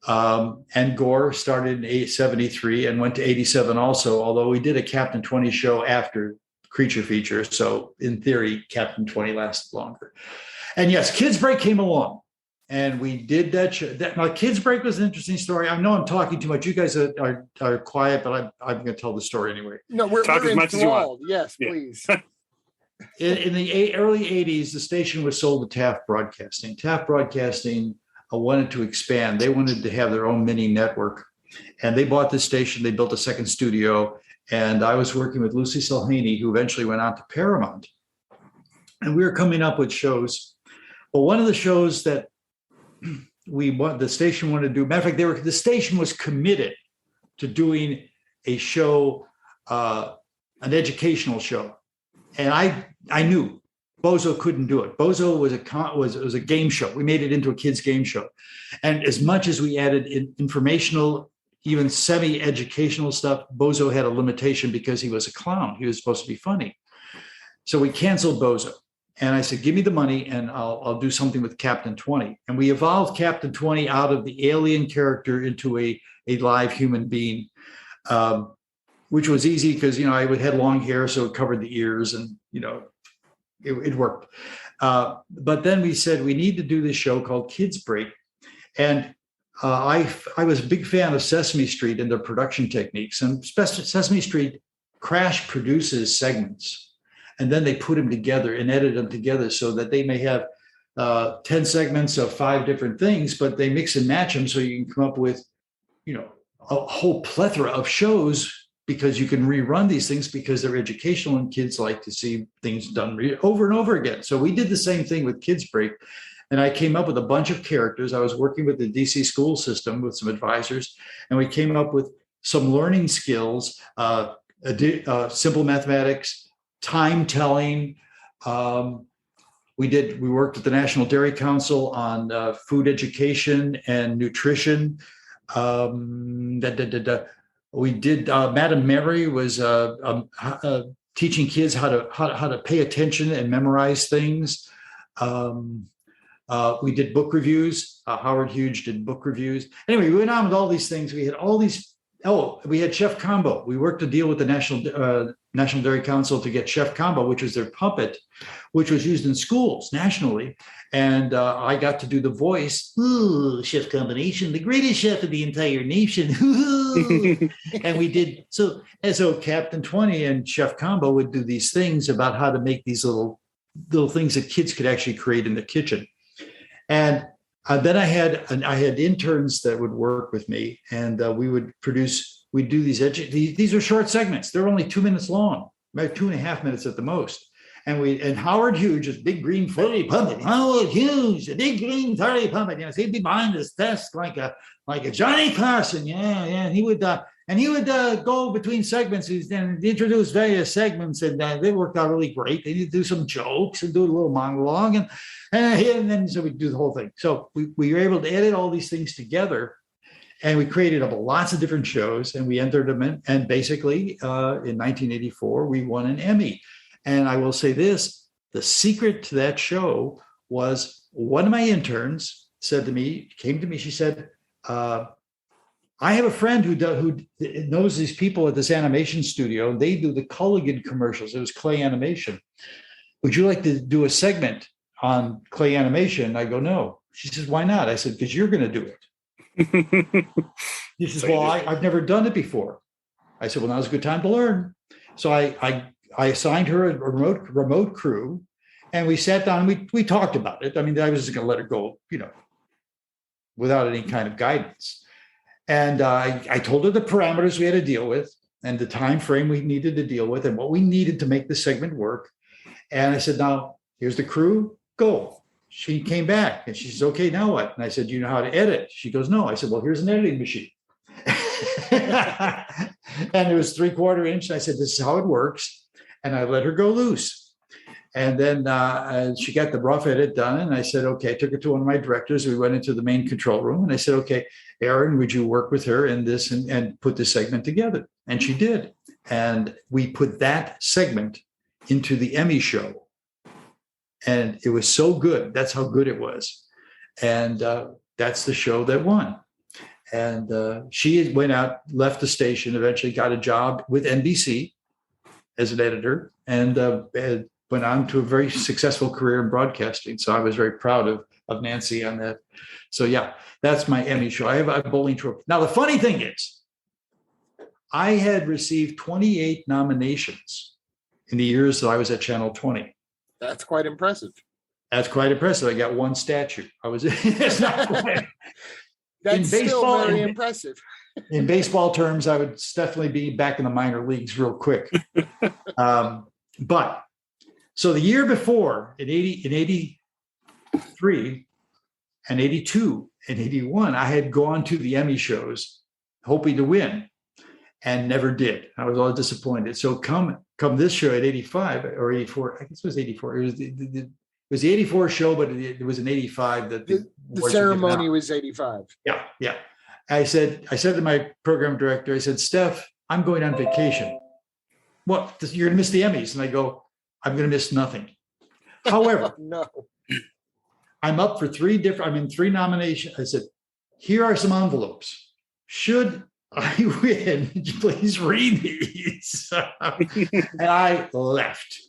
And Gore started in 73 and went to 87 also, although we did a Captain 20 show after Creature Feature. So in theory, Captain 20 lasted longer. And yes, Kids Break came along and we did that show. Now, Kids Break was an interesting story. I know I'm talking too much. You guys are quiet, but I'm going to tell the story anyway. No, we're as much as you want. Yes, please. In the early 80s, the station was sold to Taft Broadcasting. Taft Broadcasting wanted to expand. They wanted to have their own mini network. And they bought this station. They built a second studio. And I was working with Lucy Sulhaney, who eventually went on to Paramount. And we were coming up with shows. But one of the shows that the station wanted to do, matter of fact, the station was committed to doing a show, an educational show. And I knew Bozo couldn't do it. Bozo was a game show. We made it into a kids' game show. And as much as we added informational, even semi-educational stuff, Bozo had a limitation because he was a clown. He was supposed to be funny. So we canceled Bozo. And I said, give me the money and I'll do something with Captain 20. And we evolved Captain 20 out of the alien character into a live human being, which was easy because, I had long hair, so it covered the ears and, it worked. But then we said, we need to do this show called Kids Break. And I was a big fan of Sesame Street and their production techniques. And Sesame Street crash produces segments. And then they put them together and edit them together so that they may have 10 segments of 5 different things, but they mix and match them so you can come up with, a whole plethora of shows because you can rerun these things because they're educational and kids like to see things done over and over again. So we did the same thing with Kids Break. And I came up with a bunch of characters. I was working with the DC school system with some advisors, and we came up with some learning skills, simple mathematics, time telling. We worked with the National Dairy Council on food education and nutrition. We did. Madam Mary was teaching kids how to pay attention and memorize things. We did book reviews. Howard Hughes did book reviews. Anyway, we went on with all these things. We had all these. We had Chef Combo. We worked a deal with the National Dairy Council to get Chef Combo, which was their puppet, which was used in schools nationally. And I got to do the voice. Ooh, Chef Combination, the greatest chef of the entire nation. And we did so Captain 20 and Chef Combo would do these things about how to make these little things that kids could actually create in the kitchen. And then I had interns that would work with me, and we'd do these are short segments. They're only 2 minutes long, maybe 2.5 minutes at the most. And Howard Hughes, this big green furry puppet. Howard Hughes, a big green furry puppet. So he'd be behind his desk like a Johnny Carson. Yeah. And he would go between segments and introduce various segments, and they worked out really great. They need to do some jokes and do a little monologue, and then so we do the whole thing. So we were able to edit all these things together, and we created lots of different shows, and we entered them in. And basically, in 1984, we won an Emmy. And I will say this: the secret to that show was one of my interns came to me. She said, I have a friend who knows these people at this animation studio. They do the Culligan commercials. It was clay animation. Would you like to do a segment on clay animation? I go, no. She says, why not? I said, because you're going to do it. She says, well, I've never done it before. I said, well, now's a good time to learn. So I assigned her a remote crew, and we sat down and we talked about it. I mean, I was just going to let her go, without any kind of guidance. And I told her the parameters we had to deal with and the time frame we needed to deal with and what we needed to make the segment work. And I said, now, here's the crew, go. She came back and she says, okay, now what? And I said, you know how to edit? She goes, no. I said, well, here's an editing machine. And it was 3/4 inch. And I said, this is how it works. And I let her go loose. And then she got the rough edit done. And I said, okay, I took her to one of my directors. We went into the main control room. And I said, okay, Erin, would you work with her in this and put this segment together? And she did. And we put that segment into the Emmy show. And it was so good. That's how good it was. And that's the show that won. And she went out, left the station, eventually got a job with NBC as an editor, and went on to a very successful career in broadcasting. So I was very proud of Nancy on that. So yeah, that's my Emmy show. I have a bowling trophy. Now, the funny thing is, I had received 28 nominations in the years that I was at Channel 20. That's quite impressive. That's quite impressive. I got one statue. It's not quite. That's still very impressive. In baseball terms, I would definitely be back in the minor leagues real quick. But so the year before, in 83 and 82 and 81, I had gone to the Emmy shows hoping to win and never did. I was all disappointed. So come this show at 85 or 84, I guess it was 84. It was the 84 show, but it was an 85 that the ceremony was 85. Yeah. I said to my program director, I said, Steph, I'm going on vacation. What? You're going to miss the Emmys? And I go, I'm going to miss nothing. However, no, I'm up for three nominations. I said, here are some envelopes. Should I win, please read these. And I left.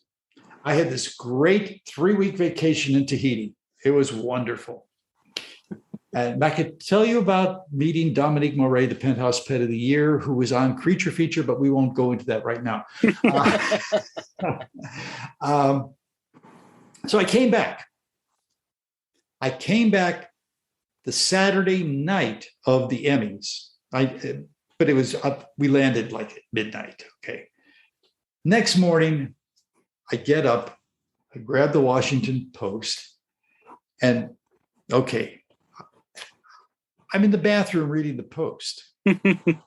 I had this great 3-week vacation in Tahiti. It was wonderful. And I could tell you about meeting Dominique Moret, the Penthouse Pet of the Year, who was on Creature Feature, but we won't go into that right now. So I came back. The Saturday night of the Emmys. But it was up, we landed like at midnight. Okay. Next morning, I get up, I grab the Washington Post, and okay, I'm in the bathroom reading the Post. And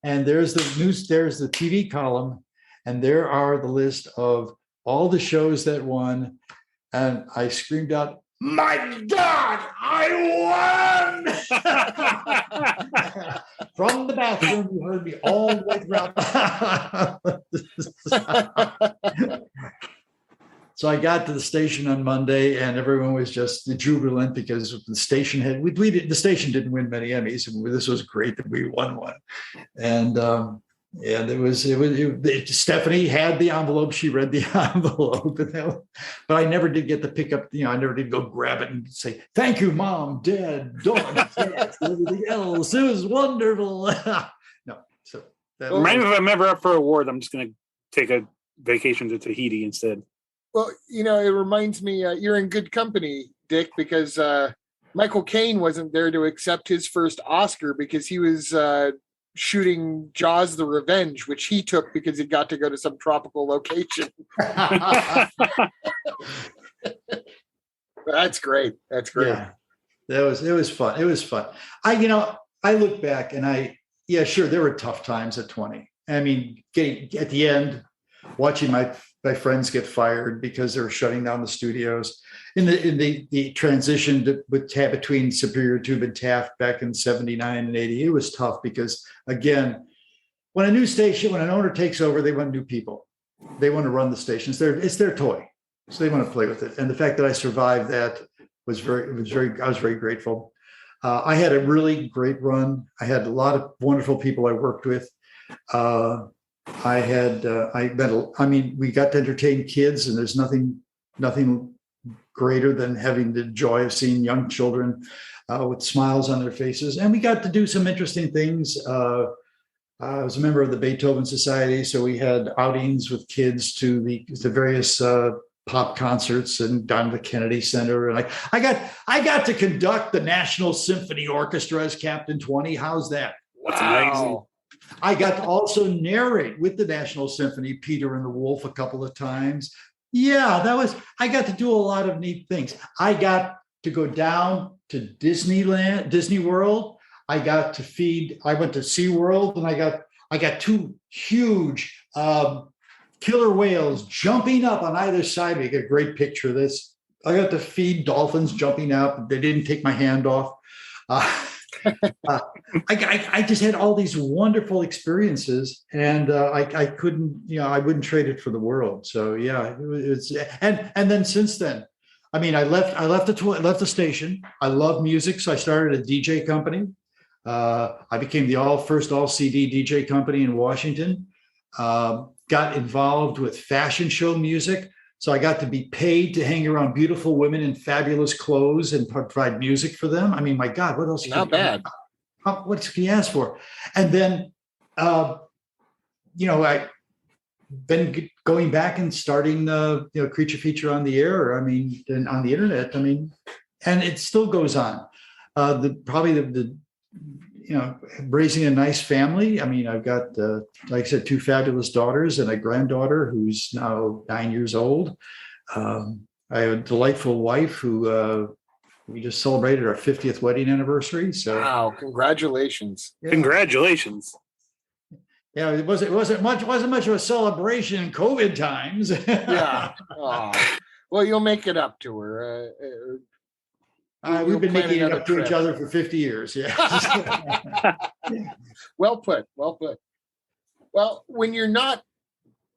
there's the news, there's the TV column, and there are the list of all the shows that won. And I screamed out, my God, I won! From the bathroom, you heard me all the way throughout. So I got to the station on Monday, and everyone was just jubilant because the station had the station didn't win many Emmys, and this was great that we won one. And Stephanie had the envelope. She read the envelope, but I never did get to pick up. I never did go grab it and say, "Thank you, Mom, Dad, Dawn, everything else. It was wonderful." No, so that Remind me if I'm ever up for an award, I'm just going to take a vacation to Tahiti instead. Well, it reminds me, you're in good company, Dick, because Michael Caine wasn't there to accept his first Oscar because he was shooting Jaws the Revenge, which he took because he got to go to some tropical location. That's great. That's great. Yeah, it was fun. It was fun. I look back and sure, there were tough times at 20. I mean, getting at the end, watching my friends get fired because they were shutting down the studios. In the transition between Superior Tube and Taft back in 79 and 80, it was tough because, again, when an owner takes over, they want new people. They want to run the stations. It's their toy, so they want to play with it. And the fact that I survived that I was very grateful. I had a really great run. I had a lot of wonderful people I worked with. We got to entertain kids, and there's nothing greater than having the joy of seeing young children with smiles on their faces. And we got to do some interesting things. I was a member of the Beethoven Society, so we had outings with kids to the various pop concerts and down to the Kennedy Center. And I got to conduct the National Symphony Orchestra as Captain 20. How's that? That's amazing. I got to also narrate with the National Symphony Peter and the Wolf a couple of times. Yeah, I got to do a lot of neat things. I got to go down to Disney World. I went to SeaWorld, and I got two huge killer whales jumping up on either side. We get a great picture of this. I got to feed dolphins jumping up. They didn't take my hand off. I just had all these wonderful experiences, and I couldn't, I wouldn't trade it for the world. So yeah, it's and then since then, I mean, I left the station. I love music, so I started a DJ company. I became the first all CD DJ company in Washington. Got involved with fashion show music. So I got to be paid to hang around beautiful women in fabulous clothes and provide music for them. I mean, my God, what else? Not bad. What can you ask for? And then, I've been going back and starting, Creature Feature on the air. I mean, and on the internet. I mean, and it still goes on. Raising a nice family. I mean, I've got, like I said, two fabulous daughters and a granddaughter who's now 9 years old. I have a delightful wife who we just celebrated our 50th wedding anniversary. So, wow, congratulations! Yeah. Congratulations! Yeah, it wasn't much of a celebration in COVID times. Yeah. Oh. Well, you'll make it up to her. We've been making it up to each other for 50 years. Yeah. Well put. Well, when you're not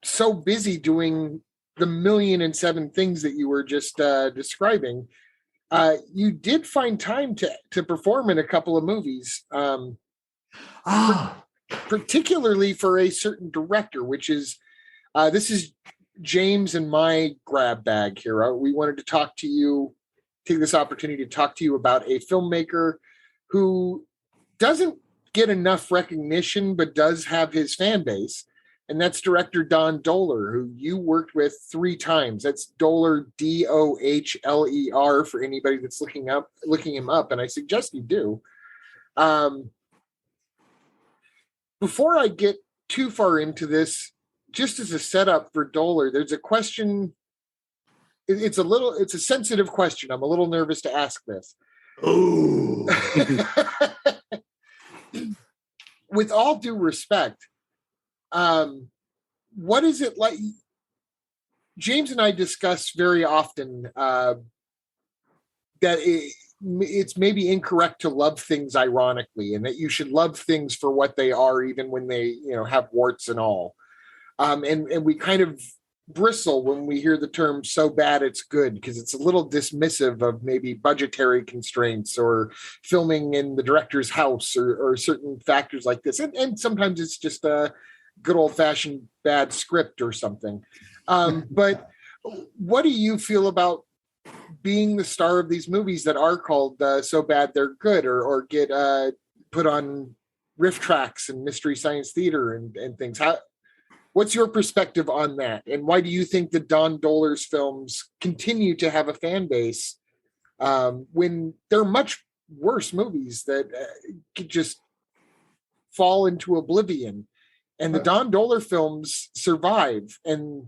so busy doing the 1,000,007 things that you were just describing, you did find time to perform in a couple of movies. Particularly for a certain director, which is this is James and my grab bag here. We wanted to take this opportunity to talk to you about a filmmaker who doesn't get enough recognition, but does have his fan base. And that's director Don Dohler, who you worked with 3 times. That's Dohler, Dohler, for anybody that's looking him up. And I suggest you do. Before I get too far into this, just as a setup for Dohler, there's a question. It's a sensitive question. I'm a little nervous to ask this. Oh. With all due respect, what is it like? James and I discuss very often that it's maybe incorrect to love things ironically, and that you should love things for what they are, even when they, have warts and all. And we kind of bristle when we hear the term "so bad it's good," because it's a little dismissive of maybe budgetary constraints or filming in the director's house or certain factors like this. And sometimes it's just a good old-fashioned bad script or something. But what do you feel about being the star of these movies that are called "so bad they're good" or get put on riff tracks and Mystery Science Theater and things? What's your perspective on that? And why do you think that Don Dohler's films continue to have a fan base when they're much worse movies that could just fall into oblivion? And the Don Dohler films survive. And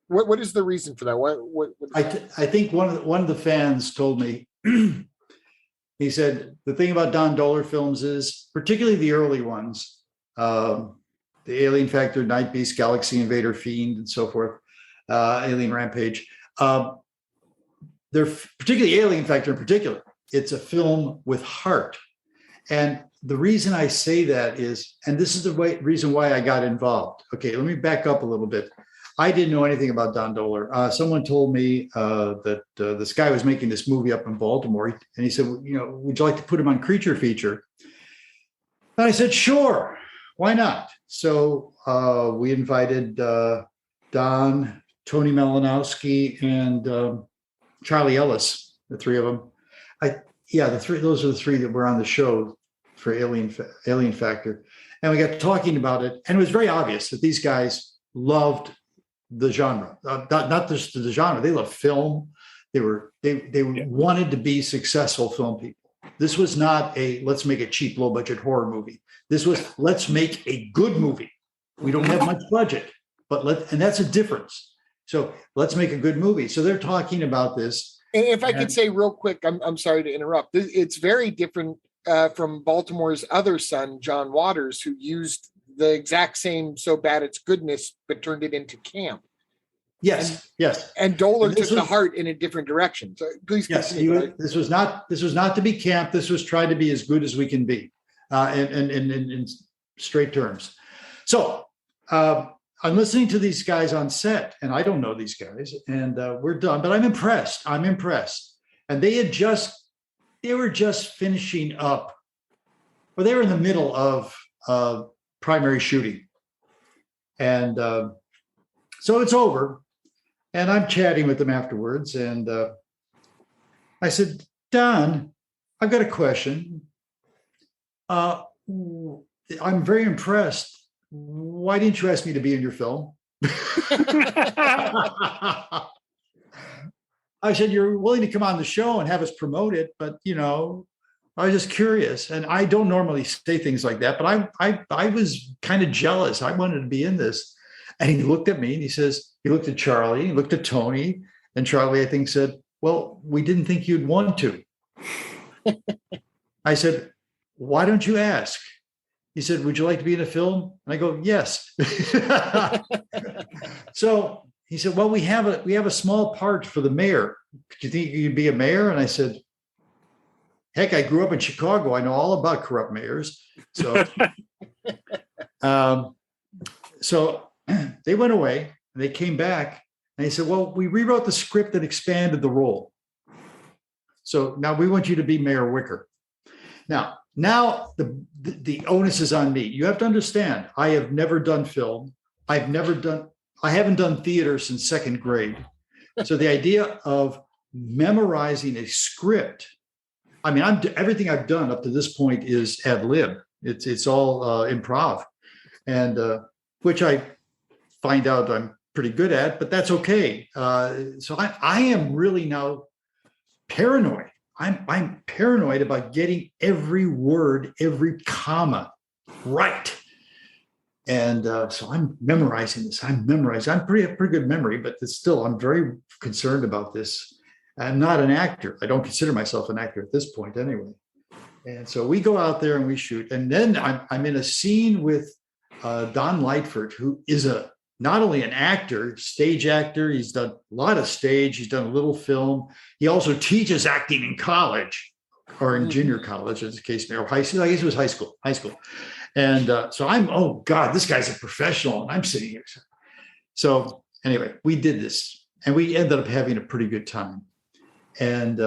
what is the reason for that? What I think one of the fans told me, he said, the thing about Don Dohler films is, particularly the early ones, the Alien Factor, NightBeast, Galaxy Invader, Fiend, and so forth, Alien Rampage. They're particularly Alien Factor in particular. It's a film with heart. And the reason I say that is, and this is the reason why I got involved. Okay, let me back up a little bit. I didn't know anything about Don Dohler. Someone told me that this guy was making this movie up in Baltimore. And he said, would you like to put him on Creature Feature? And I said, sure. Why not? So we invited Don, Tony Malinowski, and Charlie Ellis, the 3 of them. Those are the 3 that were on the show for Alien Factor. And we got talking about it, and it was very obvious that these guys loved the genre, not just the genre. They loved film. They wanted to be successful film people. This was not a let's make a cheap, low budget horror movie. This was let's make a good movie. We don't have much budget, and that's a difference. So let's make a good movie. So they're talking about this. And if I could say real quick, I'm sorry to interrupt. It's very different from Baltimore's other son, John Waters, who used the exact same "so bad it's goodness" but turned it into camp. Yes. And Dohler took the heart in a different direction. So please continue. This was not to be camp. This was tried to be as good as we can be, in straight terms. So I'm listening to these guys on set, and I don't know these guys, and we're done. But I'm impressed. And they were just finishing up, or they were in the middle of primary shooting, and so it's over. And I'm chatting with them afterwards, and I said, "Don, I've got a question. I'm very impressed. Why didn't you ask me to be in your film?" I said, "You're willing to come on the show and have us promote it, but I was just curious." And I don't normally say things like that, but I was kind of jealous. I wanted to be in this. And he looked at me and he looked at Charlie, he looked at Tony, and Charlie, I think, said, "Well, we didn't think you'd want to." I said, "Why don't you ask?" He said, "Would you like to be in a film?" And I go, "Yes." So he said, "Well, we have a small part for the mayor. Do you think you could be a mayor?" And I said, "Heck, I grew up in Chicago. I know all about corrupt mayors." So, so they went away and they came back and they said, "Well, we rewrote the script and expanded the role. So now we want you to be Mayor Wicker." Now the onus is on me. You have to understand, I have never done film. I haven't done theater since second grade. So the idea of memorizing a script, I mean, everything I've done up to this point is ad lib. It's all improv, and which I find out I'm pretty good at, but that's okay. So I am really now paranoid. I'm paranoid about getting every word, every comma right. And so I'm memorizing this. I'm pretty good memory, but still, I'm very concerned about this. I'm not an actor. I don't consider myself an actor at this point anyway. And so we go out there and we shoot. And then I'm in a scene with Don Lightford, who is not only an actor, stage actor. He's done a lot of stage. He's done a little film. He also teaches acting in college or in junior college, as the case may be, or high school. I guess it was high school. And so oh God, this guy's a professional, and I'm sitting here. So anyway, we did this, and we ended up having a pretty good time. And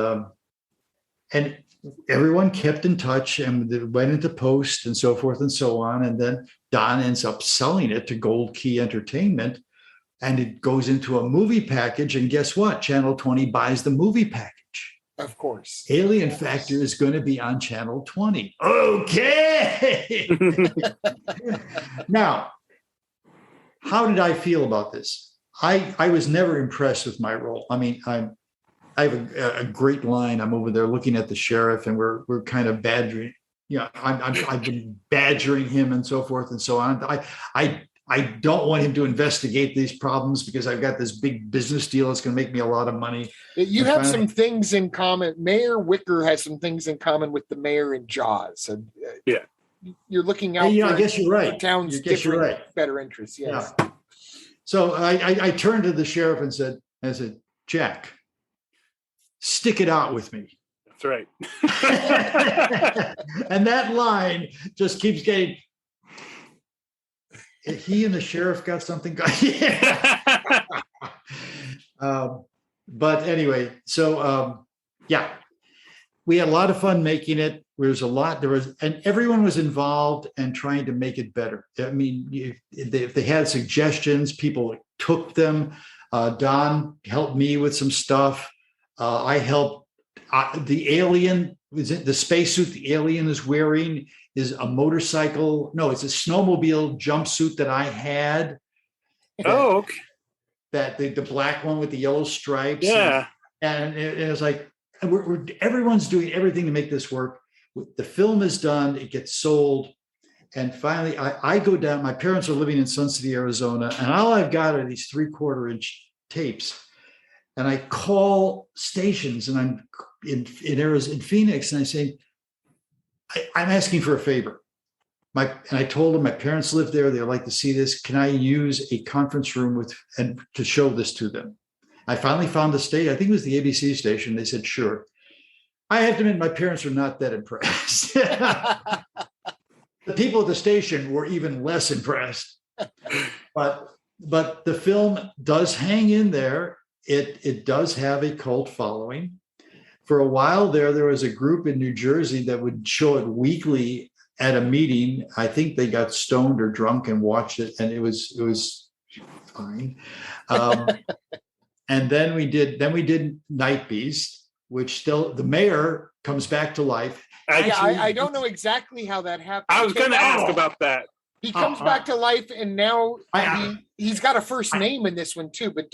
everyone kept in touch, and it went into post and so forth and so on. And then Don ends up selling it to Gold Key Entertainment, and it goes into a movie package. And guess what? Channel 20 buys the movie package. Of course. Alien Factor is going to be on Channel 20. Okay. Now, how did I feel about this? I was never impressed with my role. I mean, I have a great line. I'm over there looking at the sheriff, and we're kind of badgering. I've been badgering him and so forth and so on. I don't want him to investigate these problems because I've got this big business deal that's going to make me a lot of money. You have some things in common. Mayor Wicker has some things in common with the mayor in Jaws. And, yeah, you're looking out. I guess you're right. The town's different, better interests. Yes. Yeah. So I turned to the sheriff and said, "Jack, stick it out with me." That's right. And that line just keeps getting. He and the sheriff got something. But anyway, so yeah, we had a lot of fun making it. And everyone was involved and trying to make it better. I mean, if they had suggestions, people took them. Don helped me with some stuff. I helped the alien is it the spacesuit the alien is wearing is a motorcycle. No, it's a snowmobile jumpsuit that I had. Okay. That the black one with the yellow stripes. Yeah. And it was like, everyone's doing everything to make this work. The film is done, it gets sold. And finally, I go down. My parents are living in Sun City, Arizona, and all I've got are these 3/4 inch tapes. And I call stations, and I'm in Arizona, in Phoenix, and I say, I'm asking for a favor. And I told them my parents live there. They'd like to see this. Can I use a conference room and to show this to them? I finally found the state. I think it was the ABC station. They said, sure. I have to admit, my parents are not that impressed. The people at the station were even less impressed. But the film does hang in there. It does have a cult following. For a while there was a group in New Jersey that would show it weekly at a meeting. I think they got stoned or drunk and watched it, and it was fine. And then we did NightBeast, which still the mayor comes back to life. I don't know exactly how that happened. I was going to ask about that. He comes back to life, and now he's got a first name in this one too. But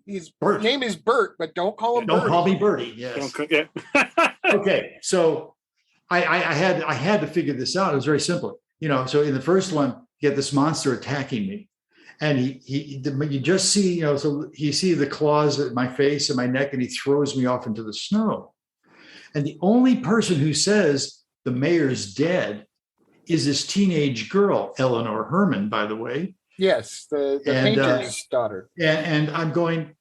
his name is Bert, but don't call him. Don't call me Bertie. Yes. Okay, so I had to figure this out. It was very simple, So in the first one, you get this monster attacking me, and you just see, so you see the claws at my face and my neck, and he throws me off into the snow. And the only person who says the mayor's dead is this teenage girl, Eleanor Herman, by the way. Yes, the painter's daughter. And I'm going,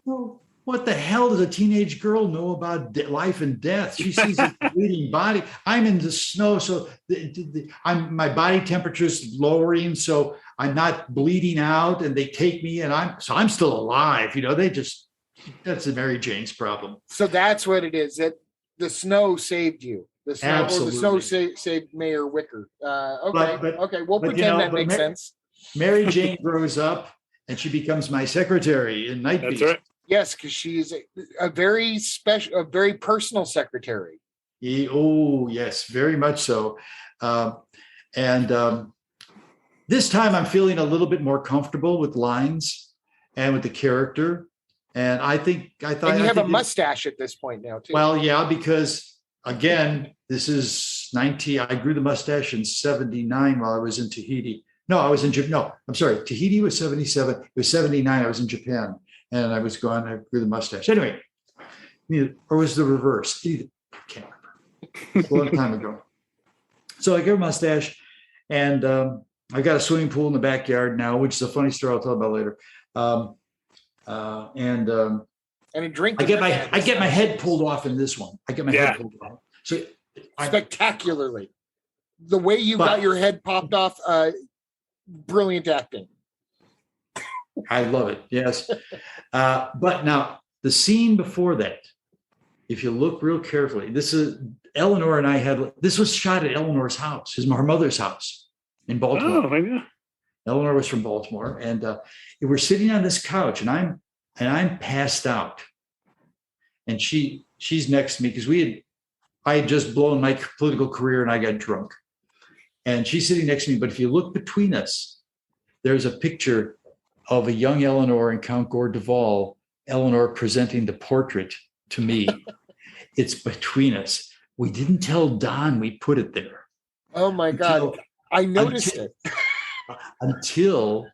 well, what the hell does a teenage girl know about life and death? She sees a bleeding body. I'm in the snow, so my body temperature is lowering, so I'm not bleeding out. And they take me, and I'm still alive. That's a Mary Jane's problem. So that's what it is. That the snow saved you. The snow saved Mayor Wicker. Okay. We'll pretend that makes sense. Mary Jane grows up, and she becomes my secretary in NightBeast. That's right. Yes, because she's a very special, a very personal secretary. Yes, very much so. This time I'm feeling a little bit more comfortable with lines and with the character. And I thought you have a mustache at this point now, too. Well, yeah, because again, this is 19. I grew the mustache in 79 while I was in Tahiti. No, I was in Japan. No, I'm sorry. Tahiti was 77. It was 79. I was in Japan, and I grew the mustache. Anyway, or was the reverse? I can't remember. It's a long time ago. So I grew a mustache, and I got a swimming pool in the backyard now, which is a funny story I'll tell about later. And a drink. I get my head pulled off in this one. I get my head pulled off. So spectacularly, the way you got your head popped off, brilliant acting. I love it. Yes, but now the scene before that, if you look real carefully, this is Eleanor and I this was shot at Eleanor's house, her mother's house in Baltimore. Oh, maybe. Eleanor was from Baltimore, and we're sitting on this couch, and I'm passed out, and she's next to me because I had just blown my political career, and I got drunk, and she's sitting next to me. But if you look between us, there's a picture of a young Eleanor and Count Gore Duvall. Eleanor presenting the portrait to me. It's between us. We didn't tell Don we put it there. Oh my God! I noticed it. Until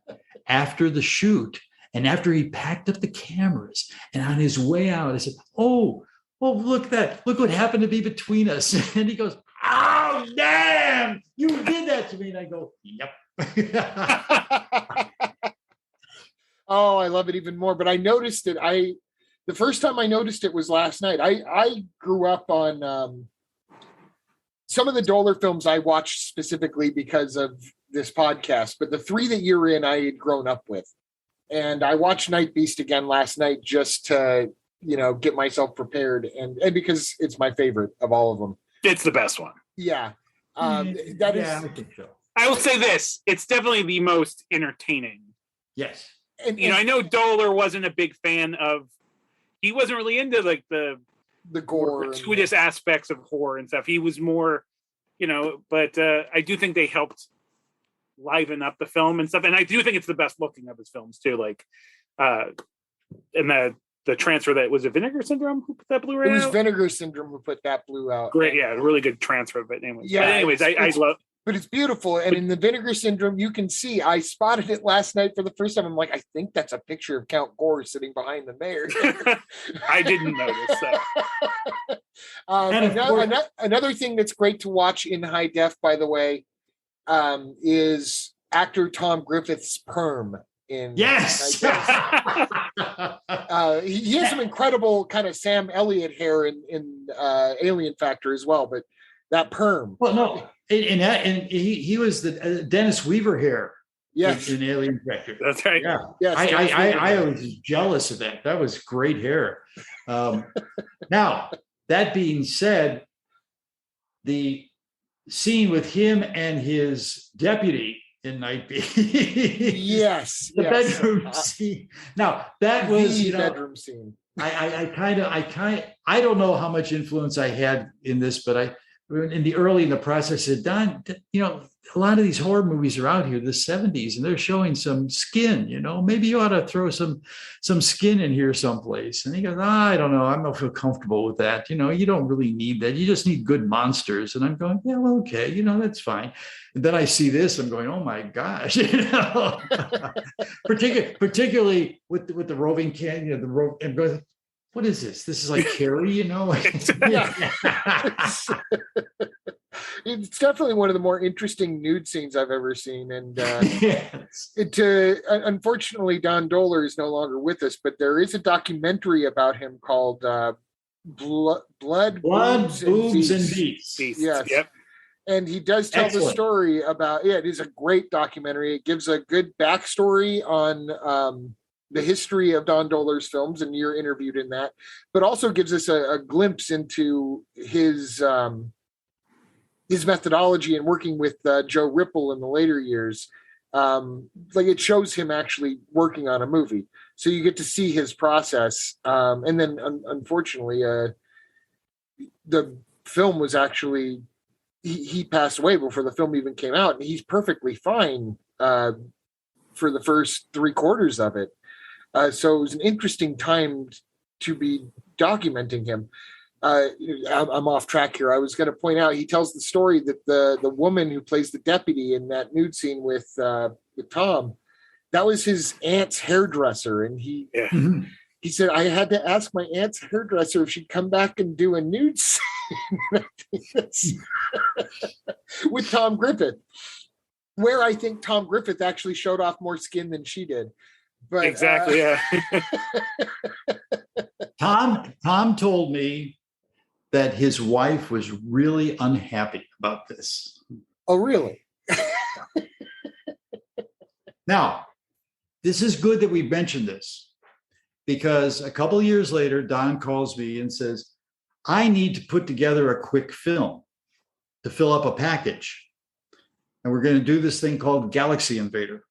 after the shoot and after he packed up the cameras, and on his way out, I said, oh, look what happened to be between us. And he goes, oh, damn, you did that to me. And I go, yep. Oh, I love it even more. But I noticed it. The first time I noticed it was last night. I grew up on some of the Dohler films I watched specifically because of this podcast, but the three that you're in, I had grown up with. And I watched NightBeast again last night just to, get myself prepared and because it's my favorite of all of them. It's the best one. Yeah. I think so. I will say this. It's definitely the most entertaining. Yes. And I know Dohler wasn't a big fan of, he wasn't really into like the the gore, gratuitous aspects of horror and stuff. He was more, but I do think they helped liven up the film and stuff. And I do think it's the best looking of his films too. Like, and the transfer that was it Vinegar Syndrome who put that Blu-ray out? It was Vinegar Syndrome who put that blue out. Great, yeah, really good transfer. But anyways, yeah, I love. But it's beautiful. And in the Vinegar Syndrome, you can see, I spotted it last night for the first time. I'm like, I think that's a picture of Count Gore sitting behind the mayor. I didn't notice that. Another thing that's great to watch in high def, by the way, is actor Tom Griffith's perm. Yes. He has some incredible kind of Sam Elliott hair in Alien Factor as well, but that perm. Well, no. And he was the Dennis Weaver hair. Yes, in Alien Factor. That's right. Yeah, yes. I was jealous of that. That was great hair. Now, that being said, the scene with him and his deputy in NightBeast. Yes, the bedroom scene. Now that was the bedroom scene. I don't know how much influence I had in this, but in the process, I said, Don, a lot of these horror movies are out here, the 70s, and they're showing some skin, maybe you ought to throw some skin in here someplace. And he goes, I don't know. I don't feel comfortable with that. You don't really need that. You just need good monsters. And I'm going, yeah, well, okay, that's fine. And then I see this, I'm going, oh my gosh, particularly with the roving can, I'm going, what is this? This is like Carrie, It's definitely one of the more interesting nude scenes I've ever seen. And yes. Unfortunately, Don Dohler is no longer with us, but there is a documentary about him called Blood, Boobs, and Beasts. Yes. Yep. And he does tell the story about, it is a great documentary. It gives a good backstory on the history of Don Dohler's films, and you're interviewed in that, but also gives us a glimpse into his methodology in working with Joe Ripple in the later years. Like it shows him actually working on a movie. So you get to see his process. And then unfortunately, the film was actually, he passed away before the film even came out, and he's perfectly fine for the first 3/4 of it. So it was an interesting time to be documenting him. I'm off track here. I was going to point out, he tells the story that the woman who plays the deputy in that nude scene with Tom, that was his aunt's hairdresser. And he said, I had to ask my aunt's hairdresser if she'd come back and do a nude scene with Tom Griffith, where I think Tom Griffith actually showed off more skin than she did. But, exactly. Yeah. Tom told me that his wife was really unhappy about this. Oh, really? Now, this is good that we mentioned this, because a couple of years later, Don calls me and says, I need to put together a quick film to fill up a package. And we're going to do this thing called Galaxy Invader.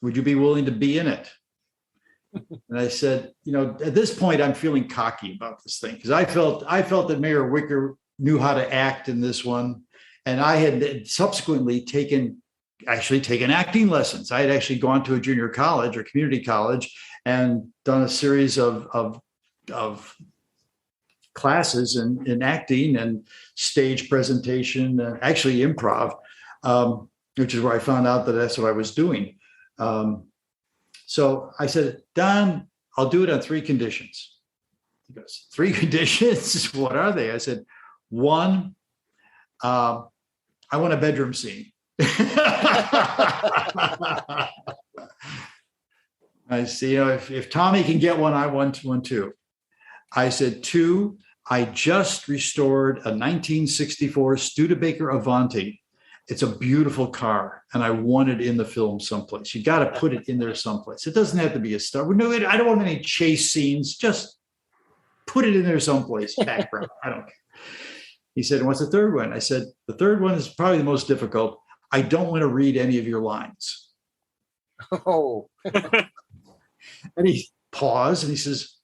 Would you be willing to be in it? And I said, at this point, I'm feeling cocky about this thing, because I felt that Mayor Wicker knew how to act in this one. And I had subsequently taken acting lessons. I had actually gone to a junior college or community college and done a series of classes in acting and stage presentation, and actually improv, which is where I found out that that's what I was doing. So I said, Don, I'll do it on 3 conditions. He goes, 3 conditions? What are they? I said, 1, I want a bedroom scene. I see, if Tommy can get one, I want one too. I said, 2, I just restored a 1964 Studebaker Avanti. It's a beautiful car, and I want it in the film someplace. You got to put it in there someplace. It doesn't have to be a star. No, I don't want any chase scenes. Just put it in there someplace, background. I don't care. He said, what's the third one? I said, the third one is probably the most difficult. I don't want to read any of your lines. Oh. And he paused, and he says,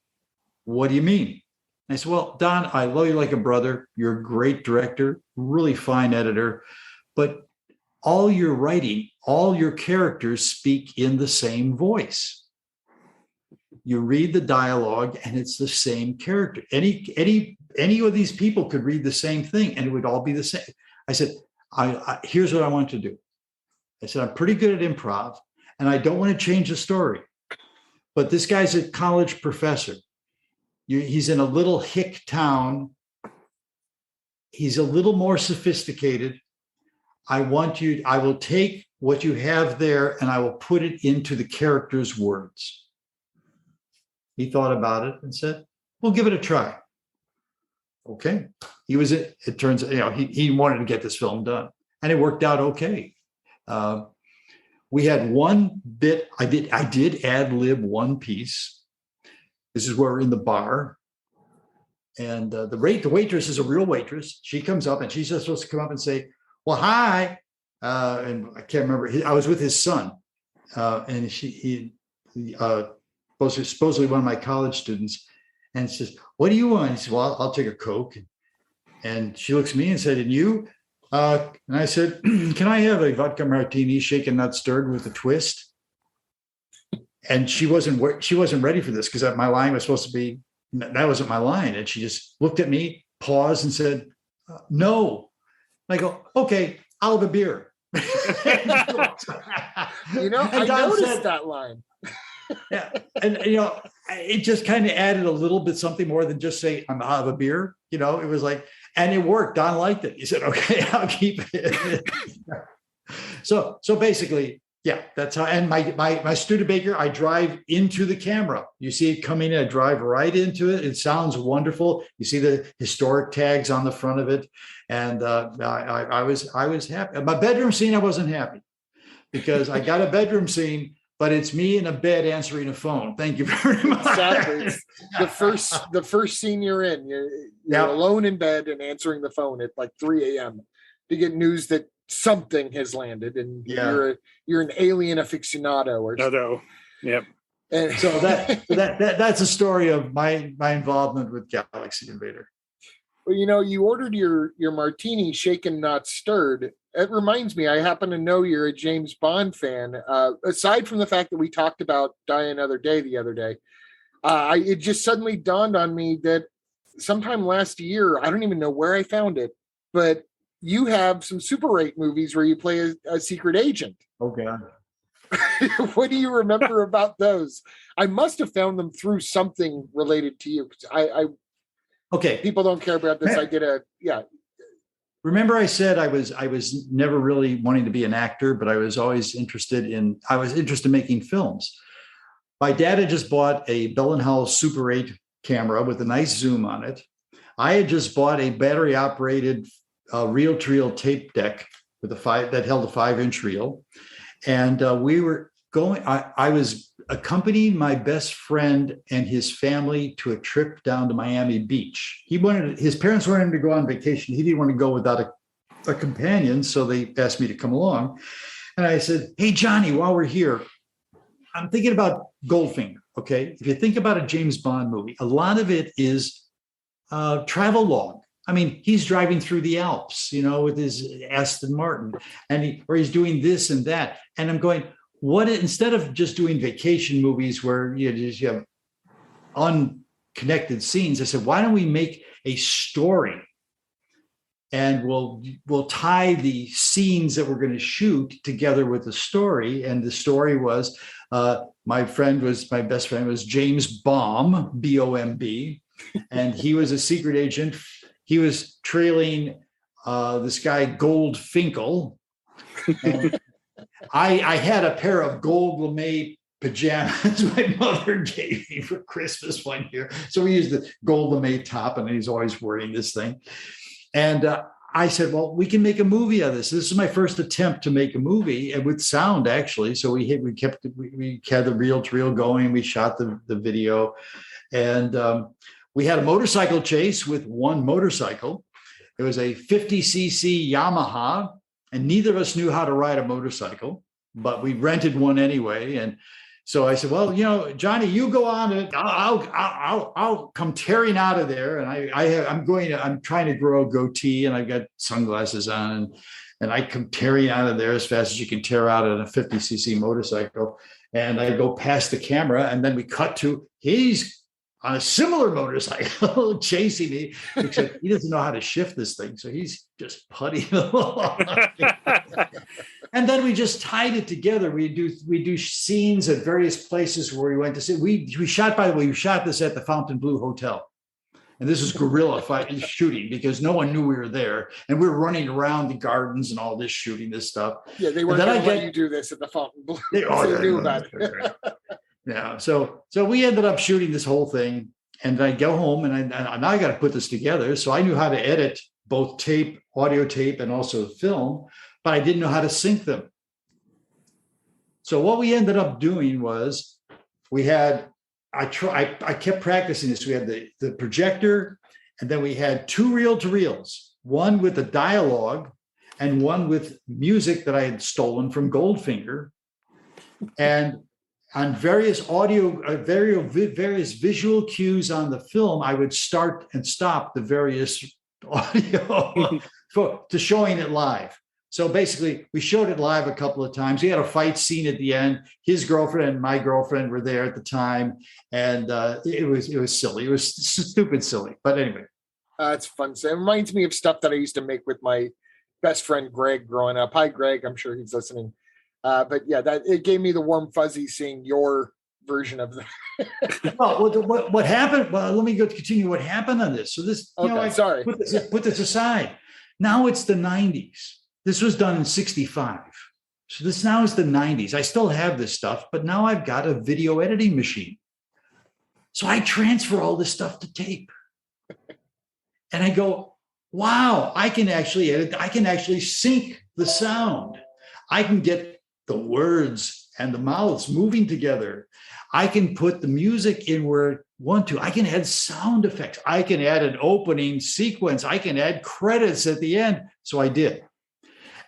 what do you mean? I said, well, Don, I love you like a brother. You're a great director, really fine editor, but all your writing, all your characters speak in the same voice. You read the dialogue and it's the same character. Any of these people could read the same thing and it would all be the same. I said, here's what I want to do. I said, I'm pretty good at improv and I don't want to change the story. But this guy's a college professor. He's in a little hick town. He's a little more sophisticated. I will take what you have there and I will put it into the character's words. He thought about it and said, we'll give it a try. Okay. It turns out, he wanted to get this film done and it worked out okay. We had one bit, I did ad lib one piece. This is where we're in the bar. And the waitress is a real waitress. She comes up and she's just supposed to come up and say, well, hi. And I can't remember. I was with his son. And he supposedly one of my college students. And she says, what do you want? He said, well, I'll take a Coke. And she looks at me and said, and you? And I said, can I have a vodka martini, shaken, not stirred, with a twist? And she wasn't ready for this because my line was supposed to be, that wasn't my line. And she just looked at me, paused and said, no. And I go, okay, I'll have a beer. I noticed that line. Yeah. And, it just kind of added a little bit something more than just say, I'll have a beer. It was like, and it worked. Don liked it. He said, okay, I'll keep it. So basically, yeah, that's how, and my Studebaker, I drive into the camera. You see it coming in, I drive right into it. It sounds wonderful. You see the historic tags on the front of it. And I was happy. My bedroom scene, I wasn't happy because I got a bedroom scene, but it's me in a bed answering a phone. Thank you very much. Exactly. The first scene you're in, you're alone in bed and answering the phone at like 3 a.m. to get news that something has landed, and you're an alien aficionado or something. No. Yep. And so that's a story of my involvement with Galaxy Invader. Well, you ordered your martini shaken, not stirred. It reminds me, I happen to know you're a James Bond fan. Aside from the fact that we talked about Die Another Day the other day, it just suddenly dawned on me that sometime last year, I don't even know where I found it, but you have some Super 8 movies where you play a secret agent. Oh, God. What do you remember about those? I must have found them through something related to you. Okay. People don't care about this. Remember I said I was never really wanting to be an actor, but I was always interested in making films. My dad had just bought a Bell & Howell Super 8 camera with a nice zoom on it. I had just bought a battery operated reel-to-reel tape deck with that held a 5-inch reel. And we were going, I was accompanying my best friend and his family to a trip down to Miami Beach. His parents wanted him to go on vacation. He didn't want to go without a companion. So they asked me to come along. And I said, hey, Johnny, while we're here, I'm thinking about Goldfinger. Okay. If you think about a James Bond movie, a lot of it is travel log. I mean, he's driving through the Alps, with his Aston Martin, or he's doing this and that. And I'm going, instead of just doing vacation movies where you have unconnected scenes, I said, why don't we make a story and we'll tie the scenes that we're going to shoot together with the story. And the story was, my best friend was James Bomb, B-O-M-B, and he was a secret agent. He was trailing this guy Goldfinkel. And I had a pair of gold lame pajamas my mother gave me for Christmas one year. So we used the gold lame top, and he's always wearing this thing. And I said, well, we can make a movie of this. This is my first attempt to make a movie, and with sound, actually. So we had the reel-to-reel going. We shot the video, and we had a motorcycle chase with one motorcycle. It was a 50cc Yamaha, and neither of us knew how to ride a motorcycle, but we rented one anyway. And So I said, well, Johnny, you go on it. I'll come tearing out of there. And I'm trying to grow a goatee, and I've got sunglasses on, and I come tearing out of there as fast as you can tear out on a 50cc motorcycle. And I go past the camera, and then we cut to he's on a similar motorcycle chasing me, except he doesn't know how to shift this thing. So he's just putting along. And then we just tied it together. We do scenes at various places where we went to see. We shot, by the way, we shot this at the Fontainebleau Hotel. And this is guerrilla shooting because no one knew we were there. And we were running around the gardens and all this, shooting this stuff. Yeah, they weren't going to let you do this at the Fontainebleau. They knew about it. Yeah. So we ended up shooting this whole thing. And I go home, and I got to put this together. So I knew how to edit both tape, audio tape, and also film, but I didn't know how to sync them. So what we ended up doing was I kept practicing this. We had the projector, and then we had 2 reel-to-reels, one with the dialogue and one with music that I had stolen from Goldfinger. And on various various visual cues on the film, I would start and stop the various audio to showing it live. So basically, we showed it live a couple of times. We had a fight scene at the end. His girlfriend and my girlfriend were there at the time, and it was silly. It was stupid silly. But anyway, it's fun. So it reminds me of stuff that I used to make with my best friend Greg growing up. Hi, Greg. I'm sure he's listening. But yeah, it gave me the warm fuzzy seeing your version of that. Well, what happened? Well, let me continue. What happened on this? So this, sorry. Put this aside. Now it's the 90s. This was done in 65. So this now is the 90s. I still have this stuff, but now I've got a video editing machine. So I transfer all this stuff to tape. And I go, wow, I can actually edit. I can actually sync the sound. I can get the words and the mouths moving together. I can put the music in where I want to. I can add sound effects. I can add an opening sequence. I can add credits at the end. So I did.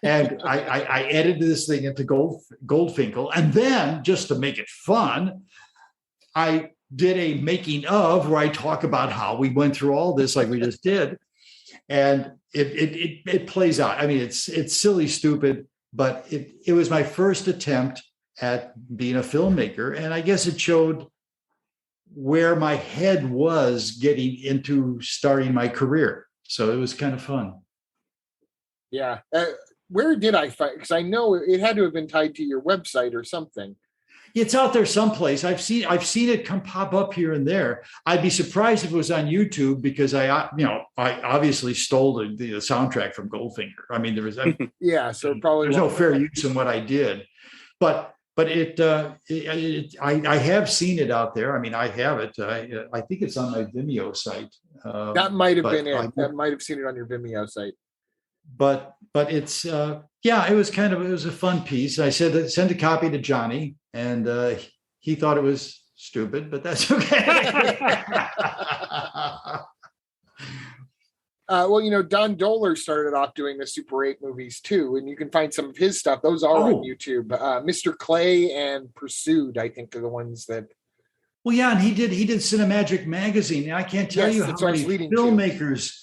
And I edited this thing into Goldfinkel. And then, just to make it fun, I did a making of where I talk about how we went through all this like we just did. And it plays out. I mean, it's silly, stupid, but it was my first attempt at being a filmmaker. And I guess it showed where my head was getting into starting my career. So it was kind of fun. Yeah. Where did I find? Because I know it had to have been tied to your website or something. It's out there someplace. I've seen it pop up here and there. I'd be surprised if it was on YouTube because I obviously stole the soundtrack from Goldfinger. I mean, there was yeah, so probably there's no fair use in what I did, but I have seen it out there. I mean, I have it. I think it's on my Vimeo site. That might have been it. I might have seen it on your Vimeo site. But it's it was a fun piece. I said send a copy to Johnny, and he thought it was stupid, but that's okay. Well, Don Dohler started off doing the Super 8 movies too, and you can find some of his stuff. Those are on YouTube. Mr. Clay and Pursued, I think, are the ones that. Well, yeah, and he did Cinemagic magazine. And I can't tell you how many filmmakers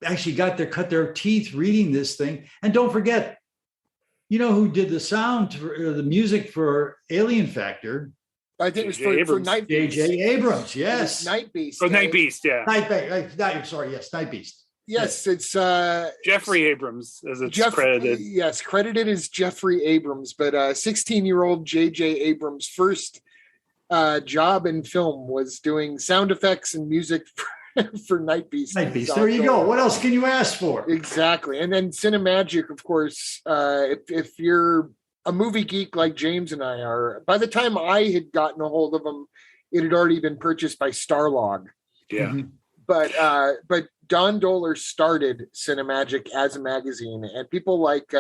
actually cut their teeth reading this thing. And don't forget, who did the sound, the music for Alien Factor? I think it was for NightBeast. J.J. Abrams, yes. NightBeast. Oh, NightBeast, yeah. NightBeast. Yes, it's Jeffrey Abrams, as it's credited. Yes, credited as Jeffrey Abrams, but 16-year-old J.J. Abrams' first job in film was doing sound effects and music for NightBeast. NightBeast. There you go. What else can you ask for? Exactly. And then Cinemagic, of course, if you're a movie geek like James and I are, by the time I had gotten a hold of them, it had already been purchased by Starlog. Yeah. Mm-hmm. But Don Dohler started Cinemagic as a magazine, and people like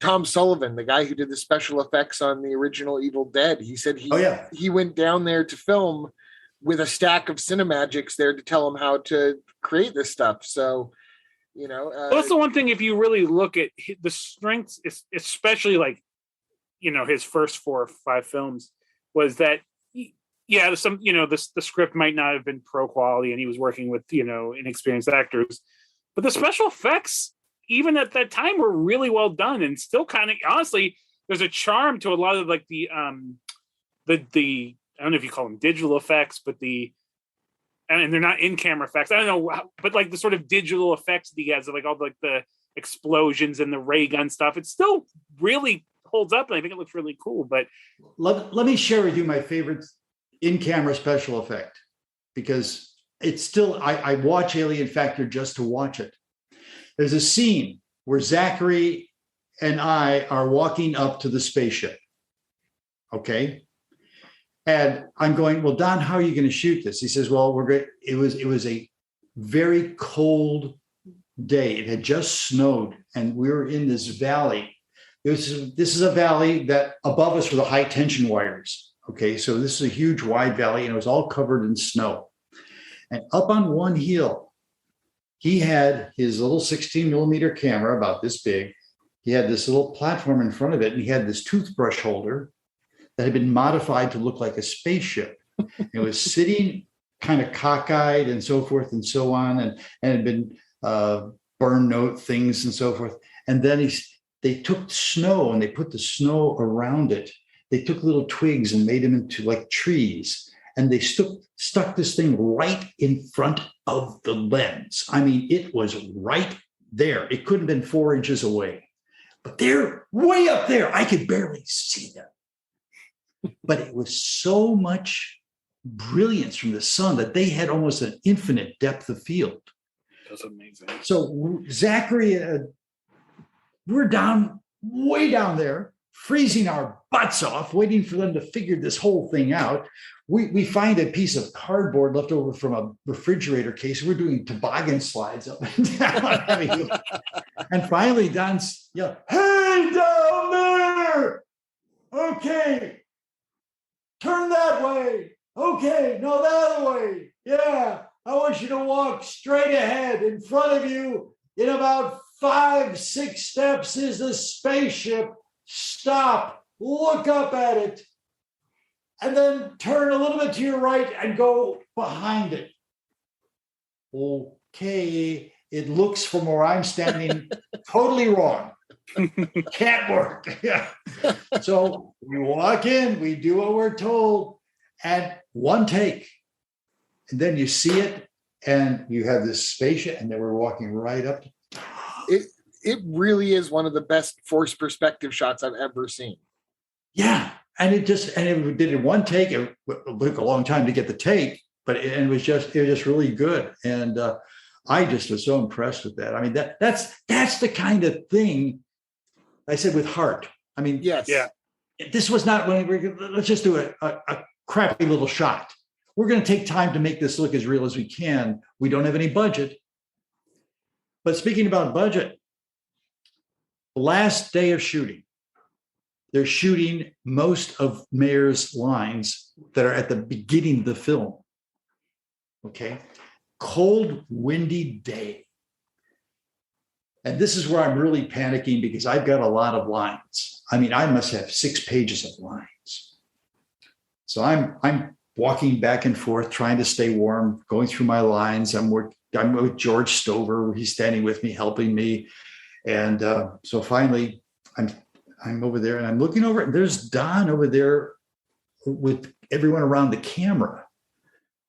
Tom Sullivan, the guy who did the special effects on the original Evil Dead, he said he went down there to film with a stack of Cinemagics there to tell him how to create this stuff. So, that's the one thing, if you really look at the strengths, especially like his first 4 or 5 films was that, the script might not have been pro quality and he was working with, inexperienced actors, but the special effects, even at that time, were really well done and still kind of, honestly, there's a charm to a lot of like the I don't know if you call them digital effects, but and they're not in-camera effects. I don't know, but like the sort of digital effects that he has, like all the explosions and the ray gun stuff, it still really holds up, and I think it looks really cool. But let me share with you my favorite in-camera special effect, because it's still, I watch Alien Factor just to watch it. There's a scene where Zachary and I are walking up to the spaceship. Okay. And I'm going, well, Don, how are you going to shoot this? He says, well, we're great. It was a very cold day. It had just snowed and we were in this valley. This is a valley that above us were the high tension wires. Okay. So this is a huge wide valley and it was all covered in snow. And up on one hill, he had his little 16 millimeter camera about this big. He had this little platform in front of it and he had this toothbrush holder that had been modified to look like a spaceship. It was sitting kind of cockeyed and so forth and so on, and had been burn note things and so forth. And then they took snow and they put the snow around it. They took little twigs and made them into like trees. And they stuck this thing right in front of the lens. I mean, it was right there. It couldn't have been 4 inches away. But they're way up there. I could barely see them. But it was so much brilliance from the sun that they had almost an infinite depth of field. That's amazing. So Zachary, we're way down there, freezing our butts off, waiting for them to figure this whole thing out. We find a piece of cardboard left over from a refrigerator case. We're doing toboggan slides up and down. And finally, Don's yelling, "Hey, down there! Okay. Turn that way. Okay, no, the other way. Yeah, I want you to walk straight ahead. In front of you, in about 5-6 steps, is the spaceship. Stop, look up at it, and then turn a little bit to your right and go behind it." Okay, it looks from where I'm standing totally wrong. Can't work. Yeah. So we walk in, we do what we're told, and one take. And then you see it, and you have this spaceship, and then we're walking right up. It really is one of the best forced perspective shots I've ever seen. Yeah. And it did it one take. It took a long time to get the take, but it was just really good. And I just was so impressed with that. I mean, that's the kind of thing I said with heart. I mean, yes. Yeah. This was not let's just do a crappy little shot. We're going to take time to make this look as real as we can. We don't have any budget. But speaking about budget, the last day of shooting, they're shooting most of Mayer's lines that are at the beginning of the film. Okay. Cold, windy day. And this is where I'm really panicking because I've got a lot of lines. I mean, I must have 6 pages of lines. So I'm walking back and forth, trying to stay warm, going through my lines. I'm with George Stover. He's standing with me, helping me. And so finally, I'm over there and I'm looking over, and there's Don over there with everyone around the camera.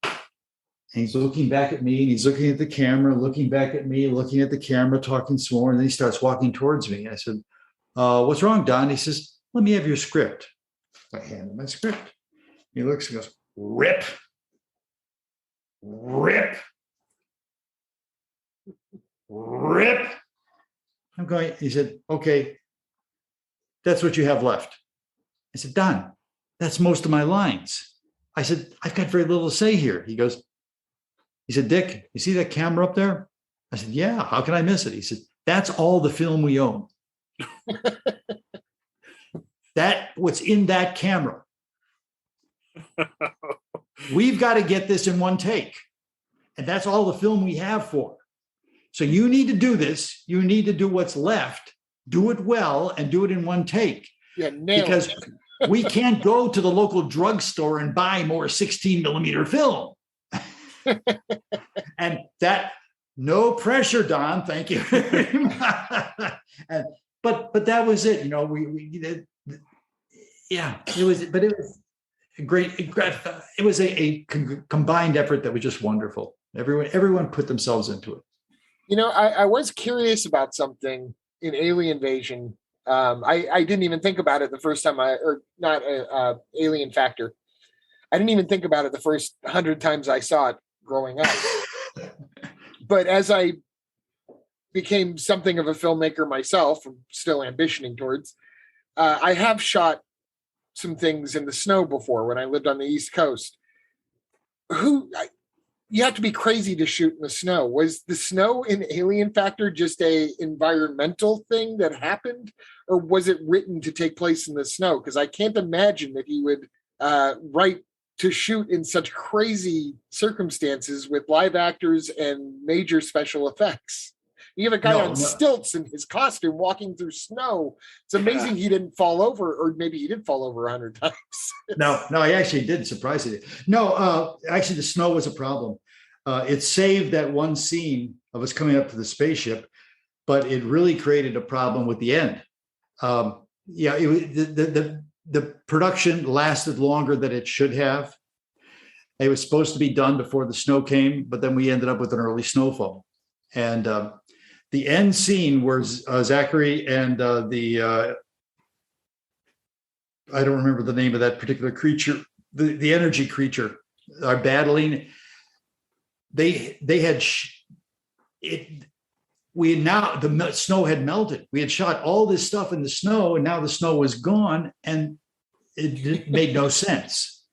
And he's looking back at me, and he's looking at the camera, looking back at me, looking at the camera, talking some more. And then he starts walking towards me. I said, "What's wrong, Don?" He says, "Let me have your script." I hand him my script. He looks and goes, "Rip, rip, rip." I'm going, he said, "Okay, that's what you have left." I said, "Don, that's most of my lines." I said, "I've got very little to say here." He said, "Dick, you see that camera up there?" I said, "Yeah, how can I miss it?" He said, "That's all the film we own." What's in that camera. We've got to get this in one take. And that's all the film we have for. So you need to do this. You need to do what's left, do it well, and do it in one take. Yeah, nailed because it. we can't go to the local drugstore and buy more 16 millimeter film. And that, no pressure, Don. Thank you very much. But that was it. You know, it was a great. It was a combined effort that was just wonderful. Everyone put themselves into it. You know, I was curious about something in Alien Invasion. I didn't even think about it the first time Alien Factor. I didn't even think about it the first 100 times I saw it growing up. But as I became something of a filmmaker myself, I'm still ambitioning towards, I have shot some things in the snow before when I lived on the East Coast. You have to be crazy to shoot in the snow. Was the snow in Alien Factor just a environmental thing that happened, or was it written to take place in the snow? Because I can't imagine that he would write to shoot in such crazy circumstances with live actors and major special effects. You have a guy on stilts in his costume walking through snow. It's amazing he didn't fall over, or maybe he did fall over 100 times. No, he actually did, surprisingly. No, actually, the snow was a problem. It saved that one scene of us coming up to the spaceship, but it really created a problem with the end. The production lasted longer than it should have. It was supposed to be done before the snow came, but then we ended up with an early snowfall. And the end scene where Zachary and I don't remember the name of that particular creature, the energy creature, are battling. The snow had melted. We had shot all this stuff in the snow, and now the snow was gone, and it made no sense.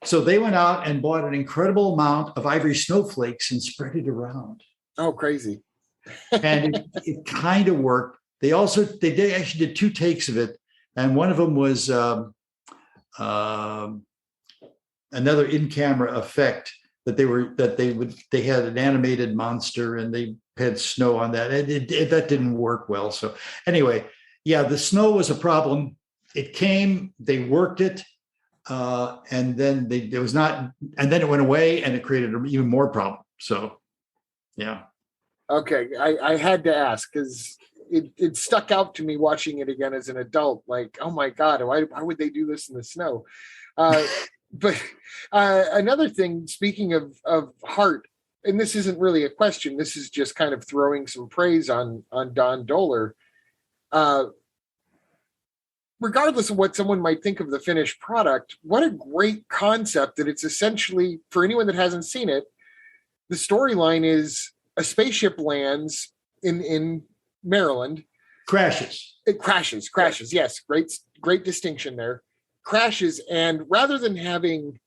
So they went out and bought an incredible amount of ivory snowflakes and spread it around. Oh, crazy. And it kind of worked. They actually did 2 takes of it. And one of them was another in-camera effect that they had an animated monster and they had snow on that. That didn't work well. So anyway, yeah, the snow was a problem. It came, they worked it, and then it went away, and it created an even more problem. So, yeah. Okay, I had to ask because it stuck out to me watching it again as an adult. Like, oh my God, why would they do this in the snow? But another thing, speaking of heart, and this isn't really a question, this is just kind of throwing some praise on Don Dohler. Regardless of what someone might think of the finished product, what a great concept that it's essentially, for anyone that hasn't seen it, the storyline is a spaceship lands in Maryland. Crashes. It crashes. Yes, great distinction there. Crashes, and rather than having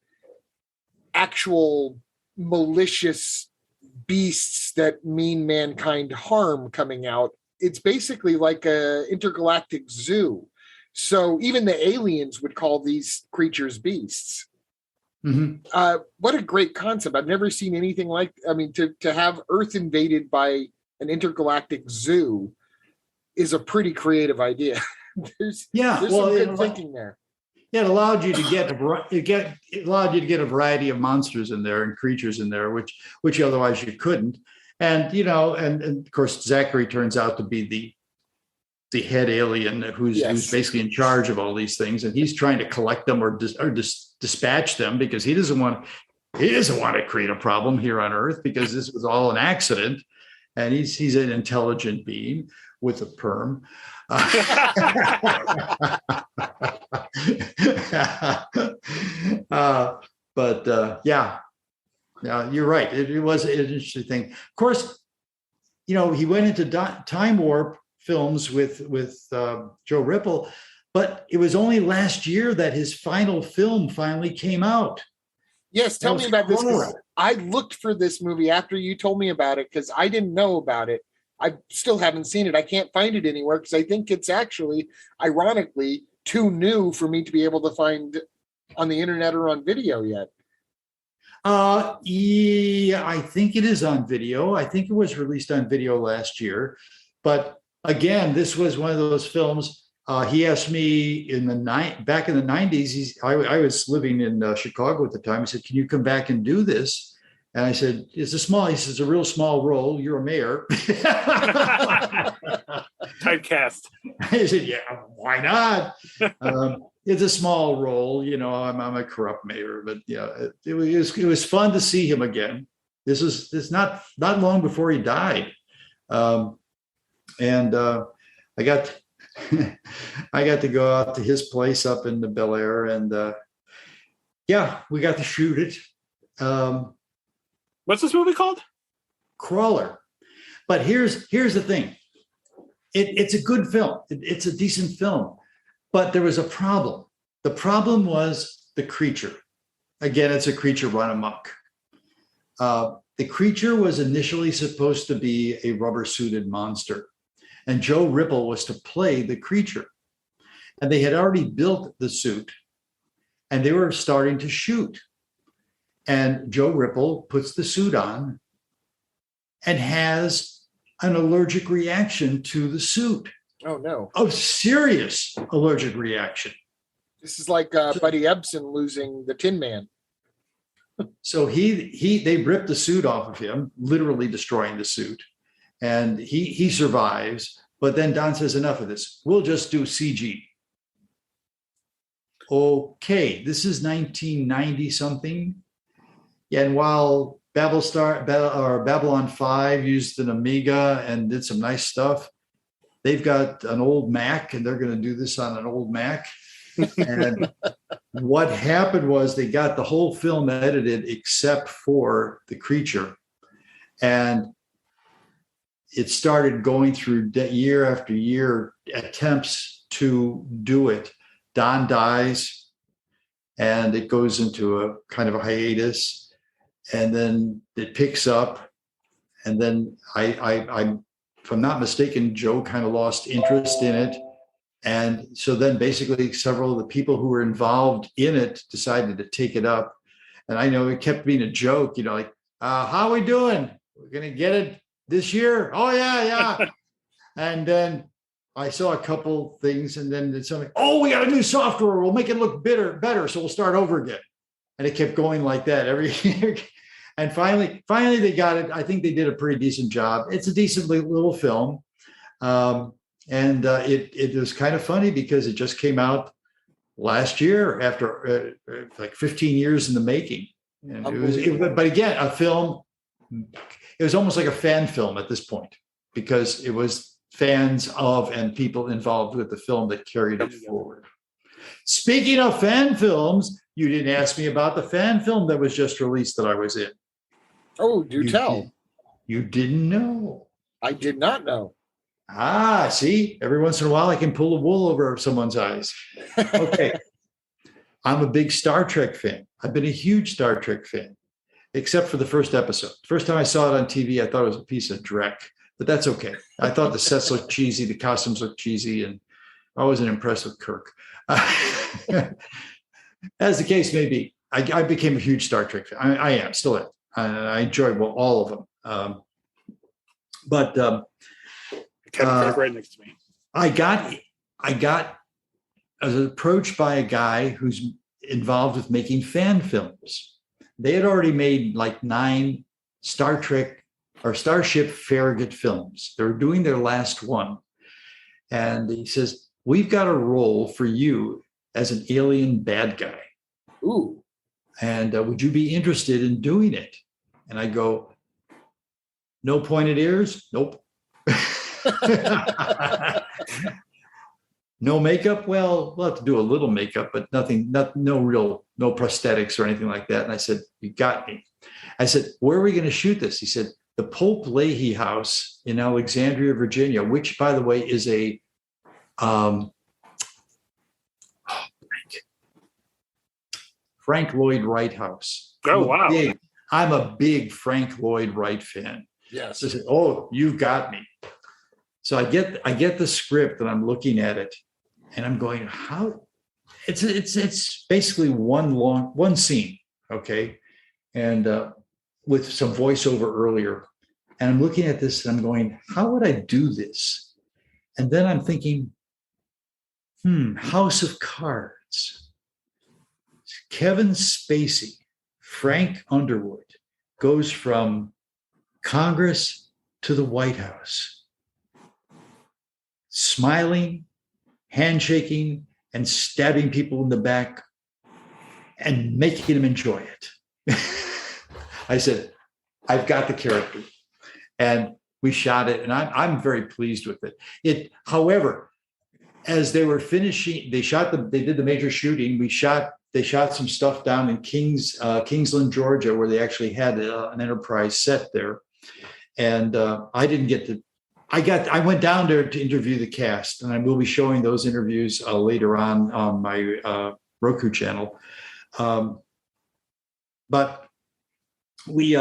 actual malicious beasts that mean mankind harm coming out, it's basically like a intergalactic zoo. So even the aliens would call these creatures beasts. Mm-hmm. What a great concept. I've never seen anything like, to have Earth invaded by an intergalactic zoo is a pretty creative idea. there's some good thinking there. Yeah, it allowed you to get a variety of monsters in there and creatures in there, which otherwise you couldn't. And and of course Zachary turns out to be the head alien who's basically in charge of all these things, and he's trying to collect them or dispatch them because he doesn't want to create a problem here on Earth because this was all an accident, and he's an intelligent being with a perm. Yeah, you're right. It was an interesting thing. Of course, he went into time warp films with Joe Ripple, but it was only last year that his final film finally came out. Yes, tell me about this. I looked for this movie after you told me about it because I didn't know about it. I still haven't seen it. I can't find it anywhere because I think it's actually, ironically, too new for me to be able to find on the internet or on video yet. Yeah, I think it is on video. I think it was released on video last year. But again, this was one of those films he asked me back in the 90s. I was living in Chicago at the time. He said, "Can you come back and do this?" And I said, he says, "It's a real small role. You're a mayor." Typecast. I said, "Yeah, why not?" It's a small role, I'm a corrupt mayor, but it was fun to see him again. This is not long before he died. And I got I got to go out to his place up in the Bel Air, and we got to shoot it. What's this movie called? Crawler. But here's the thing. It's a good film. It's a decent film, but there was a problem. The problem was the creature. Again, it's a creature run amok. The creature was initially supposed to be a rubber-suited monster, and Joe Ripple was to play the creature. And they had already built the suit, and they were starting to shoot. And Joe Ripple puts the suit on and has an allergic reaction to the suit. Oh, no. A serious allergic reaction. This is like Buddy Ebsen losing the Tin Man. So they ripped the suit off of him, literally destroying the suit. And he survives. But then Don says, "Enough of this. We'll just do CG." Okay, this is 1990 something. And while Babylon 5 used an Amiga and did some nice stuff, they've got an old Mac, and they're going to do this on an old Mac. And what happened was they got the whole film edited except for the creature. And it started going through year after year attempts to do it. Don dies, and it goes into a kind of a hiatus, and then it picks up. And then if I'm not mistaken, Joe kind of lost interest in it. And so then basically several of the people who were involved in it decided to take it up. And I know it kept being a joke, like, "How are we doing? We're going to get it this year?" "Oh, yeah." And then I saw a couple things, and then it's something, "Oh, we got a new software. We'll make it look better. So we'll start over again." And it kept going like that every year. And finally they got it. I think they did a pretty decent job. It's a decent little film. And it was kind of funny because it just came out last year after like 15 years in the making. And but again, a film, it was almost like a fan film at this point, because it was fans of and people involved with the film that carried it forward. Speaking of fan films, you didn't ask me about the fan film that was just released that I was in. Oh, do tell. You didn't know. I did not know. See, every once in a while I can pull the wool over someone's eyes. Okay. I'm a big Star Trek fan. I've been a huge Star Trek fan, except for the first episode. First time I saw it on TV, I thought it was a piece of dreck, but that's okay. I thought the sets looked cheesy, the costumes looked cheesy, and I wasn't impressed with Kirk. As the case may be, I became a huge Star Trek fan. I am, still am. I enjoy all of them. But Kirk right next to me. I was approached by a guy who's involved with making fan films. They had already made like 9 Star Trek or Starship Farragut films. They were doing their last one. And he says, "We've got a role for you as an alien bad guy. Ooh. And would you be interested in doing it?" And I go, "No pointed ears? Nope." No makeup? Well, we'll have to do a little makeup, but no prosthetics or anything like that. And I said, "You got me." I said, "Where are we going to shoot this?" He said, "The Pope Leahy House in Alexandria, Virginia," which, by the way, is a Frank Lloyd Wright house. Oh, wow. I'm a big Frank Lloyd Wright fan. Yes. So I said, "Oh, you've got me." So I get the script and I'm looking at it and I'm going, how? It's basically one scene, okay, and with some voiceover earlier. And I'm looking at this and I'm going, how would I do this? And then I'm thinking, House of Cards. Kevin Spacey, Frank Underwood goes from Congress to the White House, smiling, handshaking, and stabbing people in the back and making them enjoy it. I said, I've got the character. And we shot it, and I'm very pleased with it. However, as they were finishing, they did the major shooting. They shot some stuff down in Kingsland, Georgia, where they actually had an Enterprise set there. And I didn't get to. I went down there to interview the cast, and I will be showing those interviews later on my Roku channel. But we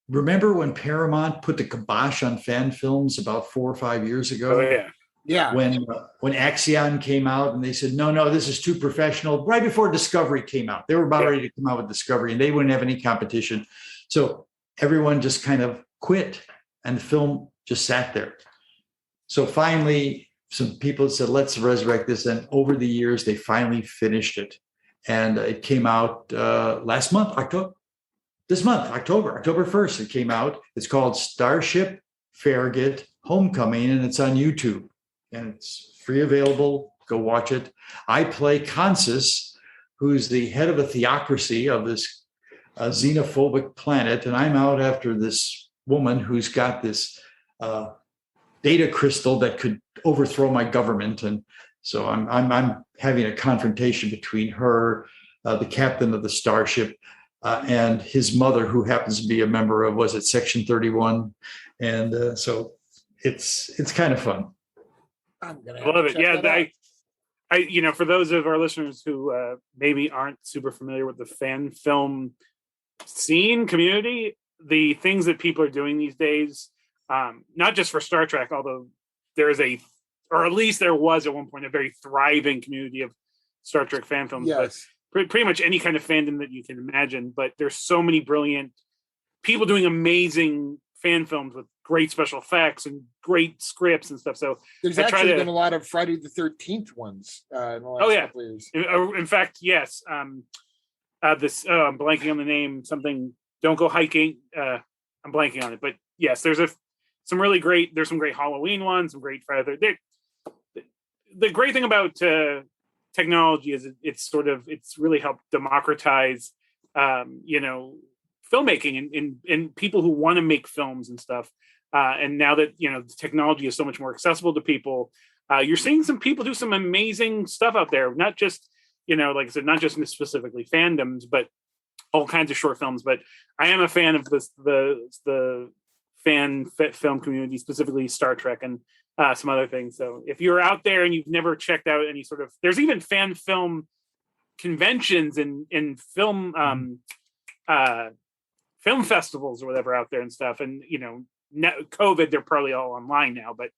remember when Paramount put the kibosh on fan films about 4 or 5 years ago? Oh, yeah. Yeah. When Axion came out and they said, no, this is too professional. Right before Discovery came out, they were about ready to come out with Discovery, and they wouldn't have any competition. So everyone just kind of quit, and the film just sat there. So finally, some people said, let's resurrect this. And over the years, they finally finished it. And it came out last month, October 1st, it came out. It's called Starship Farragut Homecoming, and it's on YouTube. And it's free available. Go watch it. I play Consus, who's the head of a theocracy of this xenophobic planet. And I'm out after this woman who's got this data crystal that could overthrow my government. And so I'm having a confrontation between her, the captain of the starship, and his mother, who happens to be a member of, was it Section 31? And so it's kind of fun. I love it. Yeah, I for those of our listeners who maybe aren't super familiar with the fan film scene community, the things that people are doing these days, not just for Star Trek, although there is or at least there was at one point, a very thriving community of Star Trek fan films. Yes. But pretty much any kind of fandom that you can imagine. But there's so many brilliant people doing amazing fan films with great special effects and great scripts and stuff. So there's actually been a lot of Friday the 13th ones in the last couple of years. In fact, yes. I'm blanking on the name. Something. Don't go hiking. I'm blanking on it, but yes, there's some great Halloween ones, some great Friday. The great thing about technology is it's really helped democratize, filmmaking and people who want to make films and stuff. And now that, the technology is so much more accessible to people, you're seeing some people do some amazing stuff out there, not just, like I said, not just specifically fandoms, but all kinds of short films. But I am a fan of the fan film community, specifically Star Trek and some other things. So if you're out there and you've never checked out any sort of, there's even fan film conventions and film film festivals or whatever out there and stuff. And COVID, they're probably all online now. But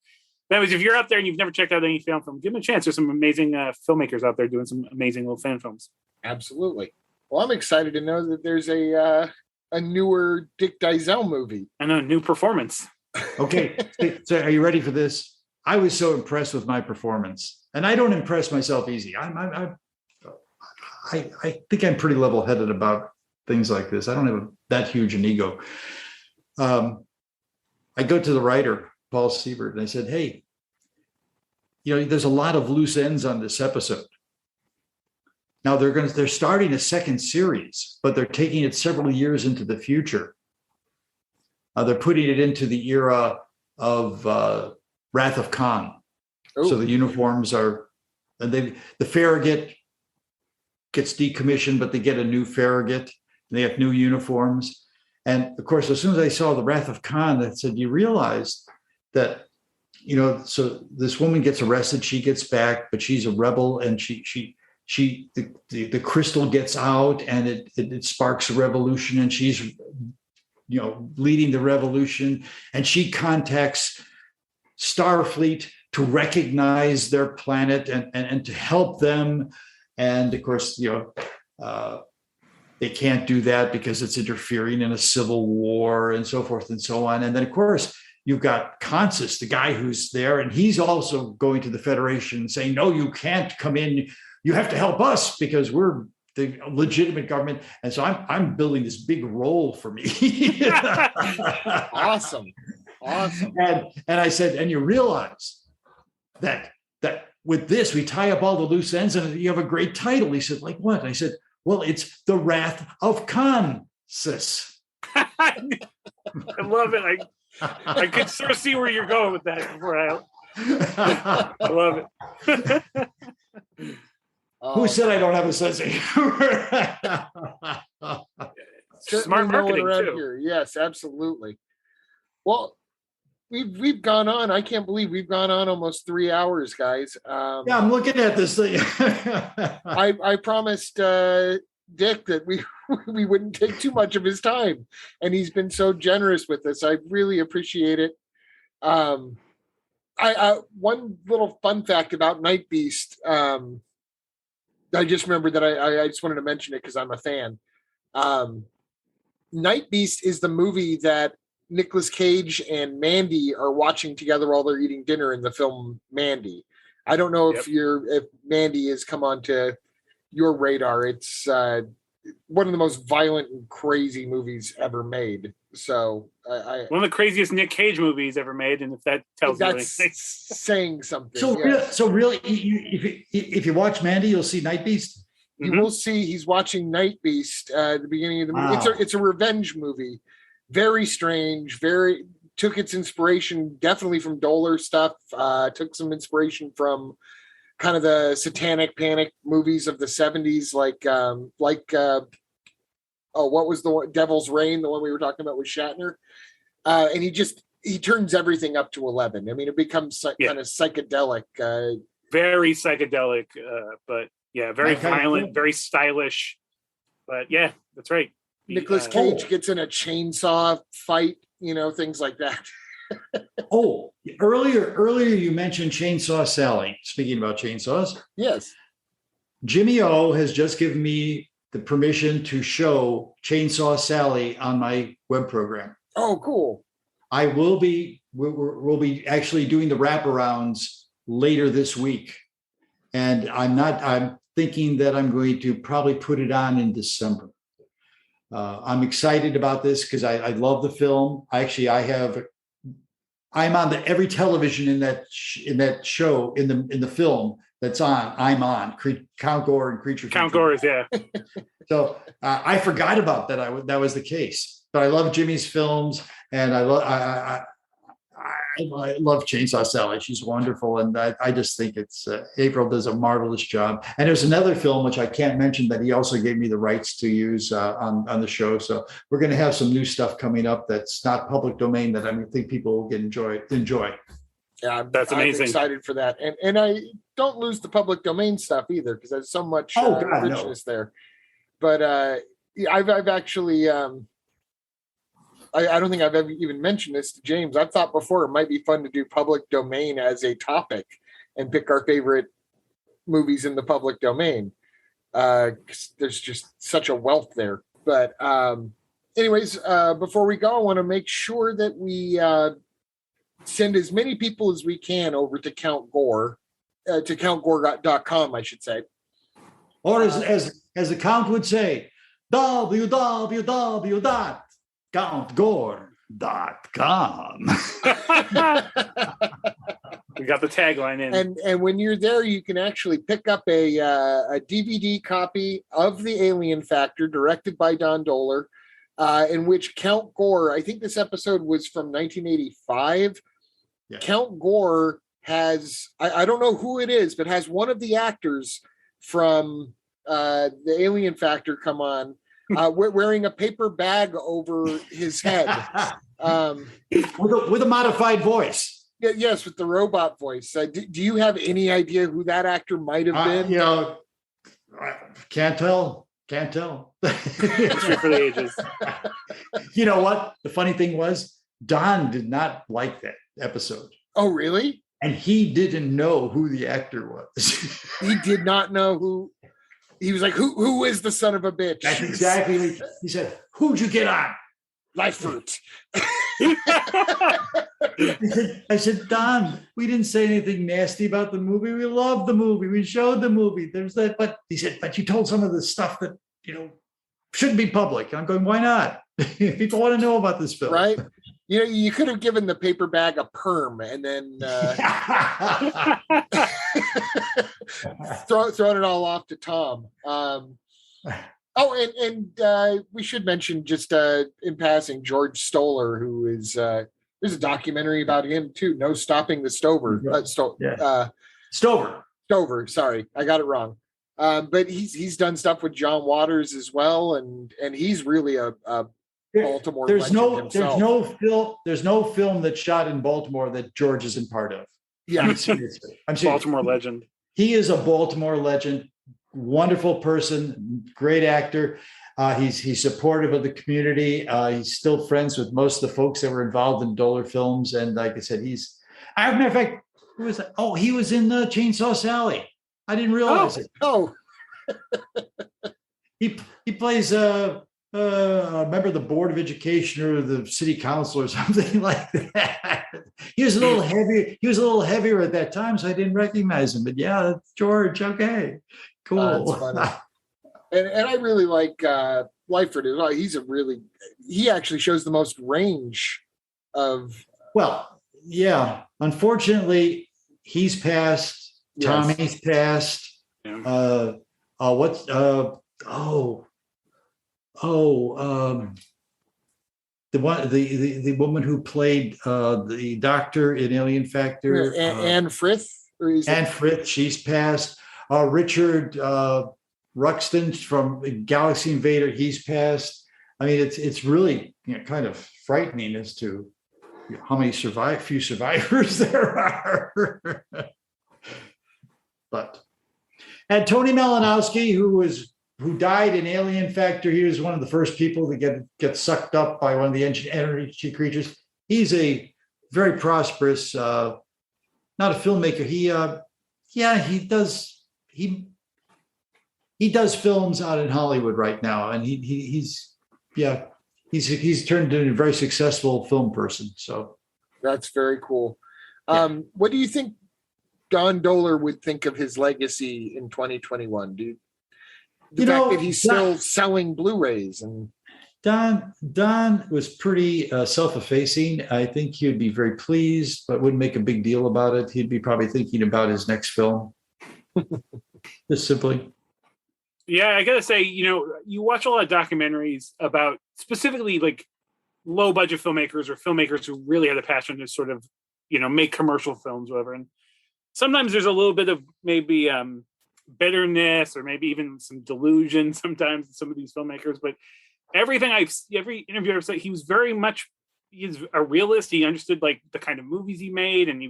anyways, if you're out there and you've never checked out any film, give them a chance. There's some amazing filmmakers out there doing some amazing little fan films. Absolutely. Well, I'm excited to know that there's a newer Dick Dyszell movie. I know, new performance. Okay, so are you ready for this? I was so impressed with my performance, and I don't impress myself easy. I think I'm pretty level-headed about things like this. I don't have that huge an ego. I go to the writer, Paul Siebert, and I said, "Hey, there's a lot of loose ends on this episode. Now they're starting a second series, but they're taking it several years into the future. They're putting it into the era of Wrath of Khan. Ooh. So the uniforms are, the Farragut gets decommissioned, but they get a new Farragut, and they have new uniforms. And of course, as soon as I saw the Wrath of Khan, I said, you realize that, so this woman gets arrested, she gets back, but she's a rebel, and the crystal gets out, and it sparks a revolution, and she's leading the revolution, and she contacts Starfleet to recognize their planet and to help them. And of course, they can't do that because it's interfering in a civil war and so forth and so on. And then of course, you've got Consus, the guy who's there, and he's also going to the Federation saying, no, you can't come in. You have to help us because we're the legitimate government. And so I'm building this big role for me. Awesome. And I said, and you realize that with this, we tie up all the loose ends and you have a great title. He said, like what? I said, well, it's The Wrath of Consus. I love it. I could sort of see where you're going with that before I love it. Who said I don't have a sense of humor? Smart marketing around too. Here. Yes, absolutely. Well, we've gone on. I can't believe we've gone on almost 3 hours, guys. Yeah, I'm looking at this thing. I promised Dick that we wouldn't take too much of his time, and he's been so generous with us. I really appreciate it. I one little fun fact about NightBeast. I just remembered that I just wanted to mention it because I'm a fan. NightBeast is the movie that Nicolas Cage and Mandy are watching together while they're eating dinner in the film Mandy. I don't know if Mandy has come onto your radar. It's one of the most violent and crazy movies ever made. So one of the craziest Nick Cage movies ever made, and if that tells you anything, saying something. So really, if you watch Mandy, you'll see NightBeast. You will see he's watching NightBeast at the beginning of the movie. Wow. It's a revenge movie. Very strange. Took its inspiration definitely from Dohler stuff. Took some inspiration from kind of the satanic panic movies of the 70s, what was the Devil's Reign, the one we were talking about with Shatner. And he turns everything up to 11. I mean, it becomes kind of psychedelic. Very psychedelic, but very violent, very stylish. But yeah, that's right. Nicolas Cage gets in a chainsaw fight, things like that. Earlier you mentioned Chainsaw Sally. Speaking about chainsaws. Yes. Jimmy O has just given me the permission to show Chainsaw Sally on my web program. Oh, cool. We'll be actually doing the wraparounds later this week. And I'm thinking that I'm going to probably put it on in December. I'm excited about this because I love the film. I'm on every television in that show in the film that's on. I'm on Count Gore and Creature. Count Gore's, yeah. So I forgot about that. That was the case. But I love Jimmy's films, and I love Chainsaw Sally. She's wonderful, and I just think it's April does a marvelous job. And there's another film which I can't mention that he also gave me the rights to use on the show. So we're going to have some new stuff coming up that's not public domain that I think people will enjoy. Yeah, that's amazing. I'm excited for that, and I don't lose the public domain stuff either because there's so much richness there. But I've actually. I don't think I've ever even mentioned this to James. I've thought before it might be fun to do public domain as a topic and pick our favorite movies in the public domain. 'Cause there's just such a wealth there. But anyways, before we go, I want to make sure that we send as many people as we can over to Count Gore, to countgore.com, I should say. Or as the Count would say, www.countgore.com. We got the tagline in. And when you're there, you can actually pick up a DVD copy of The Alien Factor, directed by Don Dohler, in which Count Gore, I think this episode was from 1985. Yeah. Count Gore has, I don't know who it is, but has one of the actors from The Alien Factor come on, wearing a paper bag over his head. With a modified voice. Yes, with the robot voice. Do you have any idea who that actor might have been? Can't tell. History for the ages. You know what? The funny thing was, Don did not like that episode. Oh, really? And he didn't know who the actor was. He did not know who. He was like, who is the son of a bitch? That's exactly what he said. Who'd you get on? life fruit. I said, Don, we didn't say anything nasty about the movie. We loved the movie. We showed the movie. There's that, but he said, but you told some of the stuff that, shouldn't be public. I'm going, why not? People want to know about this film. Right. You could have given the paper bag a perm and then thrown it all off to Tom. We should mention just in passing George Stoller, who is there's a documentary about him too. No Stopping the Stover. Stover. Sorry, I got it wrong. But he's done stuff with John Waters as well, and he's really a Baltimore. There's no film that's shot in Baltimore that George isn't part of. Yeah, I'm serious. Baltimore legend. He is a Baltimore legend. Wonderful person, great actor. He's supportive of the community. He's still friends with most of the folks that were involved in Dohler films. And like I said, as a matter of fact, who was that? Oh, he was in Chainsaw Sally. I didn't realize it. Oh, he plays a member of the Board of Education or the City Council or something like that. He was a little heavy. He was a little heavier at that time, so I didn't recognize him. But yeah, that's George. Okay, cool. That's funny. And I really like Lyford as well. He actually shows the most range of. Well, yeah. Unfortunately, he's passed. Yes. Tommy's passed. Yeah. The woman who played the doctor in Alien Factor, Anne Frith. Anne Frith, she's passed. Richard Ruxton from Galaxy Invader, he's passed. I mean, it's really kind of frightening as to how many few survivors there are. But and Tony Malinowski, who died in Alien Factor, he was one of the first people to get sucked up by one of the energy creatures. He's a very prosperous, not a filmmaker. He does films out in Hollywood right now, and he's turned into a very successful film person. So that's very cool. What do you think Don Dohler would think of his legacy in 2021, dude? The fact that he's still selling Blu-rays and Don was pretty self-effacing. I think he would be very pleased, but wouldn't make a big deal about it. He'd be probably thinking about his next film. Just simply. Yeah, I gotta say, you watch a lot of documentaries about specifically like low budget filmmakers or filmmakers who really had a passion to sort of, make commercial films, whatever. And sometimes there's a little bit of maybe bitterness or maybe even some delusion sometimes in some of these filmmakers. But every interview I've said, he's a realist. He understood like the kind of movies he made, and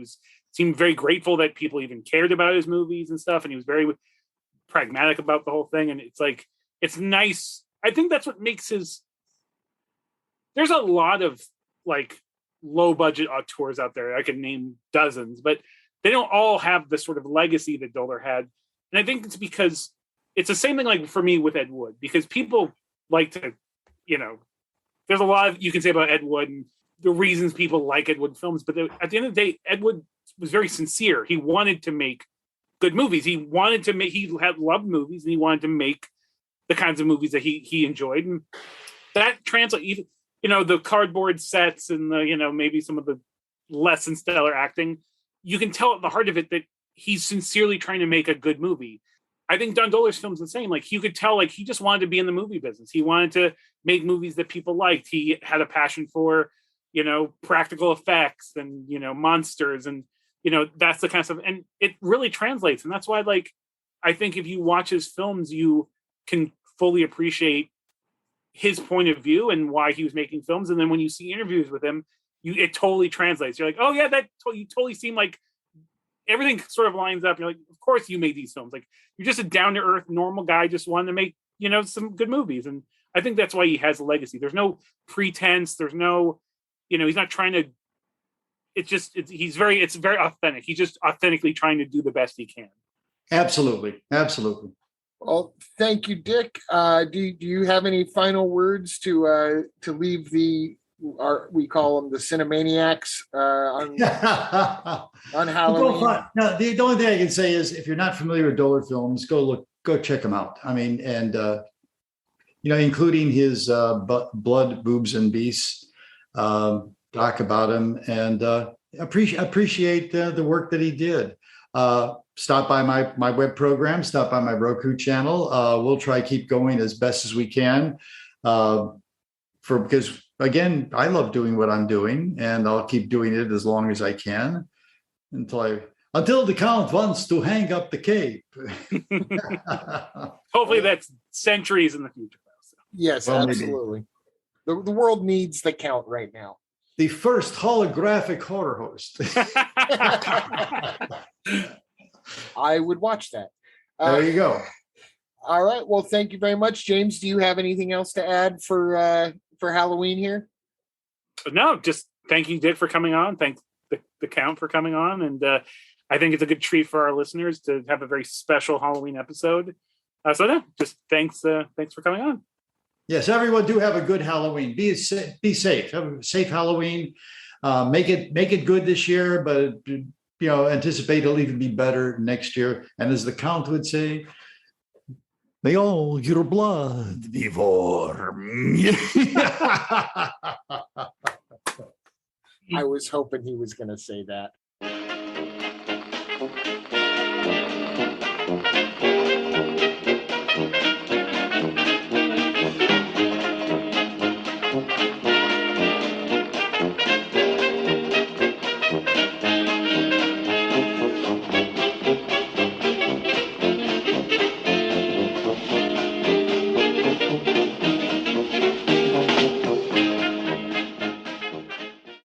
seemed very grateful that people even cared about his movies and stuff. And he was very pragmatic about the whole thing. And it's nice. I think that's what makes there's a lot of like low budget auteurs out there. I could name dozens, but they don't all have the sort of legacy that Dohler had. And I think it's because it's the same thing like for me with Ed Wood, because people like to, there's a lot you can say about Ed Wood and the reasons people like Ed Wood films. But at the end of the day, Ed Wood was very sincere. He wanted to make good movies. He had loved movies, and he wanted to make the kinds of movies that he enjoyed. And that translates even, the cardboard sets and the, maybe some of the less than stellar acting. You can tell at the heart of it that he's sincerely trying to make a good movie. I think Don Dohler's film's the same. Like, you could tell, like, he just wanted to be in the movie business. He wanted to make movies that people liked. He had a passion for, practical effects and, monsters and, that's the kind of stuff. And it really translates. And that's why, like, I think if you watch his films, you can fully appreciate his point of view and why he was making films. And then when you see interviews with him, it totally translates. You're like, oh yeah, you totally seem like everything sort of lines up. You're like, of course you made these films. Like, you're just a down to earth, normal guy, just wanting to make, some good movies. And I think that's why he has a legacy. There's no pretense. There's no, he's not trying to, it's very authentic. He's just authentically trying to do the best he can. Absolutely. Absolutely. Well, thank you, Dick. Do you have any final words to leave we call them the Cinemaniacs on Halloween? No, the only thing I can say is if you're not familiar with Dohler films, go check them out. I mean, and including his Blood, Boobs, and Beasts doc about him, and appreciate the work that he did. Stop by my web program, stop by my Roku channel. We'll try keep going as best as we can because again, I love doing what I'm doing, and I'll keep doing it as long as I can until the Count wants to hang up the cape. Hopefully that's centuries in the future. So. Yes, well, absolutely. The world needs the Count right now. The first holographic horror host. I would watch that. There you go. All right. Well, thank you very much, James. Do you have anything else to add for Halloween here? No, just thanking Dick for coming on. Thank the Count for coming on, and I think it's a good treat for our listeners to have a very special Halloween episode. Just thanks for coming on. Yes, everyone do have a good Halloween. Be safe. Have a safe Halloween. Make it good this year, but anticipate it'll even be better next year. And as the Count would say, may all your blood be warm. I was hoping he was going to say that.